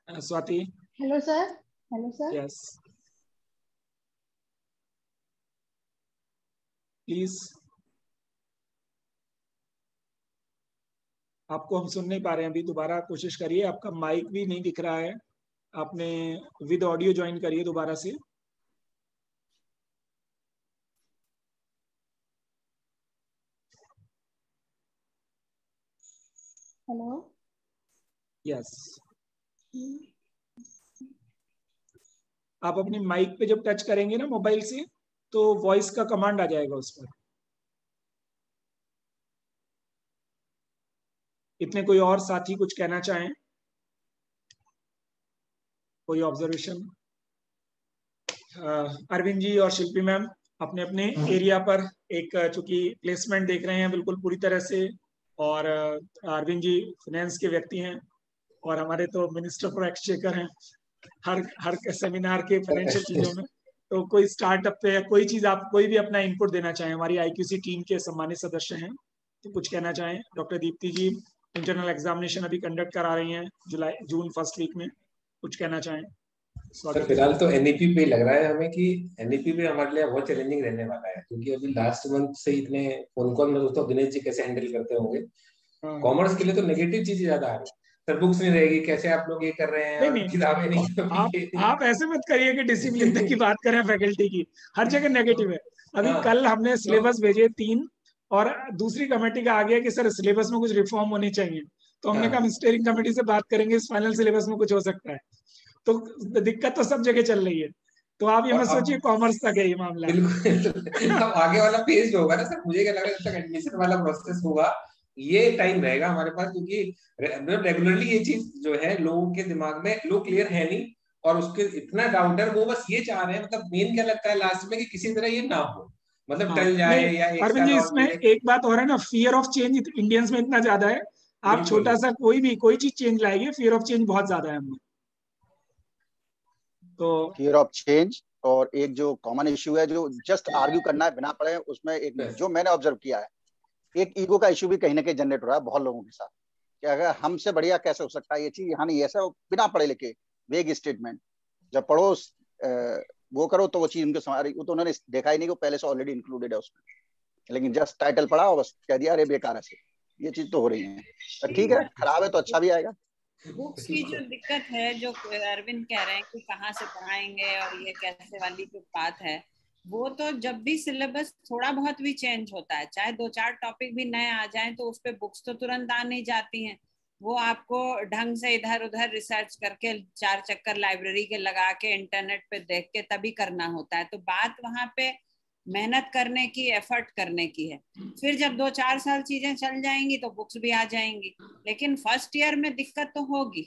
Swati. Hello sir. Hello sir. Yes please. आपको हम सुन नहीं पा रहे हैं अभी, दोबारा कोशिश करिए। आपका माइक भी नहीं दिख रहा है, आपने विद ऑडियो ज्वाइन करिए दोबारा से। हेलो। यस आप अपनी माइक पे जब टच करेंगे ना मोबाइल से, तो वॉइस का कमांड आ जाएगा उस पर। इतने कोई और साथी कुछ कहना चाहें? कोई ऑब्जर्वेशन? अरविंद जी और शिल्पी मैम अपने अपने एरिया पर एक, चूंकि प्लेसमेंट देख रहे हैं बिल्कुल पूरी तरह से, और अरविंद जी फाइनेंस के व्यक्ति हैं और हमारे तो मिनिस्टर फॉर एक्सचेकर हैं हर सेमिनार के फाइनेंशियल चीजों में। तो कोई स्टार्टअप पे कोई चीज, आप कोई भी अपना इनपुट देना चाहें, हमारी IQC टीम के सम्मानित सदस्य हैं, तो कुछ कहना चाहें? डॉक्टर दीप्ति जी इंटरनल एग्जामिनेशन अभी कंडक्ट करा रही हैं जून फर्स्ट वीक में, कुछ कहना चाहें? सर फिलहाल तो एनईपी पे लग रहा है हमें कि एनईपी पे हमारे लिए बहुत चैलेंजिंग रहने वाला है, क्योंकि अभी लास्ट मंथ से इतने फोन कॉल, मैं सोचता हूँ दिनेश जी कैसे हैंडल करते होंगे। कॉमर्स के लिए तो नेगेटिव चीजें ज्यादा आ रही है सर, बुक्स नहीं रहेगी, कैसे आप लोग ये कर रहे हैं, और किताबें नहीं। आप ऐसे मत करिए कि डिसिप्लिन की बात करें फैकल्टी की, हर जगह नेगेटिव है। अभी कल हमने सिलेबस भेजे 3 और दूसरी कमेटी का आ गया कि सर सिलेबस में कुछ रिफॉर्म होनी चाहिए, तो हमने कहा हम स्टीयरिंग कमेटी से बात करेंगे, इस फाइनल सिलेबस में कुछ हो सकता है। तो दिक्कत तो सब जगह चल रही है, तो आप ये मत सोचिए कॉमर्स तक है ये मामला। बिल्कुल अब आगे वाला फेज जो होगा ना सर, मुझे क्या लग रहा है जब तक एडमिशन वाला प्रोसेस होगा ये टाइम रहेगा हमारे पास, क्योंकि रेगुलरली ये चीज जो है लोगों के दिमाग में, लोग क्लियर है नहीं और उसके इतना डाउटर, वो बस ये चाह रहे हैं, मतलब मेन क्या लगता है लास्ट में कि किसी तरह ये ना हो, मतलब टल जाए या एक अरविंद जी इसमें एक बात और है ना, फियर ऑफ चेंज इंडियंस में इतना ज्यादा है, आप छोटा सा कोई चीज चेंज लाएंगे, फियर ऑफ चेंज बहुत ज्यादा है हमें। तो फियर ऑफ चेंज और एक जो कॉमन इश्यू है जो जस्ट आर्ग्यू करना है बिना पढ़े, उसमें एक जो मैंने ऑब्जर्व किया है, एक ईगो का इश्यू भी कहीं ना कहीं जनरेट हो रहा है बहुत लोगों के साथ, कि अगर हमसे बढ़िया कैसे हो सकता है ये चीज, यहाँ नहीं ऐसा, बिना पढ़े लिखे वेग स्टेटमेंट, जब पढ़ो वो करो तो वो चीज उनके समझ रही, वो तो उन्होंने देखा ही नहीं, वो पहले से ऑलरेडी इंक्लूडेड है उसमें, लेकिन जस्ट टाइटल पढ़ा और बस कह दिया अरे बेकार है, ये चीज तो हो रही है। ठीक है, खराब है तो अच्छा भी आएगा। बुक्स की जो दिक्कत है, जो अरविंद कह रहे हैं कि कहाँ से पढ़ाएंगे और ये कैसे वाली जो बात है, वो तो जब भी सिलेबस थोड़ा बहुत भी चेंज होता है, चाहे 2-4 टॉपिक भी नए आ जाएं, तो उस पे बुक्स तो तुरंत आ नहीं जाती हैं, वो आपको ढंग से इधर उधर रिसर्च करके 4 चक्कर लाइब्रेरी के लगा के इंटरनेट पे देख के तभी करना होता है। तो बात वहां पे मेहनत करने की, एफर्ट करने की है। फिर जब 2-4 साल चीजें चल जाएंगी तो बुक्स भी आ जाएंगी, लेकिन फर्स्ट ईयर में दिक्कत तो होगी,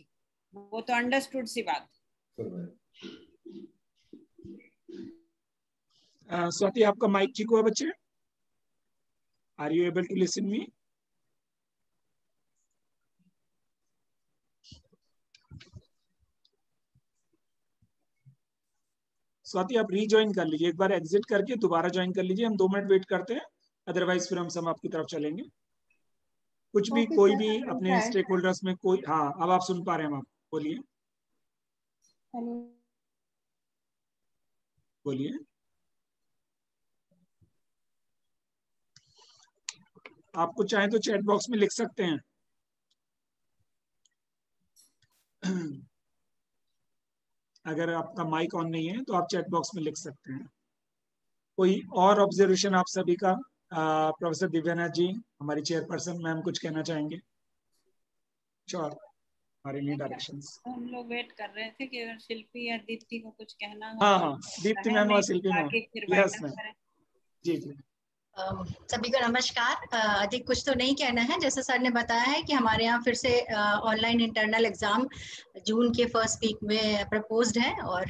वो तो अंडरस्टूड सी बात। स्वाति आपका माइक ठीक हुआ बच्चे? Are you able to listen me? Swati आप रीज्वाइन कर लीजिए, एक बार एग्जिट करके दोबारा ज्वाइन कर लीजिए, हम 2 मिनट वेट करते हैं, अदरवाइज फिर हम सब आपकी तरफ चलेंगे। कुछ भी कोई भी अपने स्टेक होल्डर्स में कोई, हाँ अब आप सुन पा रहे हैं, हम आप बोलिए बोलिए। आपको चाहे तो चैट बॉक्स में लिख सकते हैं। अगर आपका माइक ऑन नहीं है तो आप चैट बॉक्स में लिख सकते हैं। कोई और ऑब्जर्वेशन आप सभी का? प्रोफेसर दिव्यानाथ जी हमारी चेयरपर्सन मैम कुछ कहना चाहेंगे? श्योर, हमारे न्यू डायरेक्शंस। हम लोग वेट कर रहे थे कि अगर शिल्पी या दीप्ति को कुछ कहना हो। हाँ दीप्ति मैम और शिल्पी मैम, यस मैम। जी जी सभी को नमस्कार। अधिक कुछ तो नहीं कहना है, जैसे सर ने बताया है कि हमारे यहाँ फिर से ऑनलाइन इंटरनल एग्जाम जून के फर्स्ट वीक में प्रपोज्ड है, और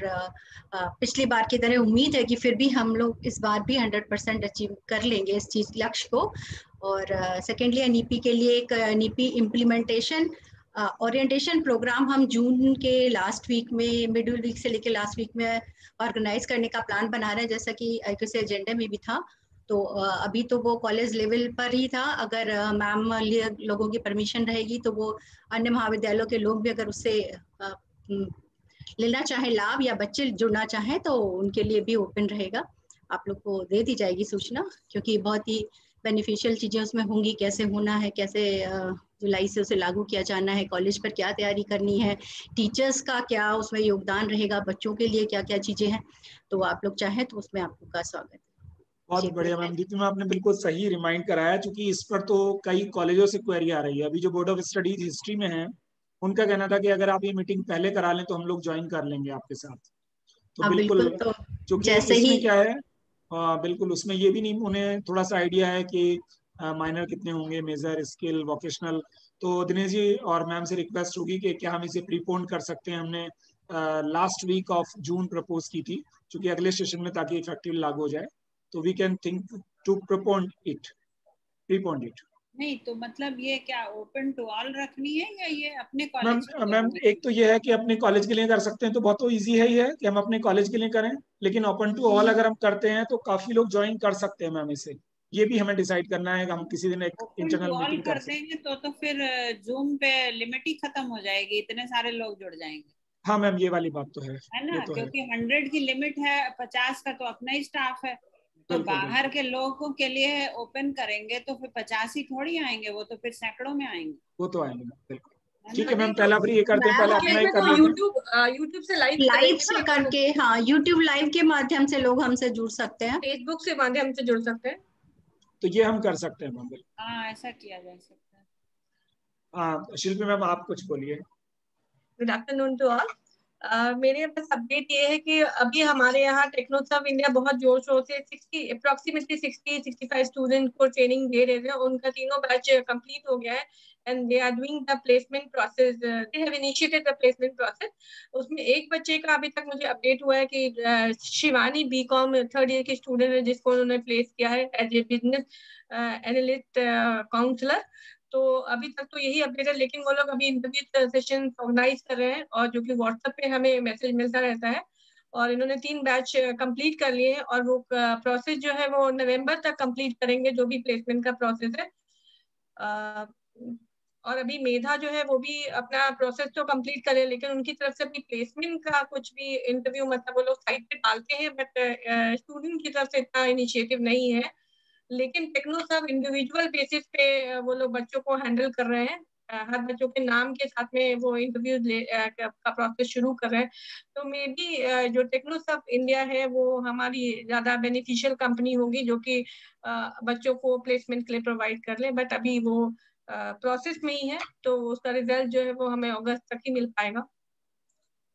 पिछली बार की तरह उम्मीद है कि फिर भी हम लोग इस बार भी 100% अचीव कर लेंगे इस चीज लक्ष्य को। और सेकेंडली एनईपी के लिए एक एनईपी इम्प्लीमेंटेशन ओरिएंटेशन प्रोग्राम हम जून के लास्ट वीक में, मिडिल वीक से लेकर लास्ट वीक में ऑर्गेनाइज करने का प्लान बना रहे हैं, जैसा कि आईक्यूसी एजेंडा में भी था। तो अभी तो वो कॉलेज लेवल पर ही था, अगर मैम लोगों की परमिशन रहेगी तो वो अन्य महाविद्यालयों के लोग भी अगर उससे लेना चाहे लाभ, या बच्चे जुड़ना चाहें तो उनके लिए भी ओपन रहेगा। आप लोग को दे दी जाएगी सूचना, क्योंकि बहुत ही बेनिफिशियल चीजें उसमें होंगी, कैसे होना है, कैसे जुलाई से उसे लागू किया जाना है, कॉलेज पर क्या तैयारी करनी है, टीचर्स का क्या उसमें योगदान रहेगा, बच्चों के लिए क्या क्या चीजें हैं। तो आप लोग चाहें तो उसमें आपको का स्वागत है। बहुत बढ़िया मैम, दीप्ति मैम आपने बिल्कुल सही रिमाइंड कराया, क्योंकि इस पर तो कई कॉलेजों से क्वेरी आ रही है। अभी जो बोर्ड ऑफ स्टडीज हिस्ट्री में है, उनका कहना था कि अगर आप ये मीटिंग पहले करा लें तो हम लोग ज्वाइन कर लेंगे आपके साथ। तो बिल्कुल तो क्योंकि इसमें क्या है, बिल्कुल उसमें ये भी नहीं, उन्हें थोड़ा सा आइडिया है कि माइनर कितने होंगे, मेजर, स्किल, वोकेशनल। तो दिनेश जी और मैम से रिक्वेस्ट होगी कि क्या हम इसे प्रीपोन कर सकते हैं। हमने last week of June propose की थी, क्योंकि अगले सेशन में ताकि इफेक्टिव लागू हो जाए, तो we can think to prepone it. नहीं तो मतलब ये क्या ओपन टू ऑल रखनी है या ये अपने कॉलेज? मैम एक तो ये है कि अपने कॉलेज के लिए कर सकते हैं, तो बहुत तो इजी है ही है कि हम अपने कॉलेज के लिए करें, लेकिन ओपन टू ऑल अगर हम करते हैं तो काफी लोग ज्वाइन कर सकते हैं मैम। इसे ये भी हमें डिसाइड करना है कि हम किसी दिन एक इंटरनल मीटिंग कर देंगे तो फिर जूम पे लिमिट ही खत्म हो जाएगी, इतने सारे लोग जुड़ जाएंगे। हाँ मैम, ये वाली बात तो है ना, तो क्योंकि 100 की लिमिट है, 50 का तो अपना ही स्टाफ है, तो बाहर के लोगों के लिए ओपन करेंगे तो फिर 50 ही थोड़ी आएंगे, वो तो फिर सैकड़ों में आएंगे। वो तो आएंगे बिल्कुल। ठीक है मैम, पहला फ्री ये करते हैं, पहले अपना ही कर तो लेते यूट्यूब से लाइव से करके, हाँ यूट्यूब लाइव के माध्यम से लोग हमसे जुड़ सकते हैं, फेसबुक से माध्यम से जुड़ सकते हैं, तो ये हम कर सकते हैं मैम। हाँ ऐसा किया जा सकता है। हाँ शिल्पी मैम, आप कुछ बोलिए। Good afternoon to all. मेरे पास अपडेट ये है कि अभी हमारे यहाँ टेक्नोसर्व इंडिया बहुत जोर शोर से 60 65 स्टूडेंट को ट्रेनिंग दे रहे हैं। उनका तीनों बैच कंप्लीट हो गया है and they are doing the placement process, they have initiated the placement process. उसमें एक बच्चे का अभी तक मुझे अपडेट हुआ है कि शिवानी बीकॉम 3rd ईयर की स्टूडेंट है, जिसको उन्होंने प्लेस किया है as a business analyst counsellor. तो अभी तक तो यही अपडेट है, लेकिन वो लोग अभी इंटरव्यू सेशन ऑर्गेनाइज कर रहे हैं और जो कि व्हाट्सएप पे हमें मैसेज मिलता रहता है। और इन्होंने 3 बैच कंप्लीट कर लिए हैं और वो प्रोसेस जो है वो नवंबर तक कंप्लीट करेंगे, जो भी प्लेसमेंट का प्रोसेस है। और अभी मेधा जो है वो भी अपना प्रोसेस तो कंप्लीट करे, लेकिन उनकी तरफ से अभी प्लेसमेंट का कुछ भी इंटरव्यू मतलब वो लोग साइट पे डालते हैं, बट स्टूडेंट की तरफ से इतना इनिशिएटिव नहीं है। लेकिन टेक्नोसर्व इंडिविजुअल बेसिस पे वो लोग बच्चों को हैंडल कर रहे हैं, हर बच्चों के नाम के साथ में वो इंटरव्यू का प्रोसेस शुरू कर रहे हैं। तो मे बी जो टेक्नोसर्व इंडिया है वो हमारी ज्यादा बेनिफिशियल कंपनी होगी, जो कि बच्चों को प्लेसमेंट के लिए प्रोवाइड कर ले, बट अभी वो प्रोसेस में ही है, तो उसका रिजल्ट जो है वो हमें अगस्त तक ही मिल पाएगा।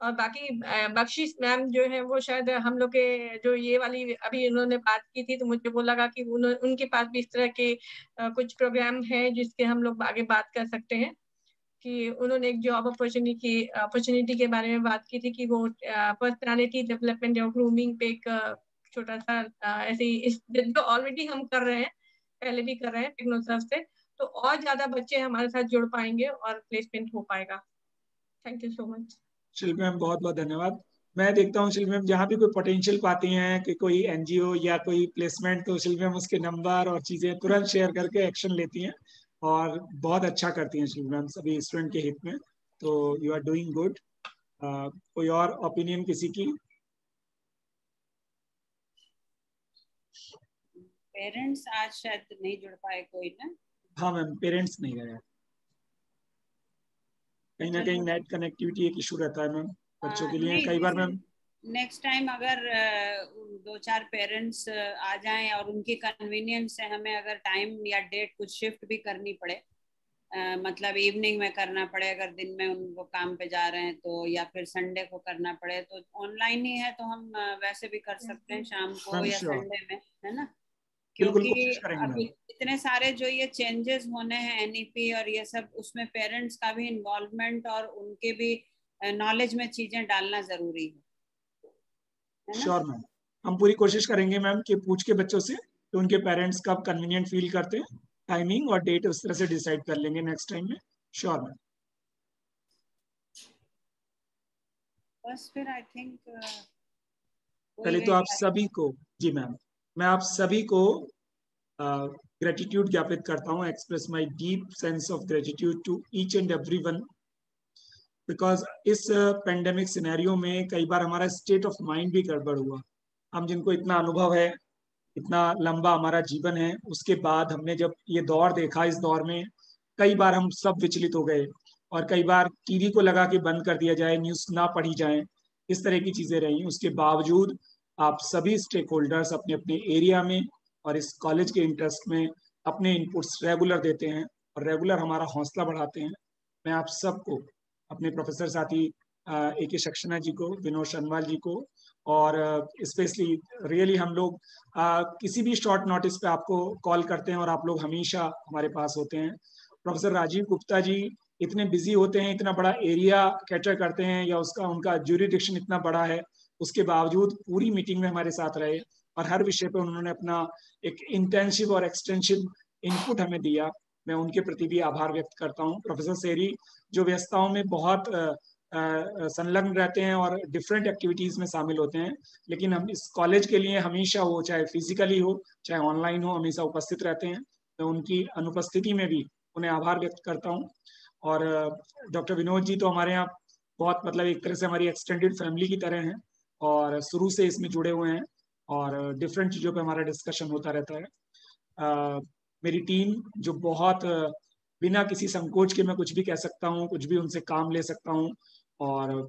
और बाकी बख्शिश मैम जो है वो शायद हम लोग के जो ये वाली अभी उन्होंने बात की थी, तो मुझे वो लगा कि उनके पास भी इस तरह के कुछ प्रोग्राम है जिसके हम लोग आगे बात कर सकते हैं। कि उन्होंने एक जॉब अपॉर्चुनिटी के बारे में बात की थी कि वो पर्सनालिटी डेवलपमेंट और ग्रूमिंग पे एक छोटा सा ऐसे ही जो ऑलरेडी हम कर रहे हैं, पहले भी कर रहे हैं टेक्नोसर्व से, तो और ज्यादा बच्चे हमारे साथ जुड़ पाएंगे और प्लेसमेंट हो पाएगा। Thank you so much. Shilpi ma'am बहुत बहुत धन्यवाद। मैं देखता हूँ शिल्पी मैम जहाँ भी कोई पोटेंशियल पाती हैं कि कोई एनजीओ या कोई प्लेसमेंट, तो शिल्पी मैम उसके नंबर और चीजें तुरंत शेयर करके एक्शन लेती हैं और बहुत अच्छा करती हैं शिल्पी मैम सभी स्टूडेंट के हित में। तो यू आर डूइंग गुड। कोई और ओपिनियन किसी की? पेरेंट्स आज शायद नहीं जुड़ पाए कोई ना। हाँ मैम, पेरेंट्स नहीं गए, कहीं ना कहीं नेट कनेक्टिविटी एक इशू रहता है मैम बच्चों के लिए कई बार। मैम नेक्स्ट टाइम अगर 2-4 पेरेंट्स आ जाएं और उनकी कन्वीनियंस से हमें अगर टाइम या डेट कुछ शिफ्ट भी करनी पड़े, मतलब इवनिंग में करना पड़े, अगर दिन में उनको काम पे जा रहे हैं तो, या फिर संडे को करना पड़े, तो ऑनलाइन ही है तो हम वैसे भी कर सकते हैं शाम को या संडे में, है ना। क्योंकि अभी इतने सारे जो ये चेंजेस होने हैं एनईपी और ये सब, उसमें पेरेंट्स का भी इन्वॉल्वमेंट और उनके भी नॉलेज में चीजें डालना जरूरी है। श्योर मैम, हम पूरी कोशिश करेंगे मैम कि पूछ के बच्चों से कि उनके पेरेंट्स कब कन्वीनियंट फील करते हैं, टाइमिंग और डेट उस तरह से डिसाइड कर लेंगे नेक्स्ट टाइम में। Sure ma'am. बस फिर आई थिंक पहले तो आप सभी को, जी मैम, मैं आप सभी को ग्रेटिट्यूड ज्ञापित करता हूँ। Express my deep sense of gratitude to each and everyone, because इस पेंडेमिक सिनेरियो में कई बार हमारा स्टेट ऑफ माइंड भी गड़बड़ हुआ। हम जिनको इतना अनुभव है, इतना लंबा हमारा जीवन है, उसके बाद हमने जब ये दौर देखा, इस दौर में कई बार हम सब विचलित हो गए और कई बार टीवी को लगा के बंद कर दिया जाए, न्यूज़ ना पढ़ी जाए, इस तरह की चीजें रही। उसके बावजूद आप सभी स्टेक होल्डर्स अपने अपने एरिया में और इस कॉलेज के इंटरेस्ट में अपने इनपुट्स रेगुलर देते हैं और रेगुलर हमारा हौसला बढ़ाते हैं। मैं आप सबको, अपने प्रोफेसर साथी A.K. सक्सेना जी को, विनोद शनवाल जी को, और स्पेशली रियली हम लोग किसी भी शॉर्ट नोटिस पे आपको कॉल करते हैं और आप लोग हमेशा हमारे पास होते हैं। प्रोफेसर राजीव गुप्ता जी इतने बिजी होते हैं, इतना बड़ा एरिया कैटर करते हैं, या उनका ज्यूरिडिक्शन इतना बड़ा है, उसके बावजूद पूरी मीटिंग में हमारे साथ रहे और हर विषय पे उन्होंने अपना एक इंटेंसिव और एक्सटेंसिव इनपुट हमें दिया। मैं उनके प्रति भी आभार व्यक्त करता हूँ। प्रोफेसर सेरी जो व्यस्तताओं में बहुत संलग्न रहते हैं और डिफरेंट एक्टिविटीज में शामिल होते हैं, लेकिन हम इस कॉलेज के लिए हमेशा, वो चाहे फिजिकली हो चाहे ऑनलाइन हो, हमेशा उपस्थित रहते हैं। तो उनकी अनुपस्थिति में भी उन्हें आभार व्यक्त करता हूँ। और डॉक्टर विनोद जी तो हमारे यहाँ बहुत मतलब एक तरह से हमारी एक्सटेंडेड फैमिली की तरह हैं और शुरू से इसमें जुड़े हुए हैं और डिफरेंट चीज़ों पे हमारा डिस्कशन होता रहता है। मेरी टीम जो बहुत बिना किसी संकोच के मैं कुछ भी कह सकता हूँ, कुछ भी उनसे काम ले सकता हूँ। और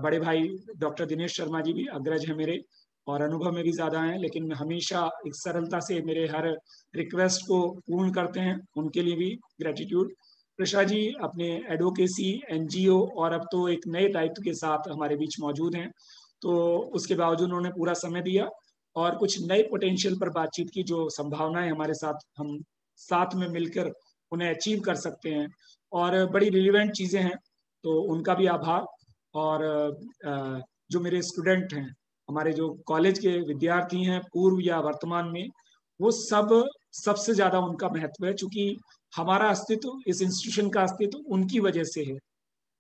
बड़े भाई डॉक्टर दिनेश शर्मा जी भी अग्रज है मेरे और अनुभव में भी ज्यादा हैं, लेकिन हमेशा एक सरलता से मेरे हर रिक्वेस्ट को पूर्ण करते हैं, उनके लिए भी ग्रेटिट्यूड। कृष्णा जी अपने एडवोकेसी, एनजीओ और अब तो एक नए दायित्व के साथ हमारे बीच मौजूद हैं, तो उसके बावजूद उन्होंने पूरा समय दिया और कुछ नए पोटेंशियल पर बातचीत की, जो संभावनाएं हमारे साथ हम साथ में मिलकर उन्हें अचीव कर सकते हैं और बड़ी रिलेवेंट चीजें हैं, तो उनका भी आभार। और जो मेरे स्टूडेंट हैं, हमारे जो कॉलेज के विद्यार्थी हैं पूर्व या वर्तमान में, वो सबसे ज्यादा उनका महत्व है, क्योंकि हमारा अस्तित्व, इस इंस्टीट्यूशन का अस्तित्व उनकी वजह से है।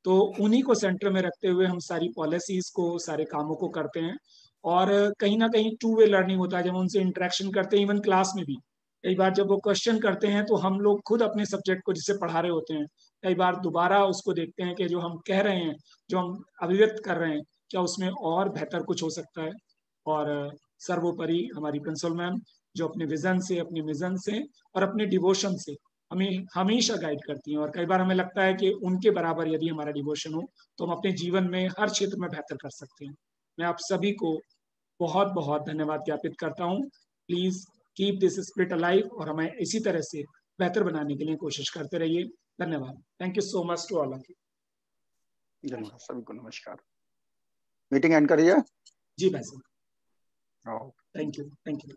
तो उन्हीं को सेंटर में रखते हुए हम सारी पॉलिसीज को, सारे कामों को करते हैं और कहीं ना कहीं टू वे लर्निंग होता है जब उनसे इंटरेक्शन करते हैं। इवन क्लास में भी कई बार जब वो क्वेश्चन करते हैं तो हम लोग खुद अपने सब्जेक्ट को जिसे पढ़ा रहे होते हैं, कई बार दोबारा उसको देखते हैं कि जो हम कह रहे हैं, जो हम अभिव्यक्त कर रहे हैं, क्या उसमें और बेहतर कुछ हो सकता है। और सर्वोपरि हमारी प्रिंसिपल मैम जो अपने विजन से, अपने मिजन से और अपने डिवोशन से हमें हमेशा गाइड करती हैं और कई बार हमें लगता है कि उनके बराबर यदि हमारा डिवोशन हो तो हम अपने जीवन में हर क्षेत्र में बेहतर कर सकते हैं। मैं आप सभी को बहुत बहुत धन्यवाद ज्ञापित करता हूँ। Please keep this spirit alive और हमें इसी तरह से बेहतर बनाने के लिए कोशिश करते रहिए। धन्यवाद। Thank you so much to all of you. धन्यवाद सभी को, नमस्कार। मीटिंग एंड करिए। जी भाई साहब, थैंक यू।